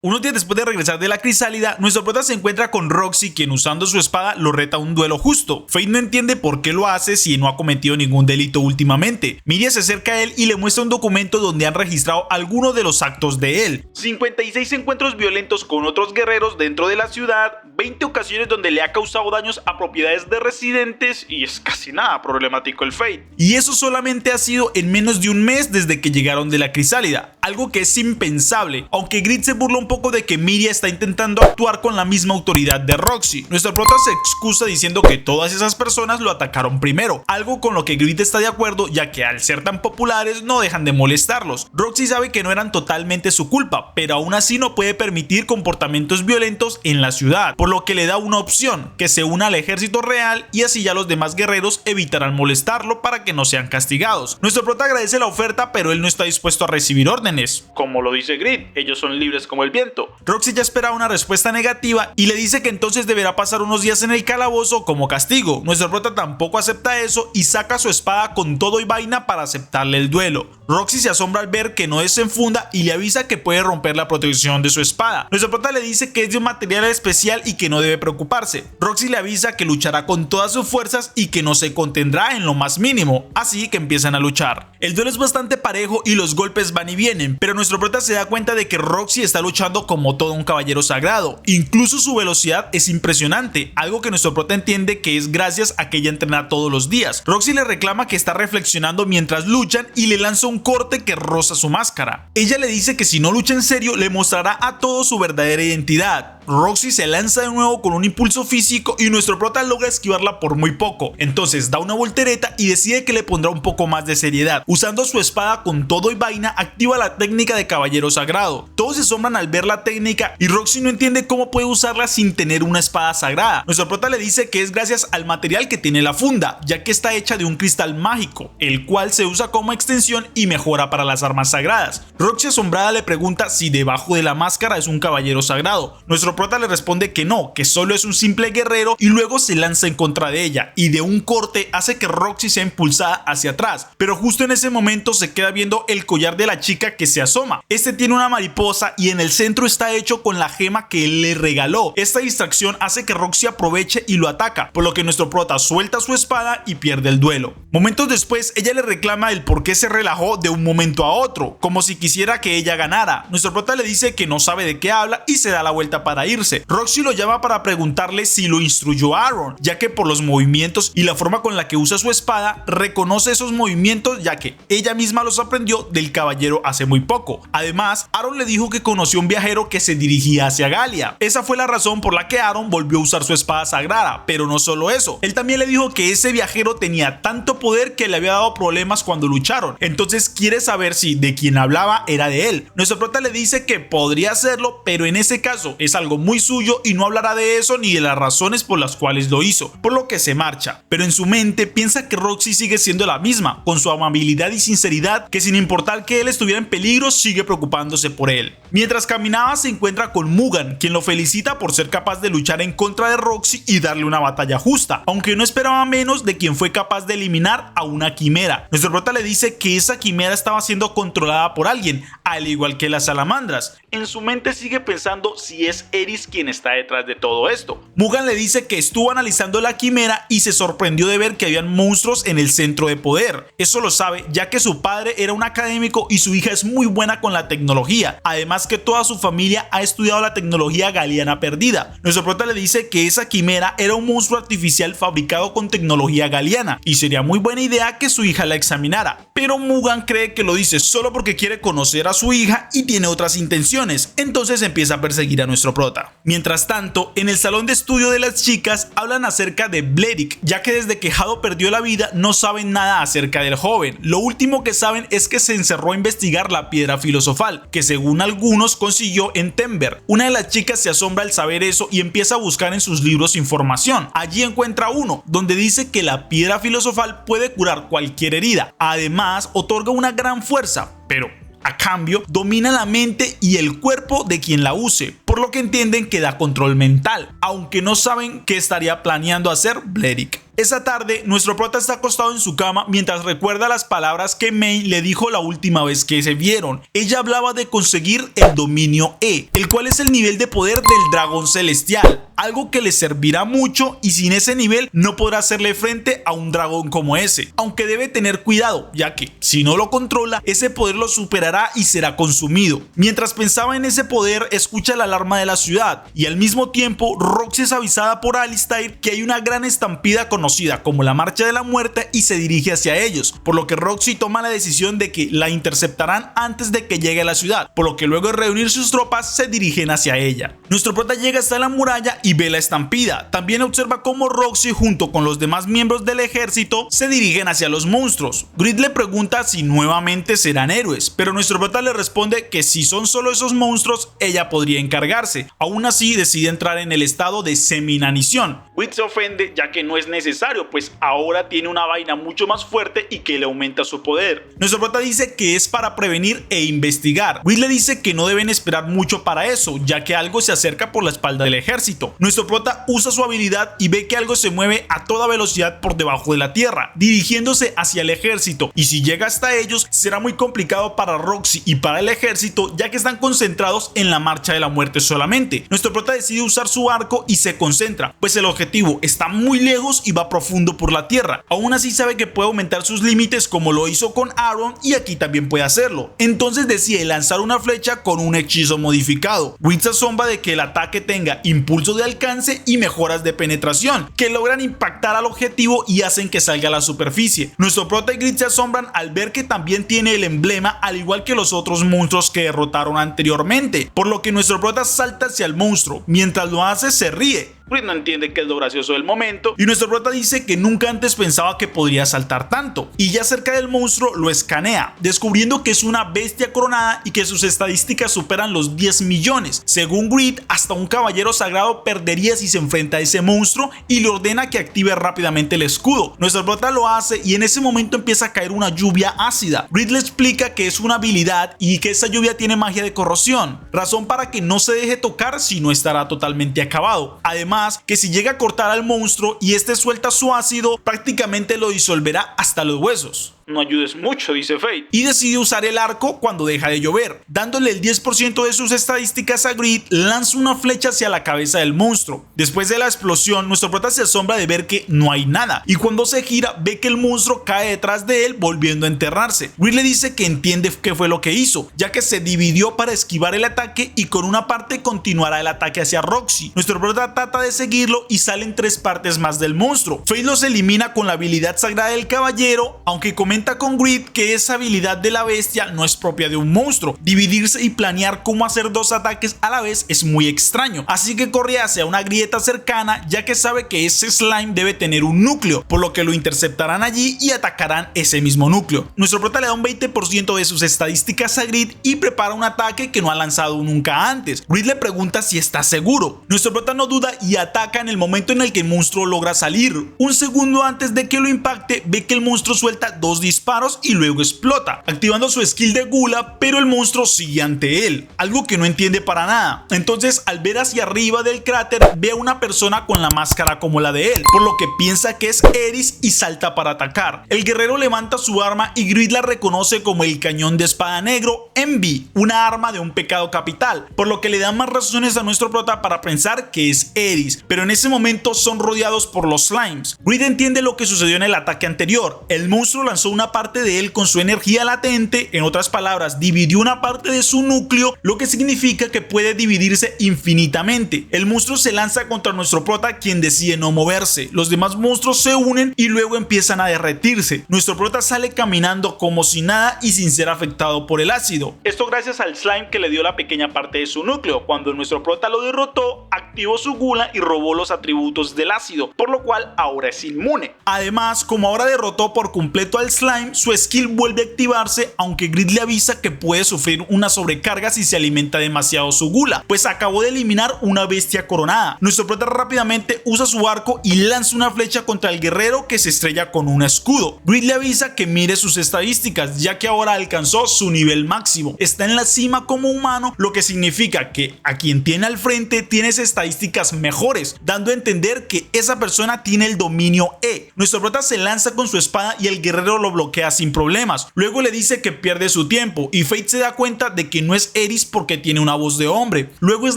unos días después de regresar de la crisálida, nuestro prota se encuentra con Roxy, quien usando su espada lo reta a un duelo justo. Fate no entiende por qué lo hace si no ha cometido ningún delito últimamente. Miria se acerca a él y le muestra un documento donde han registrado algunos de los actos de él. 56 encuentros violentos con otros guerreros dentro de la ciudad, 20 ocasiones donde le ha causado daños a propiedades de residentes y es casi nada problemático el Fate. Y eso solamente ha sido en menos de un mes desde que llegaron de la crisálida, algo que es impensable, aunque Grid se burla un poco de que Miria está intentando actuar con la misma autoridad de Roxy. Nuestro prota se excusa diciendo que todas esas personas lo atacaron primero, algo con lo que Grid está de acuerdo ya que al ser tan populares no dejan de molestarlos. Roxy sabe que no eran totalmente su culpa, pero aún así no puede permitir comportamientos violentos en la ciudad, por lo que le da una opción, que se una al ejército real y así ya los demás guerreros evitarán molestarlo para que no sean castigados. Nuestro prota agradece la oferta, pero él no está dispuesto a recibir órdenes. Como lo dice Grid, ellos son libres como el viento. Roxy ya espera una respuesta negativa y le dice que entonces deberá pasar unos días en el calabozo como castigo. Nuestro prota tampoco acepta eso y saca su espada con todo y vaina para aceptarle el duelo. Roxy se asombra al ver que no desenfunda y le avisa que puede romper la protección de su espada. Nuestro prota le dice que es de un material especial y que no debe preocuparse. Roxy le avisa que luchará con todas sus fuerzas y que no se contendrá en lo más mínimo, así que empiezan a luchar. El duelo es bastante parejo y los golpes van y vienen, pero nuestro prota se da cuenta de que Roxy está luchando como todo un caballero sagrado. Incluso su velocidad es impresionante, algo que nuestro prota entiende que es gracias a que ella entrena todos los días. Roxy le reclama que está reflexionando mientras luchan y le lanza un corte que roza su máscara. Ella le dice que si no lucha en serio le mostrará a todos su verdadera identidad. Roxy se lanza de nuevo con un impulso físico y nuestro prota logra esquivarla por muy poco. Entonces da una voltereta y decide que le pondrá un poco más de seriedad. Usando su espada con todo y vaina, activa la técnica de caballero sagrado. Todos se asombran al ver la técnica y Roxy no entiende cómo puede usarla sin tener una espada sagrada. Nuestro prota le dice que es gracias al material que tiene la funda, ya que está hecha de un cristal mágico, el cual se usa como extensión y mejora para las armas sagradas. Roxy asombrada le pregunta si debajo de la máscara es un caballero sagrado. Nuestro prota le responde que no, que solo es un simple guerrero y luego se lanza en contra de ella y de un corte hace que Roxy sea impulsada hacia atrás, pero justo en ese momento se queda viendo el collar de la chica que se asoma. Este tiene una mariposa y en el centro está hecho con la gema que él le regaló. Esta distracción hace que Roxy aproveche y lo ataca, por lo que nuestro prota suelta su espada y pierde el duelo. Momentos después ella le reclama el por qué se relajó de un momento a otro, como si quisiera que ella ganara. Nuestro prota le dice que no sabe de qué habla y se da la vuelta para para irse. Roxy lo llama para preguntarle si lo instruyó Aaron, ya que por los movimientos y la forma con la que usa su espada, reconoce esos movimientos ya que ella misma los aprendió del caballero hace muy poco. Además, Aaron le dijo que conoció un viajero que se dirigía hacia Galia. Esa fue la razón por la que Aaron volvió a usar su espada sagrada, pero no solo eso. Él también le dijo que ese viajero tenía tanto poder que le había dado problemas cuando lucharon. Entonces quiere saber si de quien hablaba era de él. Nuestro prota le dice que podría hacerlo, pero en ese caso es algo muy suyo y no hablará de eso ni de las razones por las cuales lo hizo, por lo que se marcha. Pero en su mente piensa que Roxy sigue siendo la misma, con su amabilidad y sinceridad, que sin importar que él estuviera en peligro, sigue preocupándose por él. Mientras caminaba se encuentra con Mugan, quien lo felicita por ser capaz de luchar en contra de Roxy y darle una batalla justa, aunque no esperaba menos de quien fue capaz de eliminar a una quimera. Nuestro prota le dice que esa quimera estaba siendo controlada por alguien, al igual que las salamandras. En su mente sigue pensando si es Eris quien está detrás de todo esto. Mugan le dice que estuvo analizando la quimera y se sorprendió de ver que habían monstruos en el centro de poder. Eso lo sabe ya que su padre era un académico y su hija es muy buena con la tecnología, además que toda su familia ha estudiado la tecnología galiana perdida. Nuestro prota le dice que esa quimera era un monstruo artificial fabricado con tecnología galiana y sería muy buena idea que su hija la examinara, pero Mugan cree que lo dice solo porque quiere conocer a su hija y tiene otras intenciones, entonces empieza a perseguir a nuestro prota. Mientras tanto, en el salón de estudio de las chicas hablan acerca de Blerick, ya que desde que Hado perdió la vida no saben nada acerca del joven. Lo último que saben es que se encerró a investigar la piedra filosofal, que según algunos consiguió en Tember. Una de las chicas se asombra al saber eso y empieza a buscar en sus libros información. Allí encuentra uno, donde dice que la piedra filosofal puede curar cualquier herida. Además, otorga una gran fuerza, pero a cambio, domina la mente y el cuerpo de quien la use, por lo que entienden que da control mental, aunque no saben qué estaría planeando hacer Blerick. Esa tarde, nuestro prota está acostado en su cama mientras recuerda las palabras que Mei le dijo la última vez que se vieron. Ella hablaba de conseguir el dominio E, el cual es el nivel de poder del dragón celestial, algo que le servirá mucho y sin ese nivel no podrá hacerle frente a un dragón como ese, aunque debe tener cuidado, ya que si no lo controla, ese poder lo superará y será consumido. Mientras pensaba en ese poder, escucha la alarma de la ciudad y al mismo tiempo Roxy es avisada por Alistair que hay una gran estampida conocida como la Marcha de la Muerte y se dirige hacia ellos, por lo que Roxy toma la decisión de que la interceptarán antes de que llegue a la ciudad, por lo que luego de reunir sus tropas se dirigen hacia ella. Nuestro prota llega hasta la muralla y ve la estampida. También observa cómo Roxy junto con los demás miembros del ejército se dirigen hacia los monstruos. Grid le pregunta si nuevamente serán héroes, pero nuestro prota le responde que si son solo esos monstruos ella podría encargarse. Aún así decide entrar en el estado de semi-inanición. Grid se ofende ya que no es necesario, pues ahora tiene una vaina mucho más fuerte y que le aumenta su poder. Nuestro prota dice que es para prevenir e investigar. Grid le dice que no deben esperar mucho para eso, ya que algo se acerca por la espalda del ejército. Nuestro prota usa su habilidad y ve que algo se mueve a toda velocidad por debajo de la tierra, dirigiéndose hacia el ejército, y si llega hasta ellos será muy complicado para Roxy y para el ejército, ya que están concentrados en la Marcha de la Muerte solamente. Nuestro prota decide usar su arco y se concentra, pues el objetivo está muy lejos y va profundo por la tierra. Aún así sabe que puede aumentar sus límites como lo hizo con Aaron y aquí también puede hacerlo. Entonces decide lanzar una flecha con un hechizo modificado. Grid se asombra de que el ataque tenga impulso de alcance y mejoras de penetración que logran impactar al objetivo y hacen que salga a la superficie. Nuestro prota y Grid se asombran al ver que también tiene el emblema al igual que los otros monstruos que derrotaron anteriormente, por lo que nuestro prota salta hacia el monstruo. Mientras lo hace se ríe. Grid no entiende que es lo gracioso del momento y nuestro prota dice que nunca antes pensaba que podría saltar tanto, y ya cerca del monstruo lo escanea, descubriendo que es una bestia coronada y que sus estadísticas superan los 10 millones. Según Grid, hasta un caballero sagrado perdería si se enfrenta a ese monstruo y le ordena que active rápidamente el escudo. Nuestro prota lo hace y en ese momento empieza a caer una lluvia ácida. Grid le explica que es una habilidad y que esa lluvia tiene magia de corrosión, razón para que no se deje tocar si no estará totalmente acabado. Además, que si llega a cortar al monstruo y este suelta su ácido, prácticamente lo disolverá hasta los huesos. No ayudes mucho, dice Fate. Y decide usar el arco cuando deja de llover. Dándole el 10% de sus estadísticas a Grid, lanza una flecha hacia la cabeza del monstruo. Después de la explosión, nuestro prota se asombra de ver que no hay nada, y cuando se gira ve que el monstruo cae detrás de él volviendo a enterrarse. Grid le dice que entiende qué fue lo que hizo, ya que se dividió para esquivar el ataque y con una parte continuará el ataque hacia Roxy. Nuestro prota trata de seguirlo y salen 3 partes más del monstruo. Fate los elimina con la habilidad sagrada del caballero, aunque comenta con Grid que esa habilidad de la bestia no es propia de un monstruo. Dividirse y planear cómo hacer 2 ataques a la vez es muy extraño, así que corre hacia una grieta cercana, ya que sabe que ese slime debe tener un núcleo, por lo que lo interceptarán allí y atacarán ese mismo núcleo. Nuestro prota le da un 20% de sus estadísticas a Grid y prepara un ataque que no ha lanzado nunca antes. Grid le pregunta si está seguro. Nuestro prota no duda y ataca en el momento en el que el monstruo logra salir. Un segundo antes de que lo impacte, ve que el monstruo suelta 2 disparos y luego explota, activando su skill de Gula, pero el monstruo sigue ante él, algo que no entiende para nada. Entonces, al ver hacia arriba del cráter, ve a una persona con la máscara como la de él, por lo que piensa que es Eris y salta para atacar. El guerrero levanta su arma y Grid la reconoce como el cañón de espada negro Envy, una arma de un pecado capital, por lo que le da más razones a nuestro prota para pensar que es Eris, pero en ese momento son rodeados por los slimes. Grid entiende lo que sucedió en el ataque anterior. El monstruo lanzó una parte de él con su energía latente, en otras palabras, dividió una parte de su núcleo, lo que significa que puede dividirse infinitamente. El monstruo se lanza contra nuestro prota, quien decide no moverse. Los demás monstruos se unen y luego empiezan a derretirse. Nuestro prota sale caminando como si nada y sin ser afectado por el ácido. Esto gracias al slime que le dio la pequeña parte de su núcleo. Cuando nuestro prota lo derrotó, activó su Gula y robó los atributos del ácido, por lo cual ahora es inmune. Además, como ahora derrotó por completo al slime, su skill vuelve a activarse, aunque Grid le avisa que puede sufrir una sobrecarga si se alimenta demasiado su Gula, pues acabó de eliminar una bestia coronada. Nuestro prota rápidamente usa su arco y lanza una flecha contra el guerrero, que se estrella con un escudo. Grid le avisa que mire sus estadísticas, ya que ahora alcanzó su nivel máximo. Está en la cima como humano, lo que significa que a quien tiene al frente tiene estadísticas mejores, dando a entender que esa persona tiene el dominio E. Nuestro prota se lanza con su espada y el guerrero lo bloquea sin problemas. Luego le dice que pierde su tiempo y Fate se da cuenta de que no es Eris porque tiene una voz de hombre. Luego es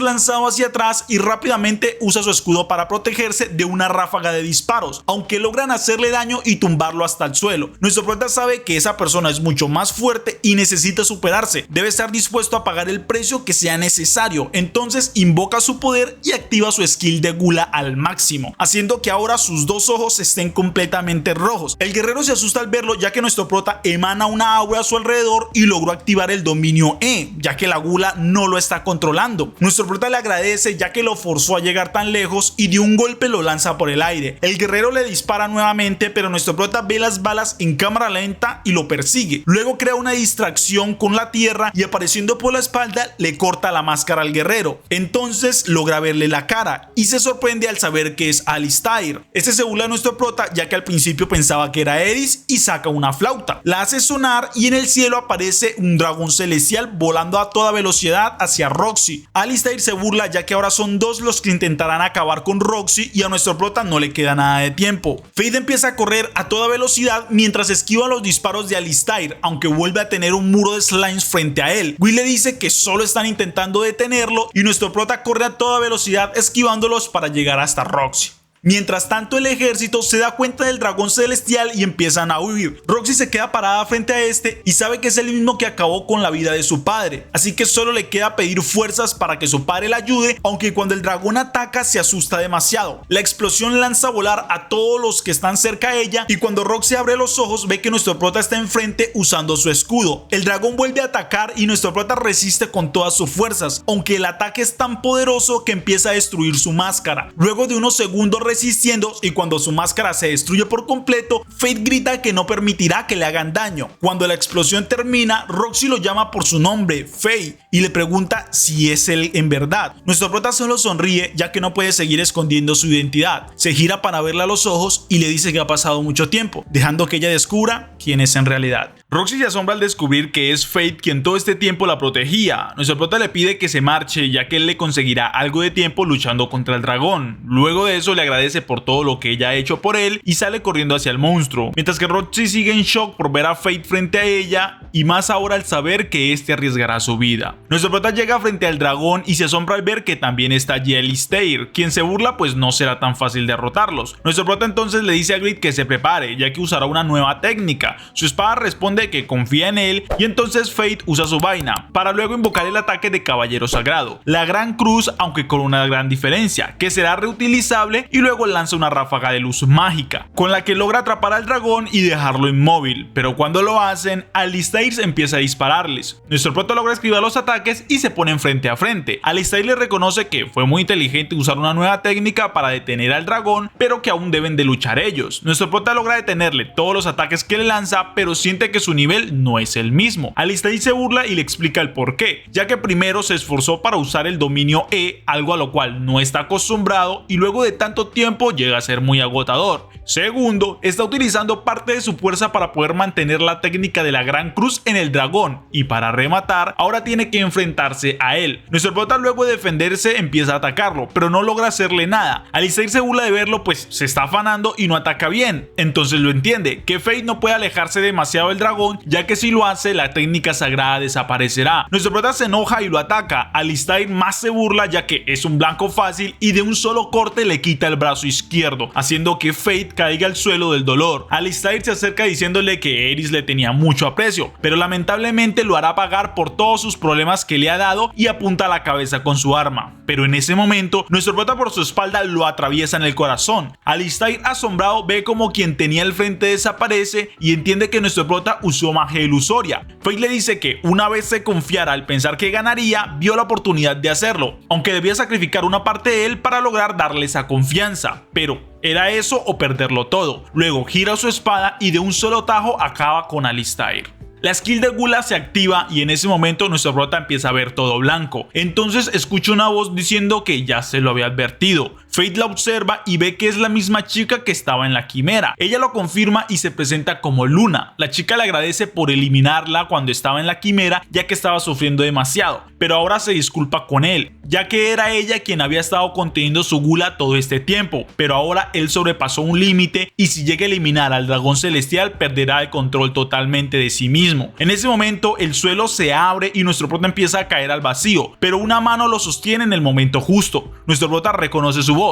lanzado hacia atrás y rápidamente usa su escudo para protegerse de una ráfaga de disparos, aunque logran hacerle daño y tumbarlo hasta el suelo. Nuestro prota sabe que esa persona es mucho más fuerte y necesita superarse. Debe estar dispuesto a pagar el precio que sea necesario. Entonces invoca su poder y activa su skill de Gula al máximo, haciendo que ahora sus 2 ojos estén completamente rojos. El guerrero se asusta al verlo, ya que nuestro prota emana una aura a su alrededor y logró activar el dominio E, ya que la Gula no lo está controlando. Nuestro prota le agradece, ya que lo forzó a llegar tan lejos, y de un golpe lo lanza por el aire. El guerrero le dispara nuevamente, pero nuestro prota ve las balas en cámara lenta y lo persigue. Luego crea una distracción con la tierra y, apareciendo por la espalda, le corta la máscara al guerrero. Entonces logra verle la cara y se sorprende al saber que es Alistair. Este se burla de nuestro prota, ya que al principio pensaba que era Eris, y saca una flauta. La hace sonar y en el cielo aparece un dragón celestial volando a toda velocidad hacia Roxy. Alistair se burla, ya que ahora son 2 los que intentarán acabar con Roxy y a nuestro prota no le queda nada de tiempo. Fate empieza a correr a toda velocidad mientras esquiva los disparos de Alistair, aunque vuelve a tener un muro de slimes frente a él. Will le dice que solo están intentando detenerlo y nuestro prota corre a toda velocidad esquivándolos para llegar hasta Roxy. Mientras tanto, el ejército se da cuenta del dragón celestial y empiezan a huir. Roxy se queda parada frente a este y sabe que es el mismo que acabó con la vida de su padre, así que solo le queda pedir fuerzas para que su padre la ayude, aunque cuando el dragón ataca se asusta demasiado. La explosión lanza a volar a todos los que están cerca de ella, y cuando Roxy abre los ojos ve que nuestro prota está enfrente usando su escudo. El dragón vuelve a atacar y nuestro prota resiste con todas sus fuerzas, aunque el ataque es tan poderoso que empieza a destruir su máscara. Luego de unos segundos resistiendo, y cuando su máscara se destruye por completo, Fate grita que no permitirá que le hagan daño. Cuando la explosión termina, Roxy lo llama por su nombre, Faye, y le pregunta si es él en verdad. Nuestro prota solo sonríe, ya que no puede seguir escondiendo su identidad. Se gira para verle a los ojos y le dice que ha pasado mucho tiempo, dejando que ella descubra quién es en realidad. Roxy se asombra al descubrir que es Fate quien todo este tiempo la protegía. Nuestro prota le pide que se marche ya que él le conseguirá algo de tiempo luchando contra el dragón. Luego de eso le agradece por todo lo que ella ha hecho por él y sale corriendo hacia el monstruo. Mientras que Roxy sigue en shock por ver a Fate frente a ella y más ahora al saber que este arriesgará su vida. Nuestro prota llega frente al dragón y se asombra al ver que también está allí Alistair, quien se burla pues no será tan fácil derrotarlos. Nuestro prota entonces le dice a Grid que se prepare ya que usará una nueva técnica. Su espada responde que confía en él y entonces Fate usa su vaina para luego invocar el ataque de Caballero Sagrado, la Gran Cruz, aunque con una gran diferencia, que será reutilizable, y luego lanza una ráfaga de luz mágica con la que logra atrapar al dragón y dejarlo inmóvil, pero cuando lo hacen, Alistair empieza a dispararles. Nuestro prota logra esquivar los ataques y se ponen frente a frente. Alistair le reconoce que fue muy inteligente usar una nueva técnica para detener al dragón, pero que aún deben de luchar ellos. Nuestro prota logra detenerle todos los ataques que le lanza, pero siente que su nivel no es el mismo. Alistair se burla y le explica el porqué, ya que primero se esforzó para usar el dominio E, algo a lo cual no está acostumbrado, y luego de tanto tiempo llega a ser muy agotador. Segundo, está utilizando parte de su fuerza para poder mantener la técnica de la Gran Cruz en el dragón, y para rematar, ahora tiene que enfrentarse a él. Nuestro prota luego de defenderse empieza a atacarlo, pero no logra hacerle nada. Alistair se burla de verlo pues se está afanando y no ataca bien, entonces lo entiende, que Fate no puede alejarse demasiado del dragón, ya que si lo hace la técnica sagrada desaparecerá. Nuestro prota se enoja y lo ataca. Alistair más se burla ya que es un blanco fácil y de un solo corte le quita el brazo izquierdo, haciendo que Fate caiga al suelo del dolor. Alistair se acerca diciéndole que Eris le tenía mucho aprecio, pero lamentablemente lo hará pagar por todos sus problemas que le ha dado y apunta a la cabeza con su arma. Pero en ese momento, nuestro prota por su espalda lo atraviesa en el corazón. Alistair asombrado ve como quien tenía el frente desaparece y entiende que nuestro prota usó magia ilusoria. Fate le dice que una vez se confiara al pensar que ganaría, vio la oportunidad de hacerlo, aunque debía sacrificar una parte de él para lograr darle esa confianza, pero era eso o perderlo todo. Luego gira su espada y de un solo tajo acaba con Alistair. La skill de Gula se activa y en ese momento nuestro prota empieza a ver todo blanco. Entonces escucha una voz diciendo que ya se lo había advertido. Fate la observa y ve que es la misma chica que estaba en la quimera. Ella lo confirma y se presenta como Luna. La chica le agradece por eliminarla cuando estaba en la quimera, ya que estaba sufriendo demasiado, pero ahora se disculpa con él, ya que era ella quien había estado conteniendo su gula todo este tiempo, pero ahora él sobrepasó un límite y si llega a eliminar al dragón celestial perderá el control totalmente de sí mismo. En ese momento el suelo se abre y nuestro prota empieza a caer al vacío, pero una mano lo sostiene en el momento justo. Nuestro prota reconoce su voz.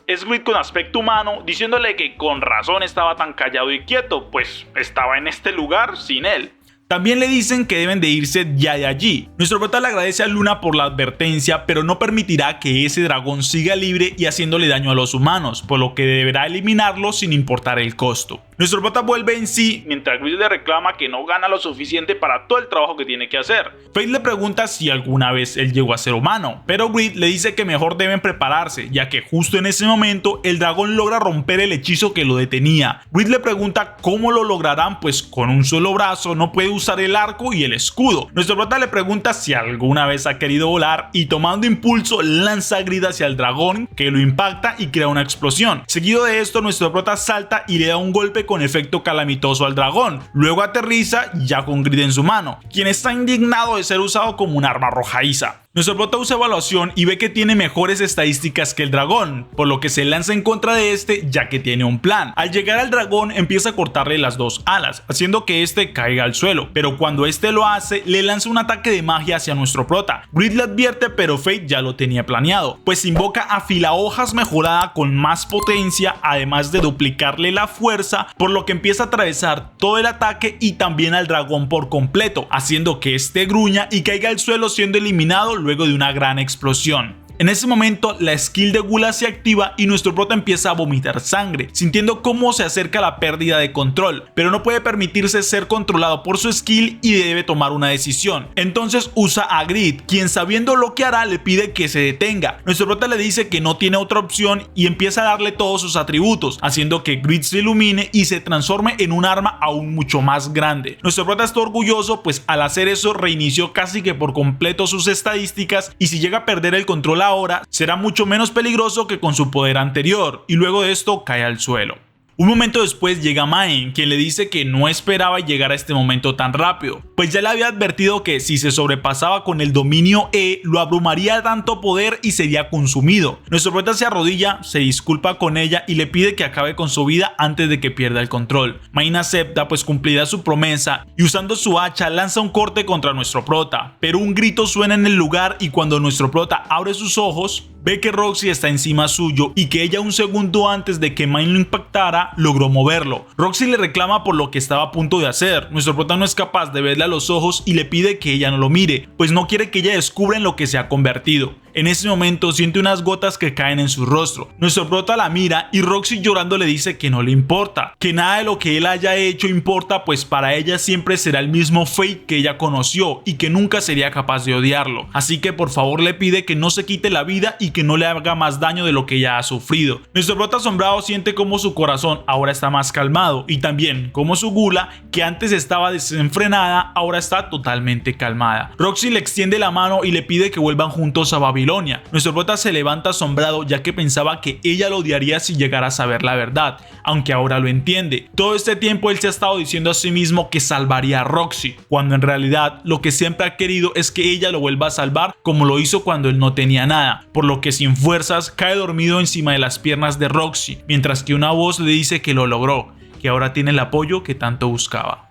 Es Grid con aspecto humano diciéndole que con razón estaba tan callado y quieto, pues estaba en este lugar sin él. También le dicen que deben de irse ya de allí. Nuestro prota le agradece a Luna por la advertencia, pero no permitirá que ese dragón siga libre y haciéndole daño a los humanos, por lo que deberá eliminarlo sin importar el costo. Nuestro prota vuelve en sí mientras Grid le reclama que no gana lo suficiente para todo el trabajo que tiene que hacer. Fate le pregunta si alguna vez él llegó a ser humano, pero Grid le dice que mejor deben prepararse, ya que justo en ese momento el dragón logra romper el hechizo que lo detenía. Grid le pregunta cómo lo lograrán, pues con un solo brazo no puede usar el arco y el escudo. Nuestro prota le pregunta si alguna vez ha querido volar y tomando impulso lanza a Grid hacia el dragón, que lo impacta y crea una explosión. Seguido de esto nuestro prota salta y le da un golpe con efecto calamitoso al dragón. Luego aterriza ya con Grid en su mano, quien está indignado de ser usado como un arma arrojadiza. Nuestro prota usa evaluación y ve que tiene mejores estadísticas que el dragón, por lo que se lanza en contra de este ya que tiene un plan. Al llegar al dragón empieza a cortarle las dos alas, haciendo que este caiga al suelo, pero cuando este lo hace, le lanza un ataque de magia hacia nuestro prota. Grid le advierte, pero Fate ya lo tenía planeado, pues invoca Afilahojas mejorada con más potencia, además de duplicarle la fuerza, por lo que empieza a atravesar todo el ataque y también al dragón por completo, haciendo que este gruña y caiga al suelo siendo eliminado luego de una gran explosión. En ese momento la skill de Gula se activa y nuestro prota empieza a vomitar sangre, sintiendo cómo se acerca la pérdida de control, pero no puede permitirse ser controlado por su skill y debe tomar una decisión. Entonces usa a Grid, quien sabiendo lo que hará le pide que se detenga. Nuestro prota le dice que no tiene otra opción y empieza a darle todos sus atributos, haciendo que Grid se ilumine y se transforme en un arma aún mucho más grande. Nuestro prota está orgulloso, pues al hacer eso reinició casi que por completo sus estadísticas y si llega a perder el control ahora será mucho menos peligroso que con su poder anterior y luego de esto cae al suelo. Un momento después llega Main, quien le dice que no esperaba llegar a este momento tan rápido, pues ya le había advertido que si se sobrepasaba con el dominio E, lo abrumaría tanto poder y sería consumido. Nuestro prota se arrodilla, se disculpa con ella y le pide que acabe con su vida antes de que pierda el control. Main acepta, pues cumplirá su promesa, y usando su hacha lanza un corte contra nuestro prota, pero un grito suena en el lugar y cuando nuestro prota abre sus ojos, ve que Roxy está encima suyo y que ella un segundo antes de que Main lo impactara logró moverlo. Roxy le reclama por lo que estaba a punto de hacer. Nuestro prota no es capaz de verle a los ojos y le pide que ella no lo mire, pues no quiere que ella descubra en lo que se ha convertido. En ese momento siente unas gotas que caen en su rostro. Nuestro prota la mira y Roxy llorando le dice que no le importa, que nada de lo que él haya hecho importa, pues para ella siempre será el mismo Fate que ella conoció y que nunca sería capaz de odiarlo. Así que por favor le pide que no se quite la vida y que no le haga más daño de lo que ella ha sufrido. Nuestro prota asombrado siente como su corazón ahora está más calmado y también como su gula, que antes estaba desenfrenada, ahora está totalmente calmada. Roxy le extiende la mano y le pide que vuelvan juntos a Babilonia. Nuestro prota se levanta asombrado ya que pensaba que ella lo odiaría si llegara a saber la verdad, aunque ahora lo entiende. Todo este tiempo él se ha estado diciendo a sí mismo que salvaría a Roxy, cuando en realidad lo que siempre ha querido es que ella lo vuelva a salvar como lo hizo cuando él no tenía nada, por lo que sin fuerzas cae dormido encima de las piernas de Roxy, mientras que una voz le dice que lo logró, que ahora tiene el apoyo que tanto buscaba.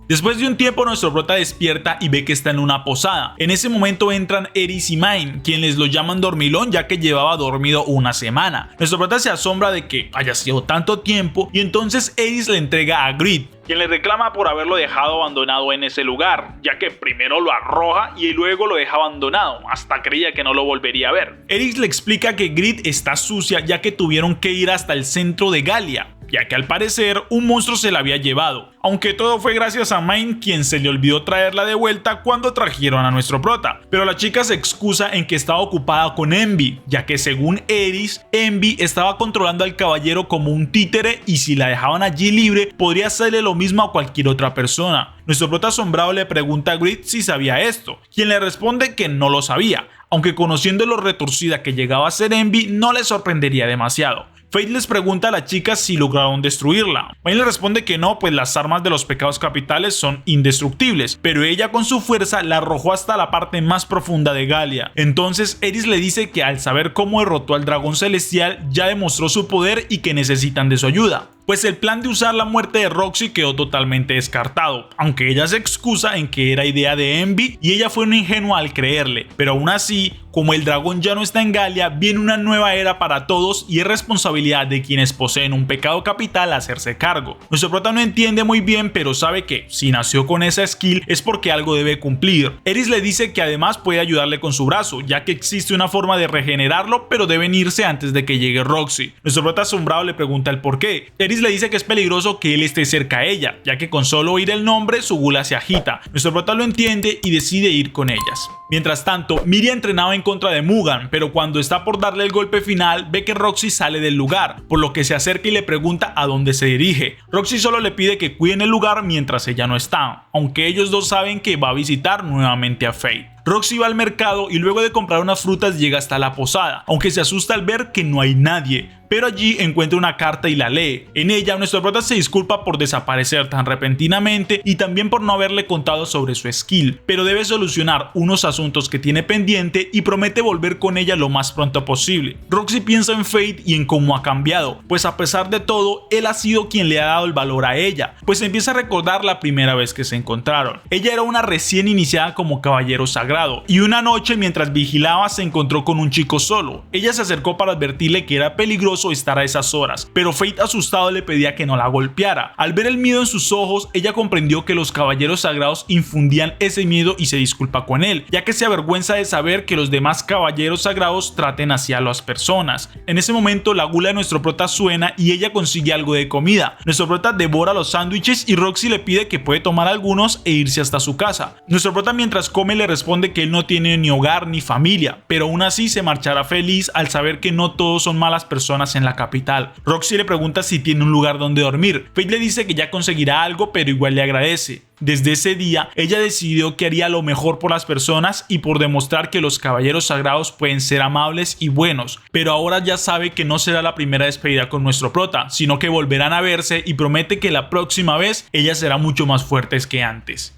Después de un tiempo nuestro prota despierta y ve que está en una posada. En ese momento entran Eris y Main, quienes lo llaman dormilón ya que llevaba dormido una semana. Nuestro prota se asombra de que haya sido tanto tiempo y entonces Eris le entrega a Grid, quien le reclama por haberlo dejado abandonado en ese lugar, ya que primero lo arroja y luego lo deja abandonado, hasta creía que no lo volvería a ver. Eris le explica que Grid está sucia ya que tuvieron que ir hasta el centro de Galia, ya que al parecer un monstruo se la había llevado, aunque todo fue gracias a Main, quien se le olvidó traerla de vuelta cuando trajeron a nuestro prota. Pero la chica se excusa en que estaba ocupada con Envy, ya que según Eris, Envy estaba controlando al caballero como un títere y si la dejaban allí libre podría hacerle lo mismo a cualquier otra persona. Nuestro prota asombrado le pregunta a Grid si sabía esto, quien le responde que no lo sabía, aunque conociendo lo retorcida que llegaba a ser Envy no le sorprendería demasiado. Fate les pregunta a la chica si lograron destruirla. Main le responde que no, pues las armas de los pecados capitales son indestructibles, pero ella con su fuerza la arrojó hasta la parte más profunda de Galia. Entonces Eris le dice que al saber cómo derrotó al dragón celestial ya demostró su poder y que necesitan de su ayuda, pues el plan de usar la muerte de Roxy quedó totalmente descartado, aunque ella se excusa en que era idea de Envy y ella fue una ingenua al creerle, pero aún así, como el dragón ya no está en Galia, viene una nueva era para todos y es responsabilidad de quienes poseen un pecado capital hacerse cargo. Nuestro prota no entiende muy bien, pero sabe que si nació con esa skill es porque algo debe cumplir. Eris le dice que además puede ayudarle con su brazo, ya que existe una forma de regenerarlo, pero deben irse antes de que llegue Roxy. Nuestro prota asombrado le pregunta el por qué. Eris le dice que es peligroso que él esté cerca a ella, ya que con solo oír el nombre su gula se agita. Nuestro prota lo entiende y decide ir con ellas. Mientras tanto, Miria entrenaba en contra de Mugan, pero cuando está por darle el golpe final ve que Roxy sale del lugar, por lo que se acerca y le pregunta a dónde se dirige. Roxy solo le pide que cuiden el lugar mientras ella no está, aunque ellos dos saben que va a visitar nuevamente a Fate. Roxy va al mercado y luego de comprar unas frutas llega hasta la posada, aunque se asusta al ver que no hay nadie, pero allí encuentra una carta y la lee. En ella nuestro prota se disculpa por desaparecer tan repentinamente y también por no haberle contado sobre su skill, pero debe solucionar unos asuntos que tiene pendiente y promete volver con ella lo más pronto posible. Roxy piensa en Fate y en cómo ha cambiado, pues a pesar de todo, él ha sido quien le ha dado el valor a ella, pues empieza a recordar la primera vez que se encontraron. Ella era una recién iniciada como caballero sagrado, y una noche mientras vigilaba se encontró con un chico solo. Ella se acercó para advertirle que era peligroso estar a esas horas, pero Fate asustado le pedía que no la golpeara. Al ver el miedo en sus ojos, ella comprendió que los caballeros sagrados infundían ese miedo y se disculpa con él, ya que se avergüenza de saber que los demás caballeros sagrados traten así a las personas. En ese momento la gula de nuestro prota suena y ella consigue algo de comida. Nuestro prota devora los sándwiches y Roxy le pide que puede tomar algunos e irse hasta su casa. Nuestro prota mientras come le responde que él no tiene ni hogar ni familia, pero aún así se marchará feliz al saber que no todos son malas personas tierras en la capital. Roxy le pregunta si tiene un lugar donde dormir. Fate le dice que ya conseguirá algo, pero igual le agradece. Desde ese día, ella decidió que haría lo mejor por las personas y por demostrar que los caballeros sagrados pueden ser amables y buenos, pero ahora ya sabe que no será la primera despedida con nuestro prota, sino que volverán a verse y promete que la próxima vez ella será mucho más fuerte que antes.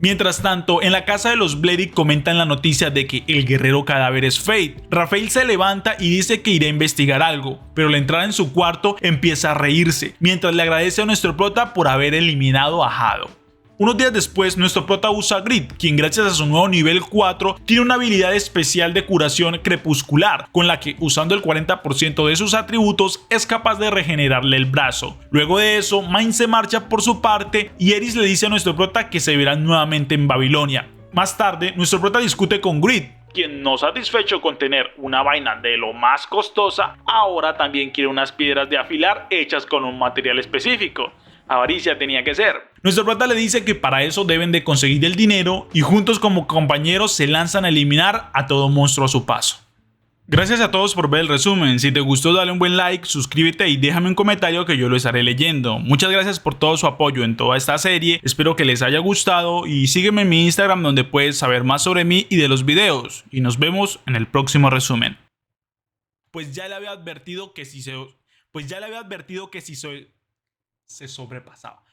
Mientras tanto, en la casa de los Blerik comentan la noticia de que el guerrero cadáver es Fate. Rafael se levanta y dice que irá a investigar algo, pero al entrar en su cuarto empieza a reírse, mientras le agradece a nuestro prota por haber eliminado a Hado. Unos días después, nuestro prota usa Grit, quien gracias a su nuevo nivel 4 tiene una habilidad especial de curación crepuscular, con la que usando el 40% de sus atributos es capaz de regenerarle el brazo. Luego de eso, Mine se marcha por su parte y Eris le dice a nuestro prota que se verán nuevamente en Babilonia. Más tarde, nuestro prota discute con Grit, quien, no satisfecho con tener una vaina de lo más costosa, ahora también quiere unas piedras de afilar hechas con un material específico. Avaricia tenía que ser. Nuestro prota le dice que para eso deben de conseguir el dinero y juntos como compañeros se lanzan a eliminar a todo monstruo a su paso. Gracias a todos por ver el resumen. Si te gustó, dale un buen like, suscríbete y déjame un comentario que yo lo estaré leyendo. Muchas gracias por todo su apoyo en toda esta serie. Espero que les haya gustado y sígueme en mi Instagram donde puedes saber más sobre mí y de los videos. Y nos vemos en el próximo resumen. Pues ya le había advertido que si se sobrepasaba.